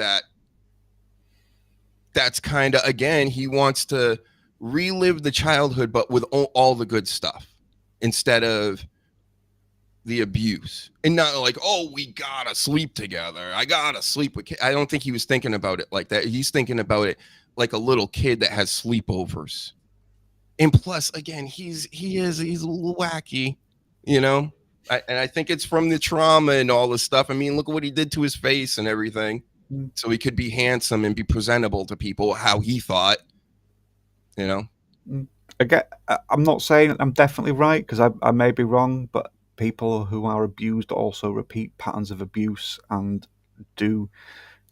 that's kind of, again, he wants to relive the childhood, but with all the good stuff instead of the abuse, and not like, oh, we gotta sleep together. I gotta sleep with kids. I don't think he was thinking about it like that. He's thinking about it like a little kid that has sleepovers. And plus, again, he's a little wacky, you know. And I think it's from the trauma and all this stuff. I mean, look at what he did to his face and everything, so he could be handsome and be presentable to people how he thought, you know. Again, I'm not saying I'm definitely right, because I may be wrong, but people who are abused also repeat patterns of abuse and do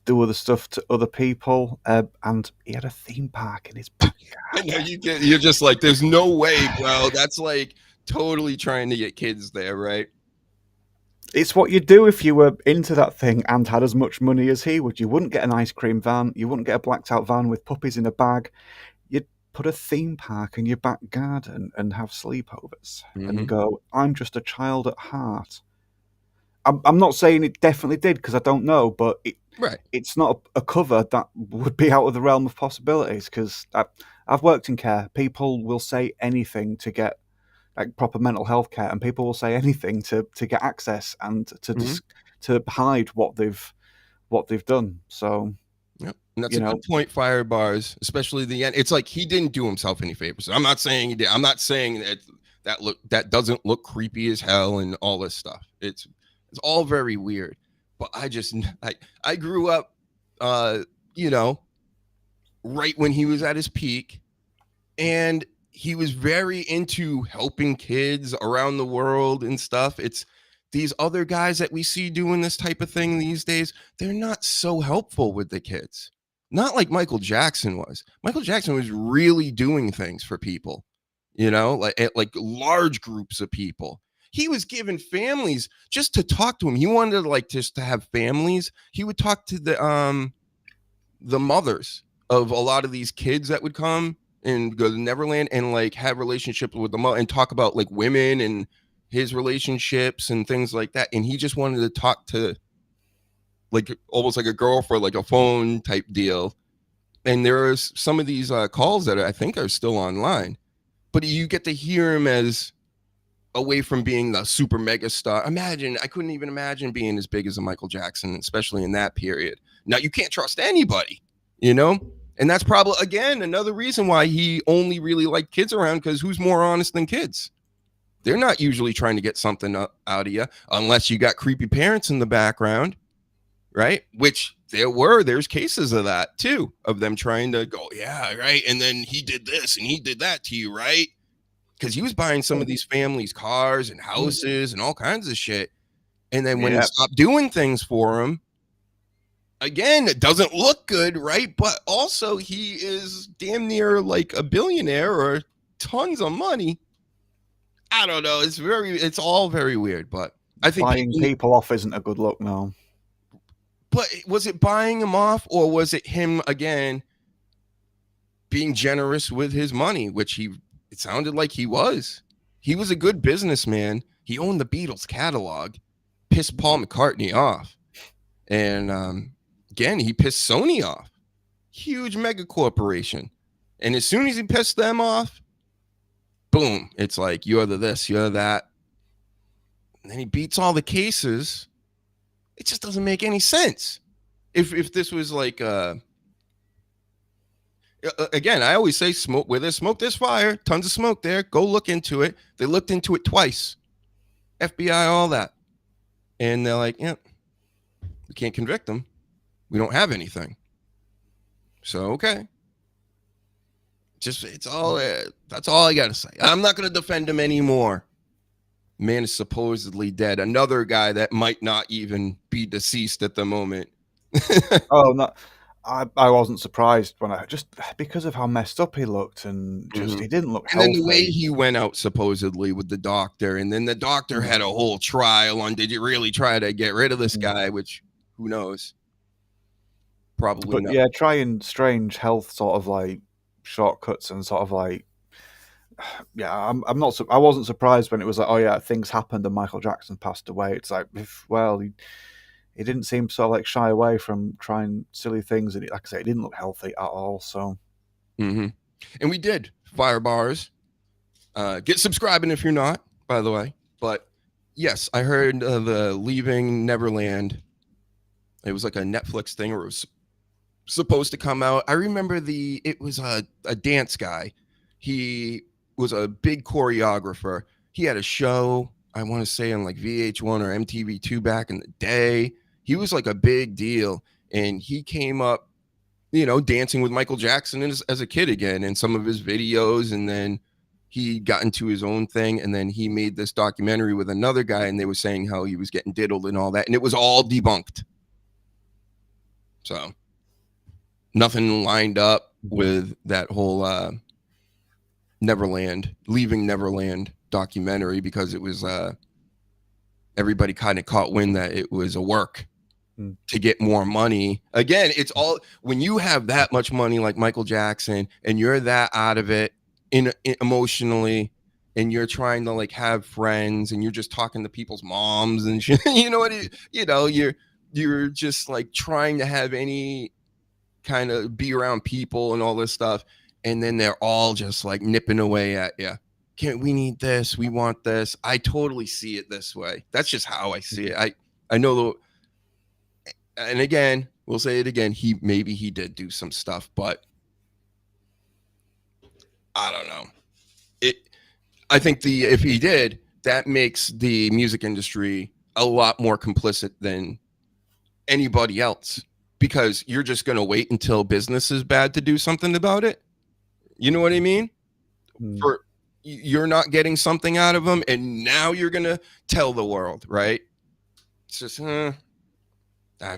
other stuff to other people. And he had a theme park in his backyard. I know you're just like, there's no way, bro. That's like totally trying to get kids there, right? It's what you'd do if you were into that thing and had as much money as he would. You wouldn't get an ice cream van. You wouldn't get a blacked out van with puppies in a bag. You'd put a theme park in your back garden and have sleepovers and go, I'm just a child at heart. I'm not saying it definitely did, because I don't know, but it's not a cover that would be out of the realm of possibilities, because I've worked in care. People will say anything to get like proper mental health care, and people will say anything to get access and to hide what they've done. So yep. And that's a good point, Fire Bars, especially the end. It's like he didn't do himself any favors. I'm not saying he did. I'm not saying that doesn't look creepy as hell and all this stuff. It's all very weird. But I grew up, you know, right when he was at his peak, and he was very into helping kids around the world and stuff. It's these other guys that we see doing this type of thing these days, they're not so helpful with the kids. Not like Michael Jackson was. Michael Jackson was really doing things for people, like large groups of people. He was giving families just to talk to him. He wanted just to have families. He would talk to the mothers of a lot of these kids that would come and go to Neverland and have relationships with them and talk about women and his relationships and things like that. And he just wanted to talk to almost like a girl for a phone type deal. And there are some of these calls that I think are still online, but you get to hear him as away from being the super mega star. I couldn't even imagine being as big as a Michael Jackson, especially in that period. Now you can't trust anybody, and that's probably, again, another reason why he only really liked kids around, because who's more honest than kids? They're not usually trying to get something out of you unless you got creepy parents in the background, right? Which there's cases of that too, of them trying to go, yeah, right. And then he did this and he did that to you, right? Because he was buying some of these families cars and houses and all kinds of shit. And then when he stopped doing things for them, again, it doesn't look good, right? But also he is damn near a billionaire or tons of money. I don't know. It's all very weird, but I think buying people off isn't a good look now. But was it buying him off, or was it him again being generous with his money, which it sounded like he was. He was a good businessman. He owned the Beatles catalog, pissed Paul McCartney off. And again, he pissed Sony off. Huge mega corporation. And as soon as he pissed them off, boom, it's like, you're the this, you're that. And then he beats all the cases. It just doesn't make any sense. If this was again, I always say, smoke where there's smoke, there's fire. Tons of smoke there. Go look into it. They looked into it twice. FBI, all that. And they're like, yep, we can't convict them. We don't have anything. So, okay. That's all I got to say. I'm not going to defend him anymore. Man is supposedly dead. Another guy that might not even be deceased at the moment. Oh, no. I wasn't surprised just because of how messed up he looked, and just he didn't look healthy. And then the way he went out supposedly with the doctor, and then the doctor had a whole trial on, did you really try to get rid of this guy, which who knows? Probably not. Yeah, trying strange health sort of shortcuts and sort of I'm not. I wasn't surprised when it was oh yeah, things happened and Michael Jackson passed away. It's he didn't seem so shy away from trying silly things, and like I say, he didn't look healthy at all. So, and we did fire bars. Get subscribing if you're not, by the way. But yes, I heard the Leaving Neverland. It was like a Netflix thing, or it was supposed to come out. I remember it was a dance guy. He was a big choreographer. He had a show, I want to say, on VH1 or MTV2 back in the day. He was a big deal, and he came up, dancing with Michael Jackson as a kid again in some of his videos, and then he got into his own thing, and then he made this documentary with another guy, and they were saying how he was getting diddled and all that, and it was all debunked. So nothing lined up with that whole Leaving Neverland documentary, because it was everybody kind of caught wind that it was a work to get more money. Again, it's all when you have that much money like Michael Jackson, and you're that out of it emotionally, and you're trying to have friends, and you're just talking to people's moms and shit. You're just trying to have any kind of be around people and all this stuff, and then they're all just nipping away at you. We need this, we want this. I totally see it this way. That's just how I see it. I know and again, we'll say it again, maybe he did do some stuff, but I don't know. I think if he did, that makes the music industry a lot more complicit than anybody else, because you're just going to wait until business is bad to do something about it. You know what I mean? for you're not getting something out of them, and now you're gonna tell the world, right? It's just, I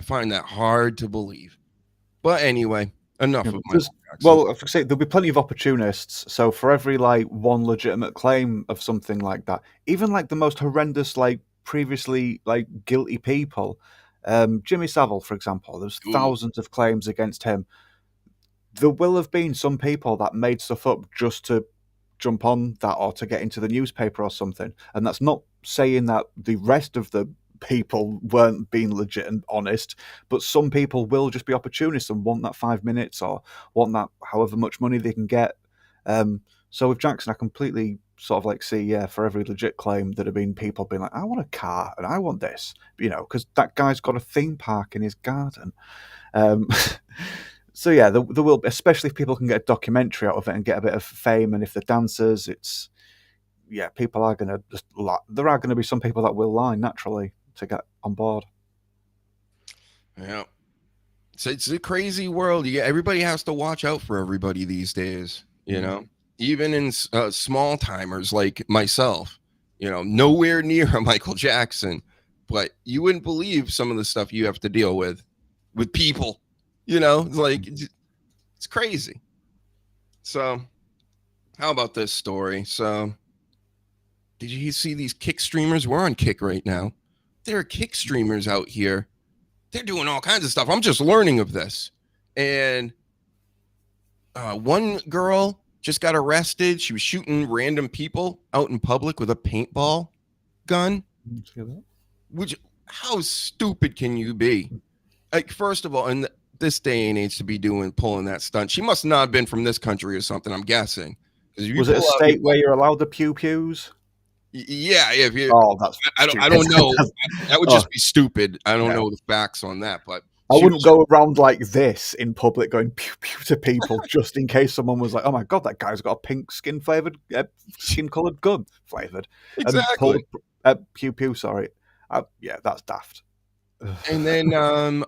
find that hard to believe. But anyway, enough of my. Well, I was say there'll be plenty of opportunists. So for every like one legitimate claim of something like that, even like the most horrendous, like previously like guilty people, Jimmy Savile, for example, there's thousands of claims against him. There will have been some people that made stuff up just to jump on that or to get into the newspaper or something. And that's not saying that the rest of the people weren't being legit and honest, but some people will just be opportunists and want that 5 minutes or want that however much money they can get. So with Jackson, I completely sort of like see, for every legit claim that have been people being like, I want a car and I want this, because that guy's got a theme park in his garden. So yeah, there will, especially if people can get a documentary out of it and get a bit of fame, and if they're dancers, people are going to there are going to be some people that will lie naturally to get on board. Yeah, so it's a crazy world. Everybody has to watch out for everybody these days. Even in small timers like myself. Nowhere near a Michael Jackson, but you wouldn't believe some of the stuff you have to deal with people. It's crazy. So, how about this story? So, did you see these Kick streamers? We're on Kick right now. There are Kick streamers out here. They're doing all kinds of stuff. I'm just learning of this. And one girl just got arrested. She was shooting random people out in public with a paintball gun. How stupid can you be? Like, first of all, in this day and age to be pulling that stunt, she must not have been from this country or something, I'm guessing. Was it a state where you're allowed the pews? Yeah, if you. Oh, that's. I don't know. That would just be stupid. I don't know the facts on that, but I wouldn't go around like this in public going pew pew to people just in case someone was like, "Oh my god, that guy's got a pink skin colored gun flavored." Exactly. Pew pew. Sorry. That's daft. And then an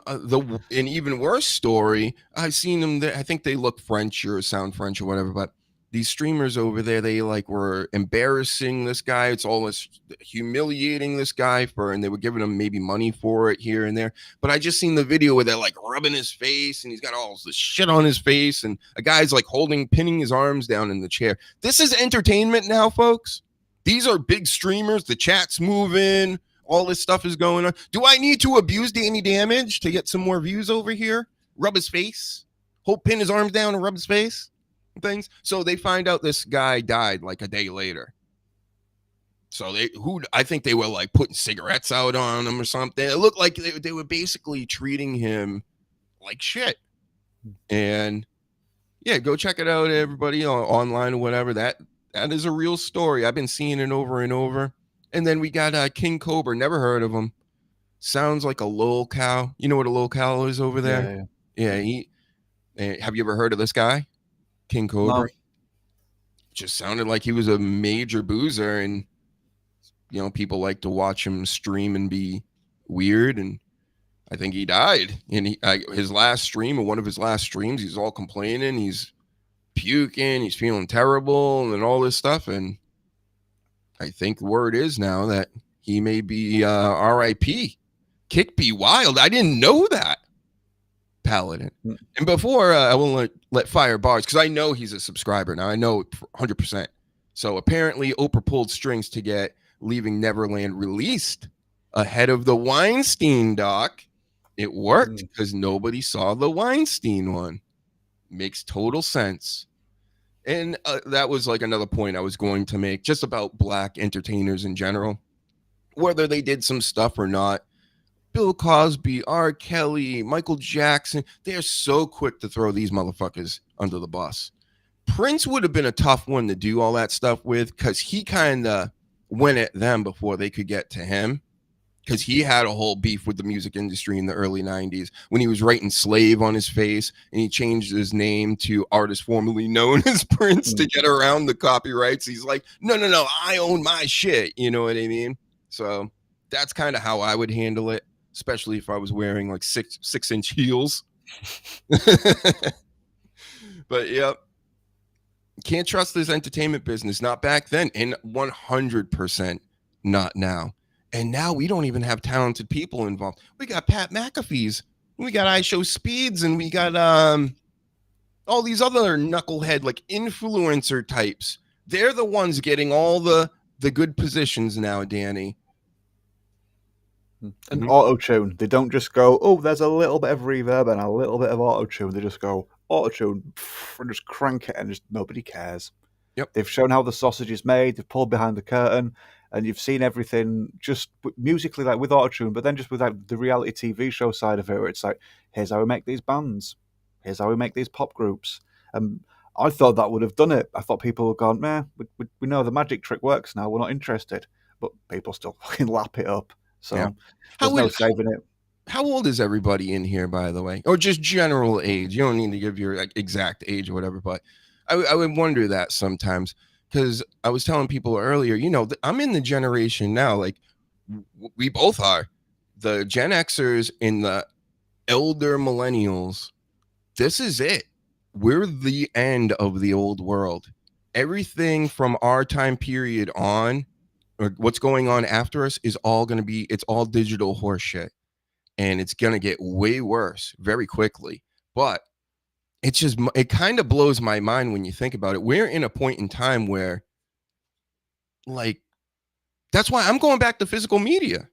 even worse story. I've seen them. I think they look French or sound French or whatever, but these streamers over there, they were embarrassing this guy. It's almost humiliating this guy and they were giving him maybe money for it here and there. But I just seen the video where they're rubbing his face and he's got all this shit on his face and a guy's pinning his arms down in the chair. This is entertainment now, folks. These are big streamers. The chat's moving. All this stuff is going on. Do I need to abuse Danny Damage to get some more views over here? Rub his face? Pin his arms down and rub his face? Things. So they find out this guy died a day later. So I think they were putting cigarettes out on him or something. It looked like they were basically treating him like shit. And yeah, go check it out, everybody, online or whatever. That is a real story. I've been seeing it over and over. And then we got King Cobra. Never heard of him. Sounds like a lol cow. You know what a lol cow is over there? Yeah. Have you ever heard of this guy? King Cobra. No. Just sounded like he was a major boozer, and people like to watch him stream and be weird. And I think he died. And his last stream, or one of his last streams, he's all complaining, he's puking, he's feeling terrible, and all this stuff. And I think word is now that he may be R.I.P. Kick be wild. I didn't know that. Paladin. And before I will let fire bars, because I know he's a subscriber now. I know 100%. So apparently Oprah pulled strings to get Leaving Neverland released ahead of the Weinstein doc. It worked because nobody saw the Weinstein one. Makes total sense. And that was another point I was going to make just about black entertainers in general, whether they did some stuff or not. Bill Cosby, R. Kelly, Michael Jackson, they're so quick to throw these motherfuckers under the bus. Prince would have been a tough one to do all that stuff with because he kind of went at them before they could get to him, because he had a whole beef with the music industry in the early 90s when he was writing Slave on his face and he changed his name to artist formerly known as Prince to get around the copyrights. He's like, no, I own my shit. You know what I mean? So that's kind of how I would handle it, especially if I was wearing 6-inch heels. But yep. Can't trust this entertainment business. Not back then, and 100% not now. And now we don't even have talented people involved. We got Pat McAfee's, we got iShow Speeds, and we got all these other knucklehead like influencer types. They're the ones getting all the good positions now, Danny. And auto-tune. They don't just go, oh, there's a little bit of reverb and a little bit of auto-tune. They just go, auto-tune, and just crank it, and just nobody cares. Yep. They've shown how the sausage is made. They've pulled behind the curtain, and you've seen everything just musically, like with auto-tune, but then just with like the reality TV show side of it, where it's like, here's how we make these bands. Here's how we make these pop groups. I thought that would have done it. I thought people would have gone, man, we know the magic trick works now. We're not interested. But people still fucking lap it up. So there's no saving it. How old is everybody in here, by the way? Or just general age? You don't need to give your like, exact age or whatever, but I would wonder that sometimes, because I was telling people earlier, you know, I'm in the generation now, like we both are, the Gen Xers and the elder millennials. This is it. We're the end of the old world. Everything from our time period on, or what's going on after us, is all going to be, it's all digital horse shit. And it's going to get way worse very quickly. But it's just, it kind of blows my mind when you think about it. We're in a point in time where, like, that's why I'm going back to physical media.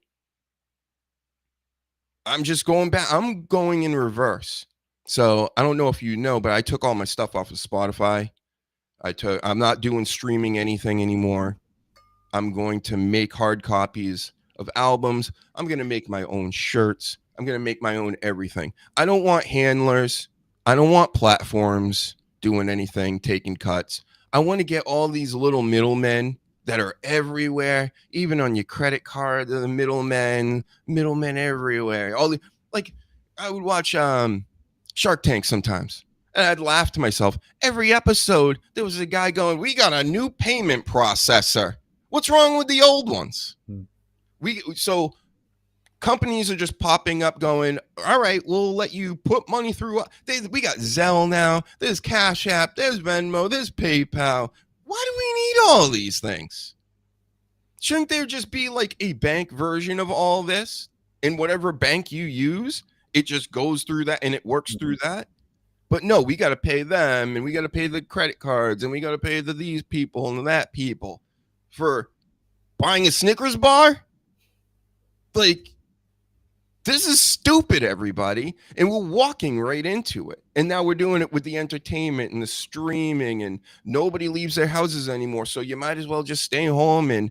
I'm just going back. I'm going in reverse. So I don't know if you know, but I took all my stuff off of Spotify. I'm not doing streaming anything anymore. I'm going to make hard copies of albums. I'm going to make my own shirts. I'm going to make my own everything. I don't want handlers. I don't want platforms doing anything, taking cuts. I want to get all these little middlemen that are everywhere, even on your credit card, the middlemen everywhere. All the, like, I would watch Shark Tank sometimes, and I'd laugh to myself. Every episode, there was a guy going, we got a new payment processor. What's wrong with the old ones? So companies are just popping up going, all right, we'll let you put money through. We got Zelle now. There's Cash App. There's Venmo. There's PayPal. Why do we need all these things? Shouldn't there just be like a bank version of all this? In whatever bank you use, it just goes through that and it works through that. But no, we got to pay them, and we got to pay the credit cards, and we got to pay these people and that people for buying a Snickers bar. Like, this is stupid, everybody. And we're walking right into it. And now we're doing it with the entertainment and the streaming, and nobody leaves their houses anymore. So you might as well just stay home and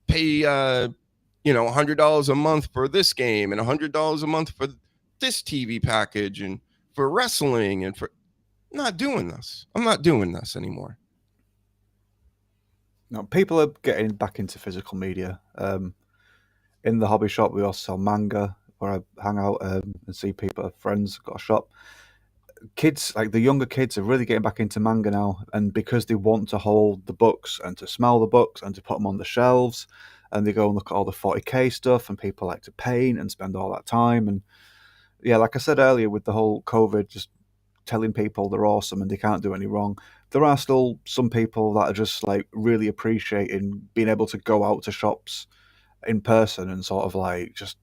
pay, $100 a month for this game and $100 a month for this TV package and for wrestling and for not doing this. I'm not doing this anymore. No, people are getting back into physical media. In the hobby shop, we also sell manga, where I hang out and see people, friends, got a shop. Kids, like the younger kids, are really getting back into manga now, and because they want to hold the books and to smell the books and to put them on the shelves, and they go and look at all the 40k stuff, and people like to paint and spend all that time. And yeah, like I said earlier, with the whole COVID, just telling people they're awesome and they can't do any wrong, there are still some people that are just like really appreciating being able to go out to shops in person and sort of like just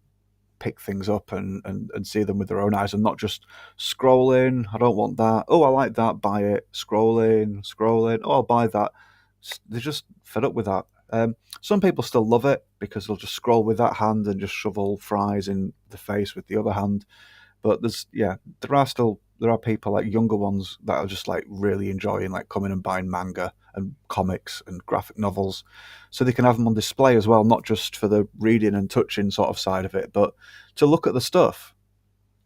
pick things up and see them with their own eyes and not just scrolling. I don't want that. Oh, I like that. Buy it. Scrolling. Oh, I'll buy that. They're just fed up with that. Some people still love it because they'll just scroll with that hand and just shovel fries in the face with the other hand. But there are people like younger ones that are just like really enjoying like coming and buying manga and comics and graphic novels, so they can have them on display as well, not just for the reading and touching sort of side of it, but to look at the stuff.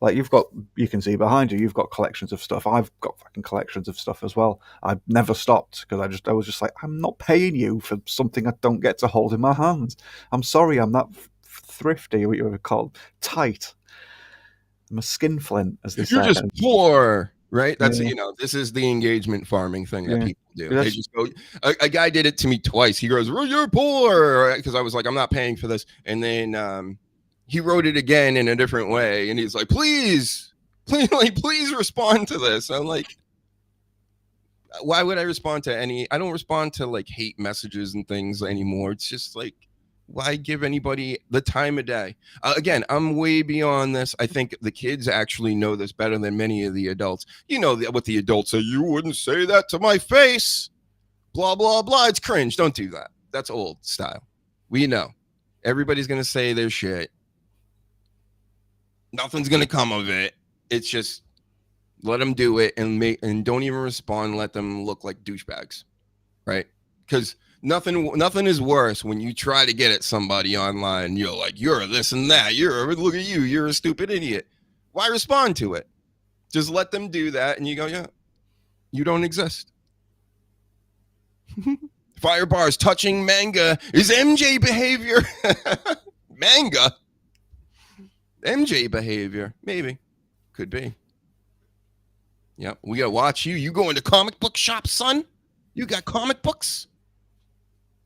Like you can see behind you, you've got collections of stuff. I've got fucking collections of stuff as well. I've never stopped because I was just like, I'm not paying you for something I don't get to hold in my hands. I'm sorry, I'm not thrifty, what you would call tight. I'm a skinflint, as they say. You're just poor, right? That's this is the engagement farming thing that people do. They just go. A guy did it to me twice. He goes, well, "You're poor," because I was like, "I'm not paying for this," and then he wrote it again in a different way, and he's like, please respond to this." I'm like, why would I respond to any? I don't respond to like hate messages and things anymore. It's just like, why give anybody the time of day? Again, I'm way beyond this. I think the kids actually know this better than many of the adults. You know what the adults say, you wouldn't say that to my face. Blah, blah, blah. It's cringe. Don't do that. That's old style. We know. Everybody's going to say their shit. Nothing's going to come of it. It's just let them do it and don't even respond. Let them look like douchebags, right? Because nothing is worse when you try to get at somebody online. You're like, you're this and that. Look at you. You're a stupid idiot. Why respond to it? Just let them do that. And you go, yeah, you don't exist. Fire bars touching manga is MJ behavior. Manga. MJ behavior. Maybe. Could be. Yep. We gotta watch you. You go into comic book shop, son? You got comic books?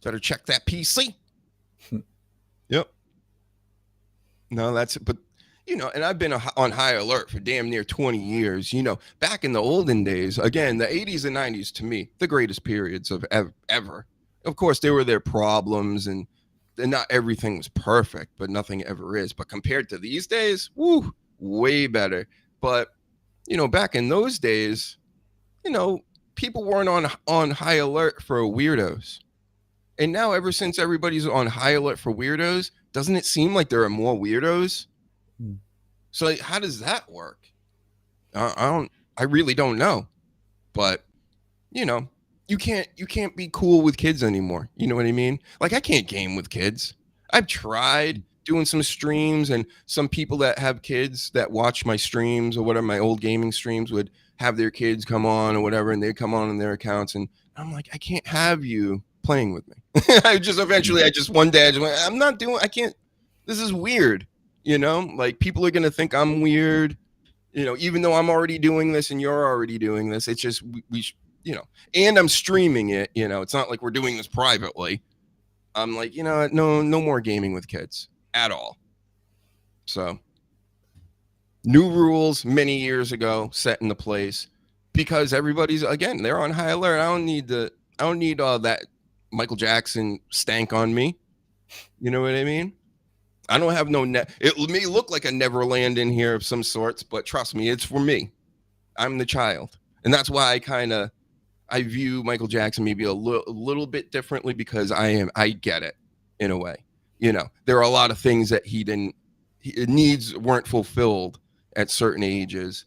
Better check that PC. Yep. No, but you know, and I've been on high alert for damn near 20 years. You know, back in the olden days, again, the 80s and 90s, to me, the greatest periods of ever. Of course, there were their problems, and not everything was perfect, but nothing ever is. But compared to these days, woo, way better. But, you know, back in those days, you know, people weren't on high alert for weirdos. And now, ever since everybody's on high alert for weirdos, doesn't it seem like there are more weirdos? So like, how does that work? I really don't know. But, you know, you can't be cool with kids anymore. You know what I mean? Like, I can't game with kids. I've tried doing some streams, and some people that have kids that watch my streams or whatever, my old gaming streams, would have their kids come on or whatever, and they come on their accounts, and I'm like, I can't have you playing with me. I can't, this is weird. You know, like, people are going to think I'm weird, you know, even though I'm already doing this and you're already doing this. It's just, you know, and I'm streaming it, you know, it's not like we're doing this privately. I'm like, you know, no more gaming with kids at all. So new rules many years ago set into place because everybody's, again, they're on high alert. I don't need all that Michael Jackson stank on me. You know what I mean? I don't have it may look like a Neverland in here of some sorts, but trust me, it's for me. I'm the child. And that's why I view Michael Jackson maybe a little bit differently, because I get it in a way. You know, there are a lot of things that needs weren't fulfilled at certain ages.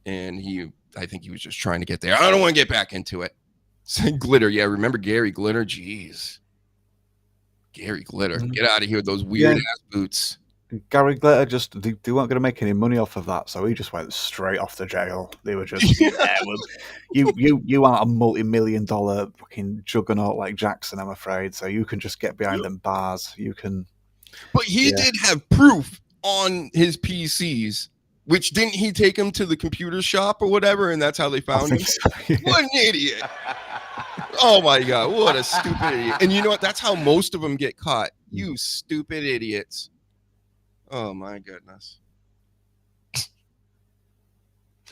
And I think he was just trying to get there. I don't want to get back into it. Glitter. Yeah. Remember Gary Glitter? Jeez. Gary Glitter, get out of here with those weird ass boots. Gary Glitter they weren't going to make any money off of that, so he just went straight off to jail. They were just, you aren't a multi-million-dollar fucking juggernaut like Jackson, I'm afraid. So you can just get behind them bars. You can. But he did have proof on his PCs. Which, didn't he take him to the computer shop or whatever, and that's how they found him? So, yeah. What an idiot. Oh my God, what a stupid idiot. And you know what? That's how most of them get caught. You stupid idiots. Oh my goodness.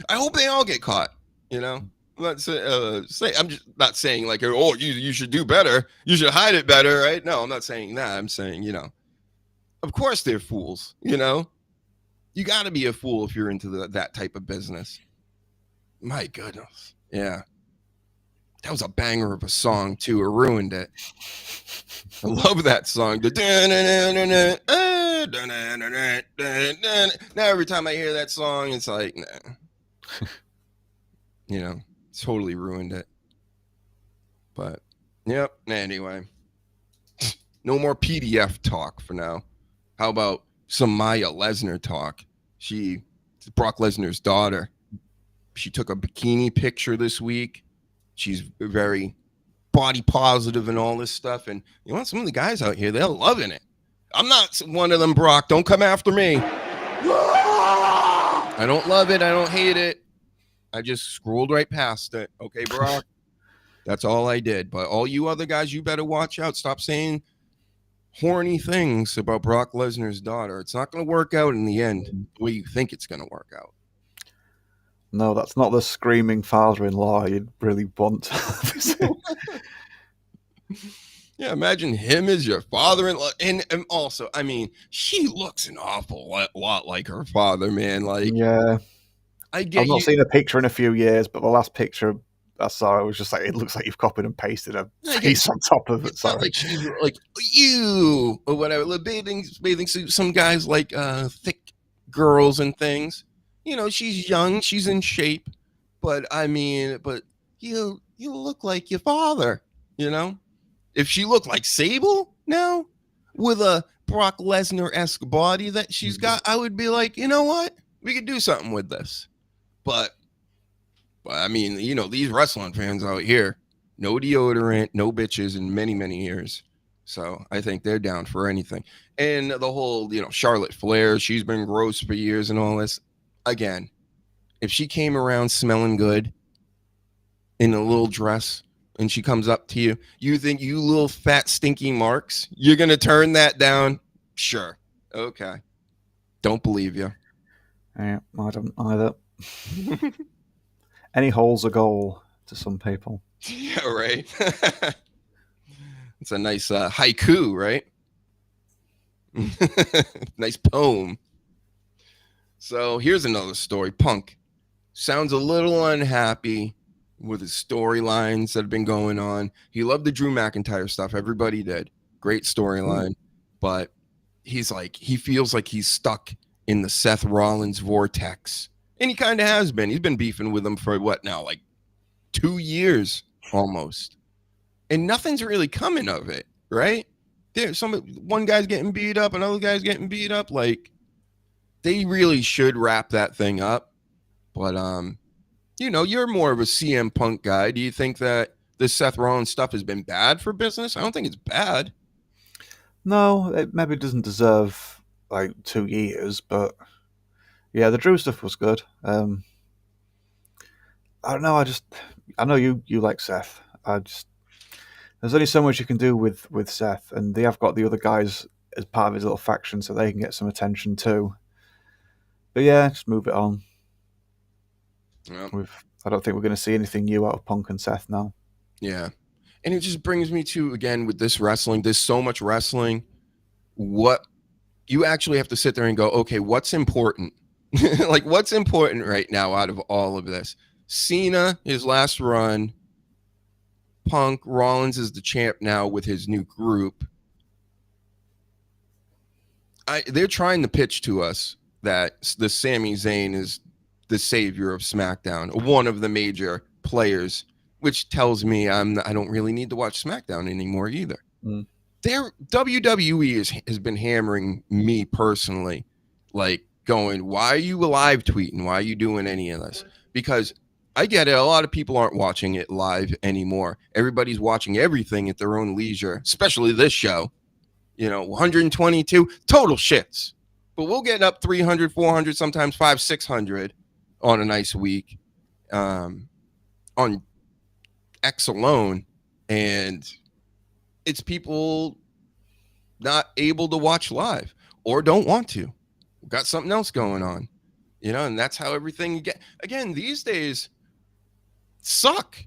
I hope they all get caught, you know? I'm just not saying like, oh, you should do better. You should hide it better, right? No, I'm not saying that. I'm saying, you know, of course they're fools, you know? You got to be a fool if you're into that type of business. My goodness. Yeah. That was a banger of a song, too. It ruined it. I love that song. Now, every time I hear that song, it's like, nah. You know, totally ruined it. But, yep. Anyway. No more PDF talk for now. How about some Maya Lesnar talk? She's Brock Lesnar's daughter. She took a bikini picture this week. She's very body positive and all this stuff. And you know, some of the guys out here, they're loving it. I'm not one of them, Brock. Don't come after me. I don't love it. I don't hate it. I just scrolled right past it. Okay, Brock? That's all I did. But all you other guys, you better watch out. Stop saying horny things about Brock Lesnar's daughter. It's not going to work out in the end the way you think it's going to work out. No, that's not the screaming father-in-law you'd really want to visit. Yeah, imagine him as your father-in-law. And also, I mean, she looks an awful lot like her father, man. Like, Yeah. I get I've not you. seen a picture in a few years, but the last picture I saw, it was just like, it looks like you've copied and pasted a face on top of it. It's not Sorry. like she's like you or whatever. The bathing suit. Some guys like thick girls and things. You know, she's young, she's in shape, but I mean, but you look like your father. You know, if she looked like Sable now with a Brock Lesnar-esque body that she's got, I would be like, you know what, we could do something with this. But I mean, you know, these wrestling fans out here, no deodorant, no bitches in many, many years. So I think they're down for anything. And the whole, you know, Charlotte Flair, she's been gross for years and all this. Again, if she came around smelling good in a little dress and she comes up to you, you think you little fat stinky marks, you're going to turn that down? Sure. Okay. Don't believe you. Yeah, I don't either. Any hole's a goal to some people. Yeah, right. It's a nice haiku, right? Nice poem. So here's another story. Punk sounds a little unhappy with his storylines that have been going on. He loved the Drew McIntyre stuff. Everybody did. Great storyline. But he's like, he feels like he's stuck in the Seth Rollins vortex. And he kind of has been. He's been beefing with him for what now? Like 2 years almost. And nothing's really coming of it, right? There's one guy's getting beat up, another guy's getting beat up. Like, they really should wrap that thing up. But you know, you're more of a CM Punk guy. Do you think that this Seth Rollins stuff has been bad for business? I don't think it's bad. No, it maybe doesn't deserve like 2 years, but yeah, the Drew stuff was good. I don't know. I know you like Seth. There's only so much you can do with Seth, and they have got the other guys as part of his little faction, so they can get some attention too. But yeah, just move it on. Yeah. I don't think we're going to see anything new out of Punk and Seth now. Yeah. And it just brings me to, again, with this wrestling, there's so much wrestling. What you actually have to sit there and go, okay, what's important? Like, what's important right now out of all of this? Cena, his last run. Punk, Rollins is the champ now with his new group. They're trying to pitch to us that the Sami Zayn is the savior of SmackDown, one of the major players, which tells me I don't really need to watch SmackDown anymore either. WWE has been hammering me personally, like going, why are you live tweeting? Why are you doing any of this? Because I get it. A lot of people aren't watching it live anymore. Everybody's watching everything at their own leisure, especially this show. You know, 122 total shits. But we'll get up 300, 400, sometimes 500, 600 on a nice week on X alone. And it's people not able to watch live or don't want to. We've got something else going on, you know, and that's how everything you get. Again, these days suck.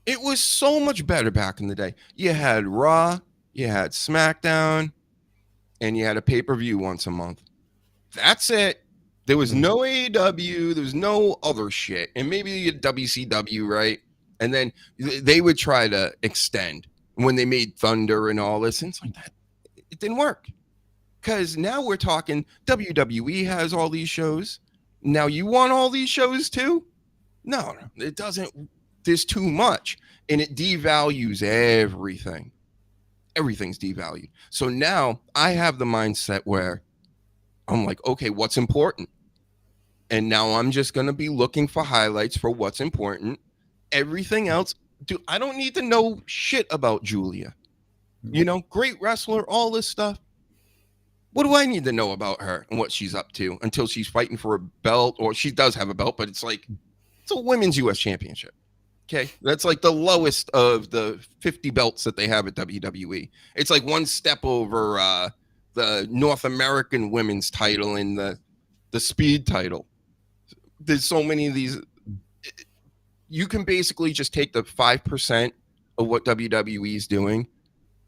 It was so much better back in the day. You had Raw, you had SmackDown, and you had a pay-per-view once a month. That's it. There was no AEW, there was no other shit. And maybe you had WCW, right? And then they would try to extend when they made Thunder and all this. And it's like that. It didn't work. Because now we're talking WWE has all these shows. Now you want all these shows too? No, it doesn't. There's too much. And it devalues everything. Everything's devalued. So now I have the mindset where I'm like, okay, what's important? And now I'm just going to be looking for highlights for what's important. Everything else, dude, I don't need to know shit about Julia. You know, great wrestler, all this stuff. What do I need to know about her and what she's up to until she's fighting for a belt? Or she does have a belt, but it's like, it's a women's U.S. championship. Okay, that's like the lowest of the 50 belts that they have at WWE. It's like one step over the North American women's title and the speed title. There's so many of these you can basically just take the 5% of what WWE is doing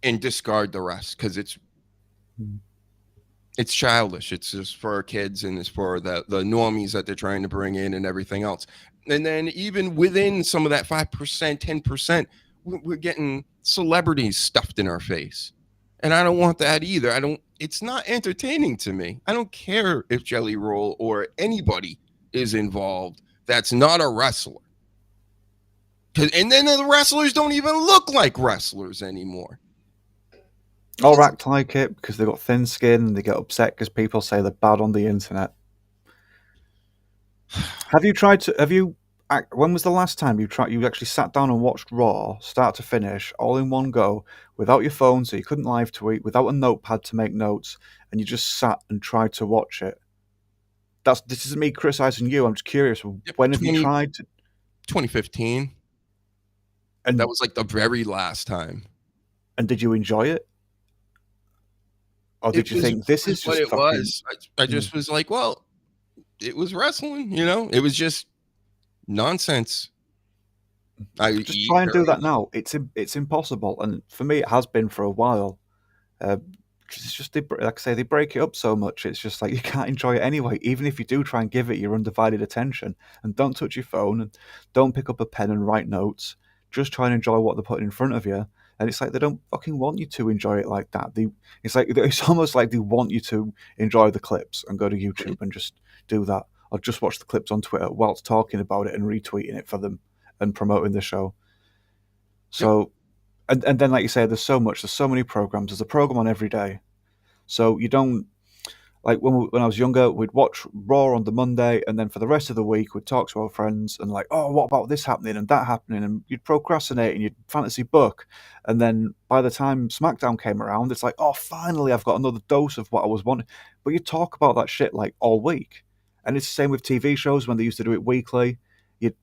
and discard the rest because it's childish. It's just for our kids and it's for the normies that they're trying to bring in and everything else. And then even within some of that 5%, 10%, we're getting celebrities stuffed in our face. And I don't want that either. It's not entertaining to me. I don't care if Jelly Roll or anybody is involved that's not a wrestler. And then the wrestlers don't even look like wrestlers anymore. Or act like it because they've got thin skin and they get upset because people say they're bad on the internet. When was the last time you actually sat down and watched Raw, start to finish, all in one go, without your phone so you couldn't live tweet, without a notepad to make notes, and you just sat and tried to watch it? This isn't me criticizing you. I'm just curious. When have you tried to? 2015. And that was like the very last time. And did you enjoy it? Or did you think this is just what it was? I just was like, well, it was wrestling, It was just nonsense. Just try and do that now. It's impossible, and for me, it has been for a while. It's just like I say, they break it up so much. It's just like you can't enjoy it anyway. Even if you do try and give it your undivided attention, and don't touch your phone, and don't pick up a pen and write notes. Just try and enjoy what they're putting in front of you. And it's like they don't fucking want you to enjoy it like that. It's almost like they want you to enjoy the clips and go to YouTube and just do that, or just watch the clips on Twitter whilst talking about it and retweeting it for them and promoting the show. So, and then like you say, there's so many programs. There's a program on every day. So you don't, like when I was younger, we'd watch Raw on the Monday, and then for the rest of the week, we'd talk to our friends and like, oh, what about this happening and that happening? And you'd procrastinate and you'd fantasy book. And then by the time SmackDown came around, it's like, oh, finally, I've got another dose of what I was wanting. But you talk about that shit like all week. And it's the same with TV shows when they used to do it weekly. You'd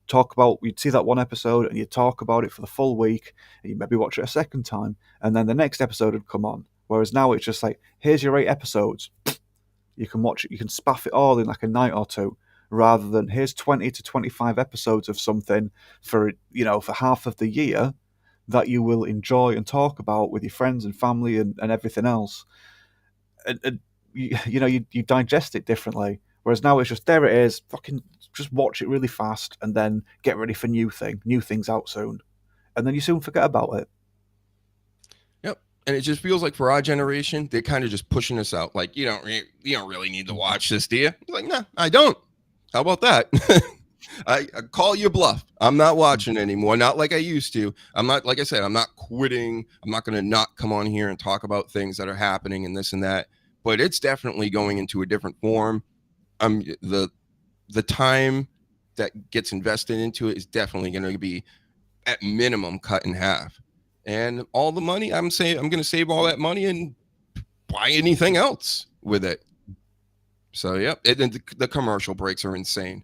see that one episode and you'd talk about it for the full week, and you'd maybe watch it a second time, and then the next episode would come on. Whereas now it's just like, here's your 8 episodes. You can watch it, you can spaff it all in like a night or two, rather than here's 20 to 25 episodes of something for half of the year that you will enjoy and talk about with your friends and family and everything else. And you digest it differently. Whereas now it's just, there it is, fucking just watch it really fast and then get ready for new things out soon. And then you soon forget about it. And it just feels like for our generation, they're kind of just pushing us out. Like, you don't really need to watch this, do you? Like, no, I don't. How about that? I call you bluff. I'm not watching anymore. Not like I used to. I'm not, like I said, I'm not quitting. I'm not going to not come on here and talk about things that are happening and this and that. But it's definitely going into a different form. The time that gets invested into it is definitely going to be at minimum cut in half. And all the money, I'm going to save all that money and buy anything else with it. So, yep. And the commercial breaks are insane.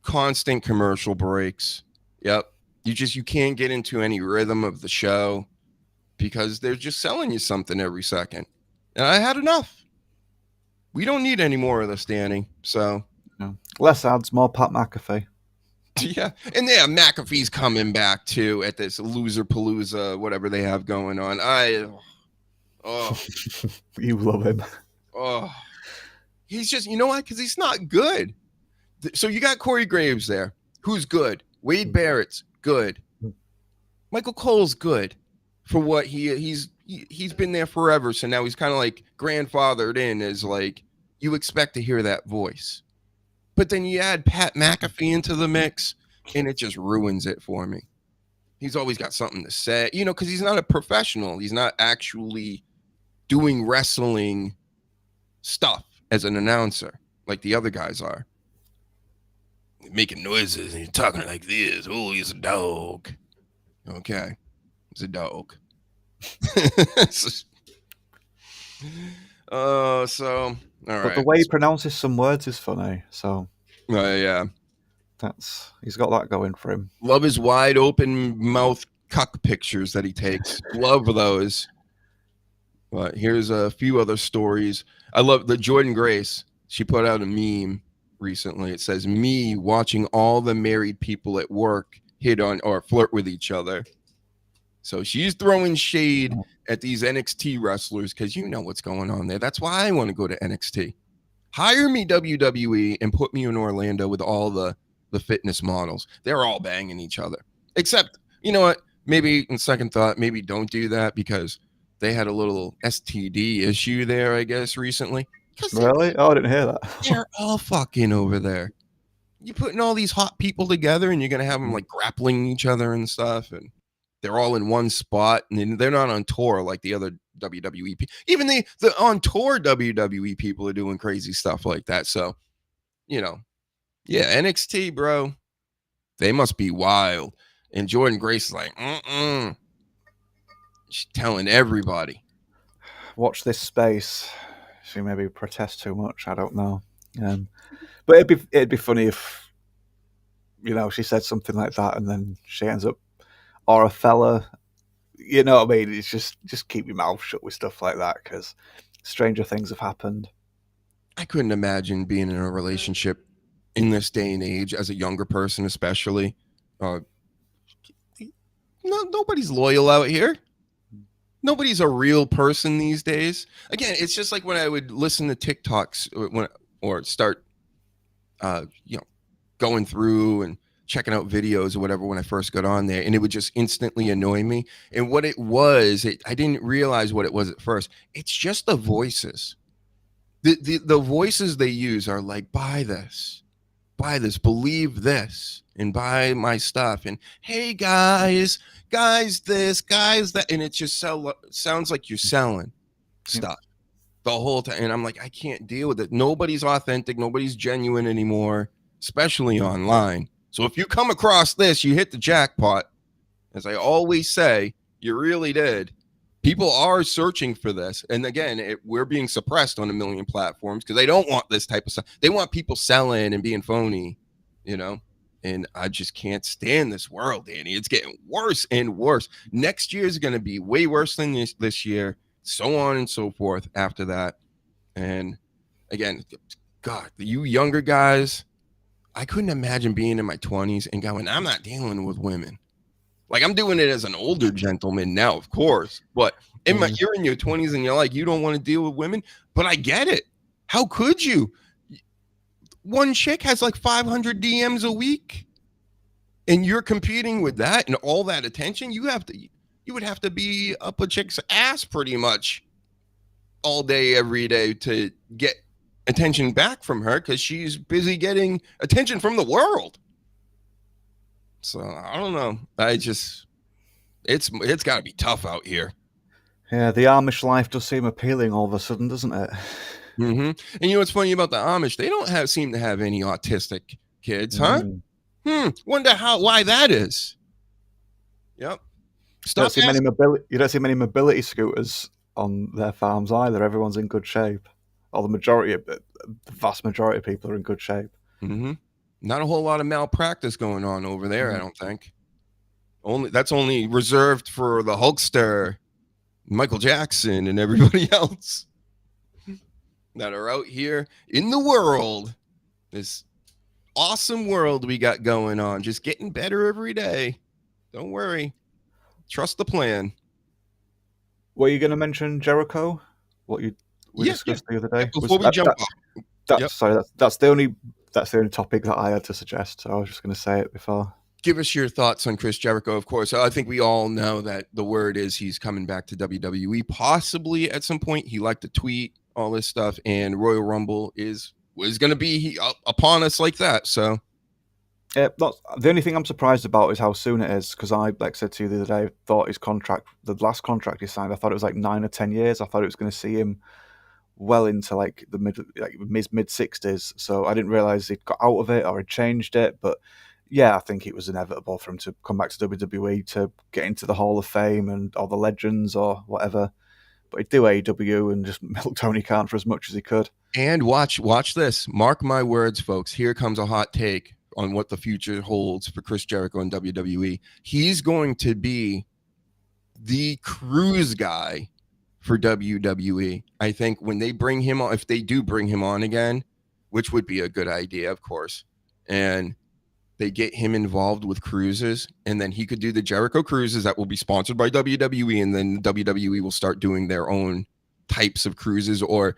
Constant commercial breaks. Yep. You can't get into any rhythm of the show because they're just selling you something every second. And I had enough. We don't need any more of this, Danny. So, no. Less ads, more Pat McAfee. Yeah, and McAfee's coming back too at this Loser Palooza, whatever they have going on. You love him. Oh, he's just, you know what? Because he's not good. So you got Corey Graves there, who's good. Wade Barrett's good. Michael Cole's good for what he's been there forever. So now he's kind of like grandfathered in as like you expect to hear that voice. But then you add Pat McAfee into the mix, and it just ruins it for me. He's always got something to say, because he's not a professional. He's not actually doing wrestling stuff as an announcer like the other guys are. Making noises and talking like this. Oh, he's a dog. Okay. He's a dog. So... All right. But the way he pronounces some words is funny. So, yeah, he's got that going for him. Love his wide open mouth cuck pictures that he takes. Love those. But here's a few other stories. I love the Jordan Grace. She put out a meme recently. It says, "Me watching all the married people at work hit on or flirt with each other. So she's throwing shade at these NXT wrestlers because you know what's going on there. That's why I want to go to NXT. Hire me, WWE, and put me in Orlando with all the fitness models. They're all banging each other. Except, you know what? Maybe in second thought, maybe don't do that because they had a little STD issue there, I guess, recently. Really? Oh, I didn't hear that. They're all fucking over there. You're putting all these hot people together and you're going to have them like grappling each other and stuff. And they're all in one spot and they're not on tour like the other WWE people. Even the on tour WWE people are doing crazy stuff like that. So, you know, yeah, NXT, bro, they must be wild. And Jordan Grace is like, she's telling everybody. Watch this space. She maybe protests too much. I don't know. But it'd be funny if, you know, she said something like that and then she ends up, or a fella, you know what I mean? It's just keep your mouth shut with stuff like that because stranger things have happened. I couldn't imagine being in a relationship in this day and age as a younger person, especially. Nobody's loyal out here. Nobody's a real person these days. Again, it's just like when I would listen to TikToks or start, going through and checking out videos or whatever when I first got on there, and it would just instantly annoy me. And what it was, I didn't realize what it was at first. It's just the voices. The voices they use are like, buy this, believe this, and buy my stuff. And hey, guys, this, guys, that. And it just sounds like you're selling stuff the whole time. And I'm like, I can't deal with it. Nobody's authentic. Nobody's genuine anymore, especially online. So if you come across this, you hit the jackpot. As I always say, you really did. People are searching for this. And again, we're being suppressed on a million platforms because they don't want this type of stuff. They want people selling and being phony, you know? And I just can't stand this world, Danny. It's getting worse and worse. Next year is going to be way worse than this year, so on and so forth after that. And again, God, you younger guys, I couldn't imagine being in my 20s and going, I'm not dealing with women. Like, I'm doing it as an older gentleman now, of course. But you're in your 20s and you're like, you don't want to deal with women? But I get it. How could you? One chick has like 500 DMs a week. And you're competing with that and all that attention. You would have to be up a chick's ass pretty much all day, every day to get attention back from her because she's busy getting attention from the world. So I don't know. It's got to be tough out here. Yeah, the Amish life does seem appealing all of a sudden, doesn't it? Mm-hmm. And you know what's funny about the Amish? They don't seem to have any autistic kids, huh? Wonder why that is. Yep. You don't see many mobility scooters on their farms either. Everyone's in good shape. Or the vast majority of people are in good shape. Mm-hmm. Not a whole lot of malpractice going on over there, I don't think. That's only reserved for the Hulkster, Michael Jackson, and everybody else that are out here in the world. This awesome world we got going on, just getting better every day. Don't worry. Trust the plan. Were you going to mention Jericho? What we discussed the other day? Before we jump off. Sorry, that's the only topic that I had to suggest. So I was just going to say it before. Give us your thoughts on Chris Jericho, of course. I think we all know that the word is he's coming back to WWE, possibly at some point. He liked to tweet all this stuff, and Royal Rumble was going to be upon us like that. So, the only thing I'm surprised about is how soon it is, because I said to you the other day, thought his contract, the last contract he signed, I thought it was like 9 or 10 years. I thought it was going to see him well into like the mid 60s. So I didn't realize he'd got out of it or had changed it. But yeah, I think it was inevitable for him to come back to WWE to get into the Hall of Fame and all the legends or whatever. But he'd do AEW and just milk Tony Khan for as much as he could. And watch this. Mark my words, folks. Here comes a hot take on what the future holds for Chris Jericho in WWE. He's going to be the cruise guy for WWE. I think when they bring him on, if they do bring him on again, which would be a good idea, of course, and they get him involved with cruises, and then he could do the Jericho cruises that will be sponsored by WWE, and then WWE will start doing their own types of cruises, or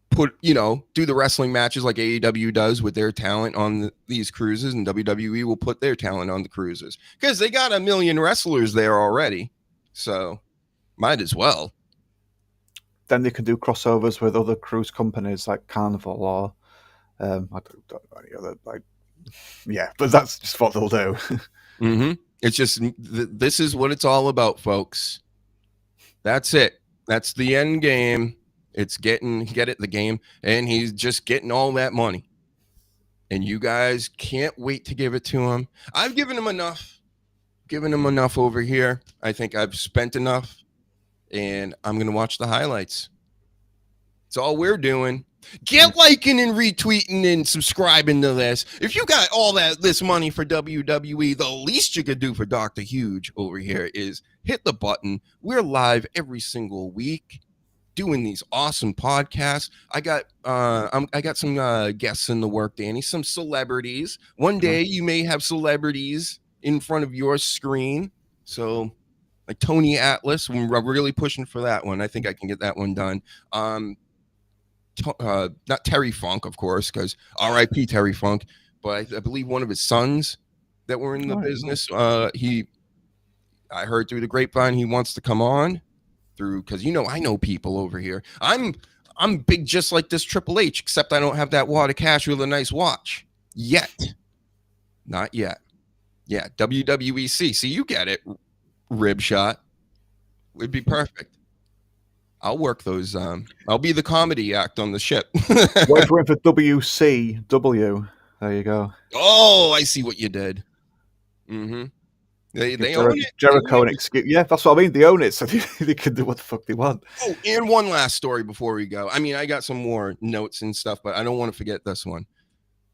put, do the wrestling matches like AEW does with their talent on these cruises, and WWE will put their talent on the cruises because they got 1 million wrestlers there already. So might as well. Then they can do crossovers with other cruise companies like Carnival or I don't know any other, like, yeah, but that's just what they'll do. Mm-hmm. It's just, this is what it's all about, folks. That's it. That's the end game. It's the game, and he's just getting all that money. And you guys can't wait to give it to him. I've given him enough over here. I think I've spent enough, and I'm going to watch the highlights. It's all we're doing. Get liking and retweeting and subscribing to this. If you got all this money for WWE, the least you could do for Dr. Huge over here is hit the button. We're live every single week doing these awesome podcasts. I got some guests in the work, Danny, some celebrities. One day you may have celebrities in front of your screen. So like Tony Atlas, we're really pushing for that one. I think I can get that one done. Not Terry Funk, of course, because R.I.P. Terry Funk, but I believe one of his sons that were in the business. I heard through the grapevine he wants to come on through, because I know people over here. I'm big, just like this Triple H, except I don't have that wad of cash with a nice watch yet. Not yet. Yeah, WWEC. See, you get it. Rib shot would be perfect. I'll work those. I'll be the comedy act on the ship. Wait for WCW. There you go. Oh, I see what you did. Mm-hmm. They own it. Jericho and excuse. Yeah, that's what I mean. They own it, so they can do what the fuck they want. Oh, and one last story before we go. I mean, I got some more notes and stuff, but I don't want to forget this one.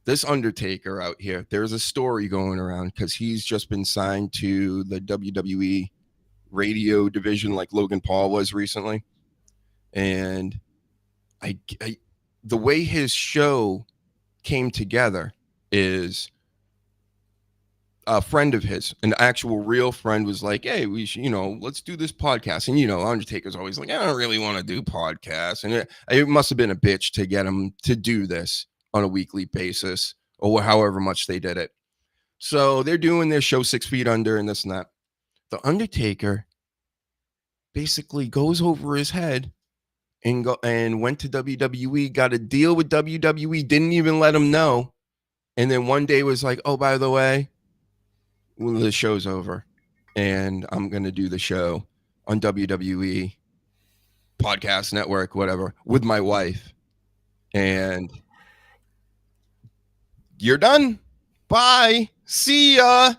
This Undertaker out here, there's a story going around because he's just been signed to the WWE radio division like Logan Paul was recently. And the way his show came together is a friend of his, an actual real friend, was like, hey, we should, let's do this podcast. And, Undertaker's always like, I don't really want to do podcasts. And it must have been a bitch to get him to do this on a weekly basis or however much they did it. So they're doing their show 6 Feet Under and this and that. The Undertaker basically goes over his head and went to WWE, got a deal with WWE, didn't even let him know. And then one day was like, oh, by the way, the show's over and I'm going to do the show on WWE podcast network, whatever, with my wife. And you're done. Bye. See ya.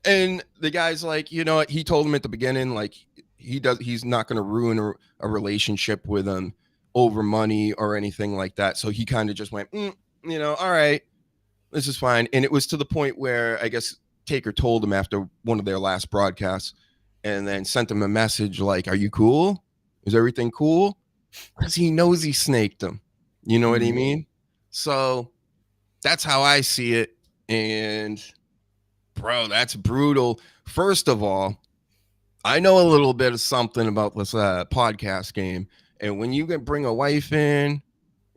And the guy's like, he told him at the beginning, like, he's not going to ruin a relationship with him over money or anything like that. So he kind of just went, all right, this is fine. And it was to the point where I guess Taker told him after one of their last broadcasts and then sent him a message like, are you cool? Is everything cool? Because he knows he snaked him. You know what I mean? So that's how I see it. And bro, that's brutal. First of all, I know a little bit of something about this podcast game. And when you can bring a wife in,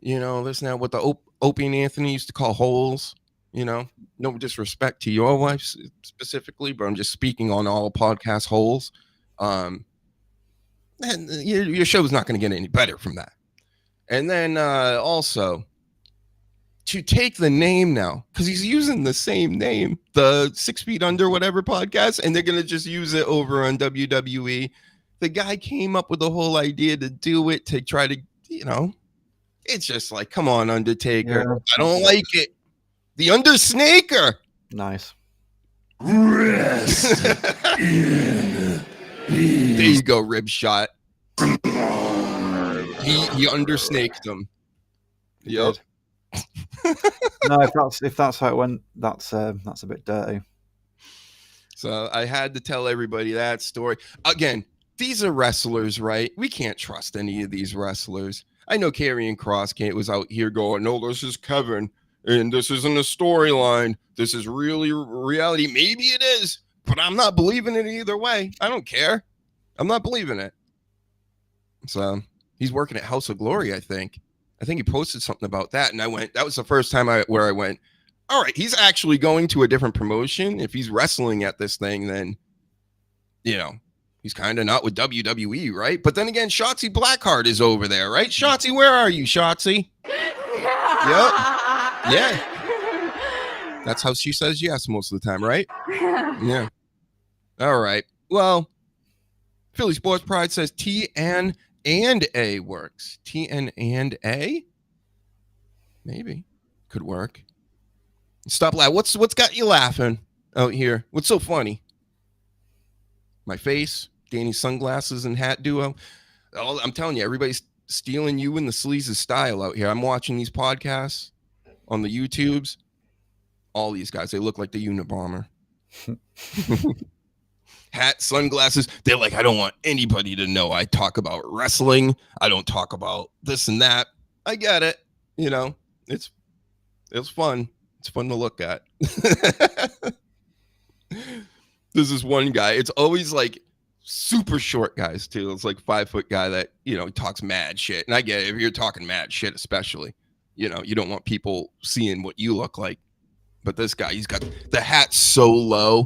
this now what the Opie and Anthony used to call holes, no disrespect to your wife specifically, but I'm just speaking on all podcast holes. And your show's not going to get any better from that. And then also to take the name now, because he's using the same name, the 6 Feet Under whatever podcast, and they're going to just use it over on WWE. The guy came up with the whole idea to do it, to try to, it's just like, come on, Undertaker. Yeah. I don't like it. The Undersnaker. Nice. Rest in peace. There you go, rib shot. He undersnaked him. Yep. No, if that's how it went, that's a bit dirty. So I had to tell everybody that story. Again, these are wrestlers, right? We can't trust any of these wrestlers. I know Karrion Kross was out here going, no, this is Kevin. and this isn't a storyline. This is really reality. Maybe it is, but I'm not believing it either way. I don't care. I'm not believing it. So he's working at House of Glory, I think. I think he posted something about that, and I went. That was the first time where I went, all right, he's actually going to a different promotion. If he's wrestling at this thing, then, you know, he's kind of not with WWE, right? But then again, Shotzi Blackheart is over there, right? Shotzi, where are you, Shotzi? Yep. Yeah. That's how she says yes most of the time, right? Yeah. All right. Well, Philly Sports Pride says TN and A works. TN and A? Maybe. Could work. Stop laughing. What's got you laughing out here? What's so funny? My face, Danny's sunglasses and hat duo. I'm telling you, everybody's stealing you and the sleaze's style out here. I'm watching these podcasts on the YouTubes. All these guys, they look like the Unabomber. Hat, sunglasses. They're like, I don't want anybody to know I talk about wrestling. I don't talk about this and that. I get it. You know, it's fun. It's fun to look at. This is one guy. It's always like super short guys too. It's like 5 foot guy that, you know, talks mad shit. And I get it. If you're talking mad shit, especially, you know, you don't want people seeing what you look like. But this guy, he's got the hat so low,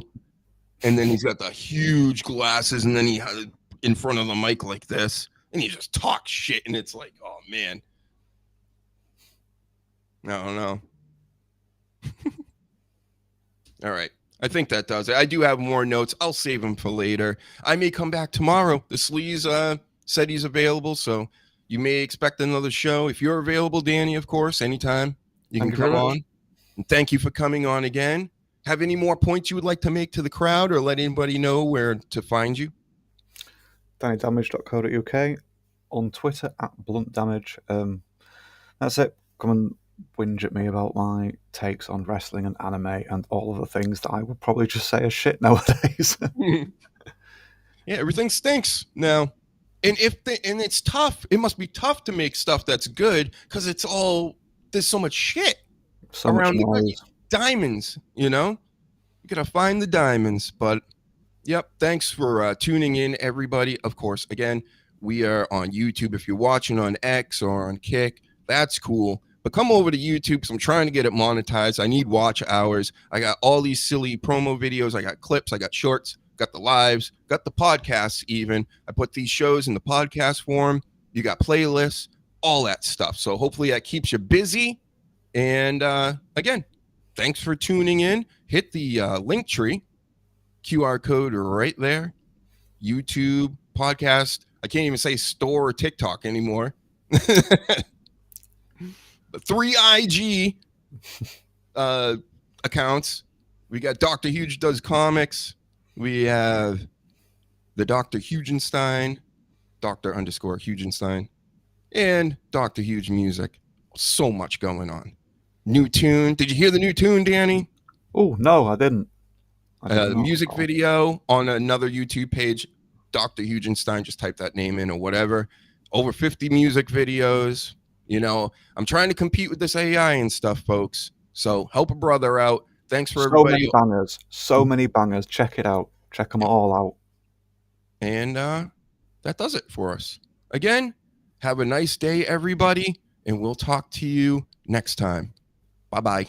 and then he's got the huge glasses, and then he has in front of the mic like this, and he just talks shit, and it's like, oh man, I don't know. All right, I think that does it. I do have more notes. I'll save them for later. I may come back tomorrow. The Sleaze said he's available, so you may expect another show. If you're available, Danny, of course, anytime you can come on. And thank you for coming on again. Have any more points you would like to make to the crowd, or let anybody know where to find you? DannyDamage.co.uk, on Twitter @BluntDamage. That's it. Come and whinge at me about my takes on wrestling and anime and all of the things that I would probably just say as shit nowadays. Yeah, everything stinks now. And and it's tough. It must be tough to make stuff that's good because there's so much shit around the diamonds, you know? You gotta find the diamonds. But yep, thanks for tuning in, everybody. Of course, again, we are on YouTube. If you're watching on X or on Kick, that's cool. But come over to YouTube because I'm trying to get it monetized. I need watch hours. I got all these silly promo videos. I got clips. I got shorts. Got the lives. Got the podcasts even. I put these shows in the podcast form. You got playlists, all that stuff. So hopefully that keeps you busy. And again, thanks for tuning in. Hit the link tree, QR code right there. YouTube, podcast. I can't even say store or TikTok anymore. 3 IG accounts. We got Dr. Huge Does Comics. We have the Dr. HUGENSTEIN, Dr._HUGENSTEIN, and Dr. Huge Music. So much going on. New tune. Did you hear the new tune, Danny? Oh, no, I didn't. The music video on another YouTube page, Dr. HUGENSTEIN. Just type that name in or whatever. Over 50 music videos. You know, I'm trying to compete with this AI and stuff, folks. So help a brother out. Thanks for everybody. So many bangers. Check it out. Check them all out. And that does it for us. Again, have a nice day, everybody. And we'll talk to you next time. Bye-bye.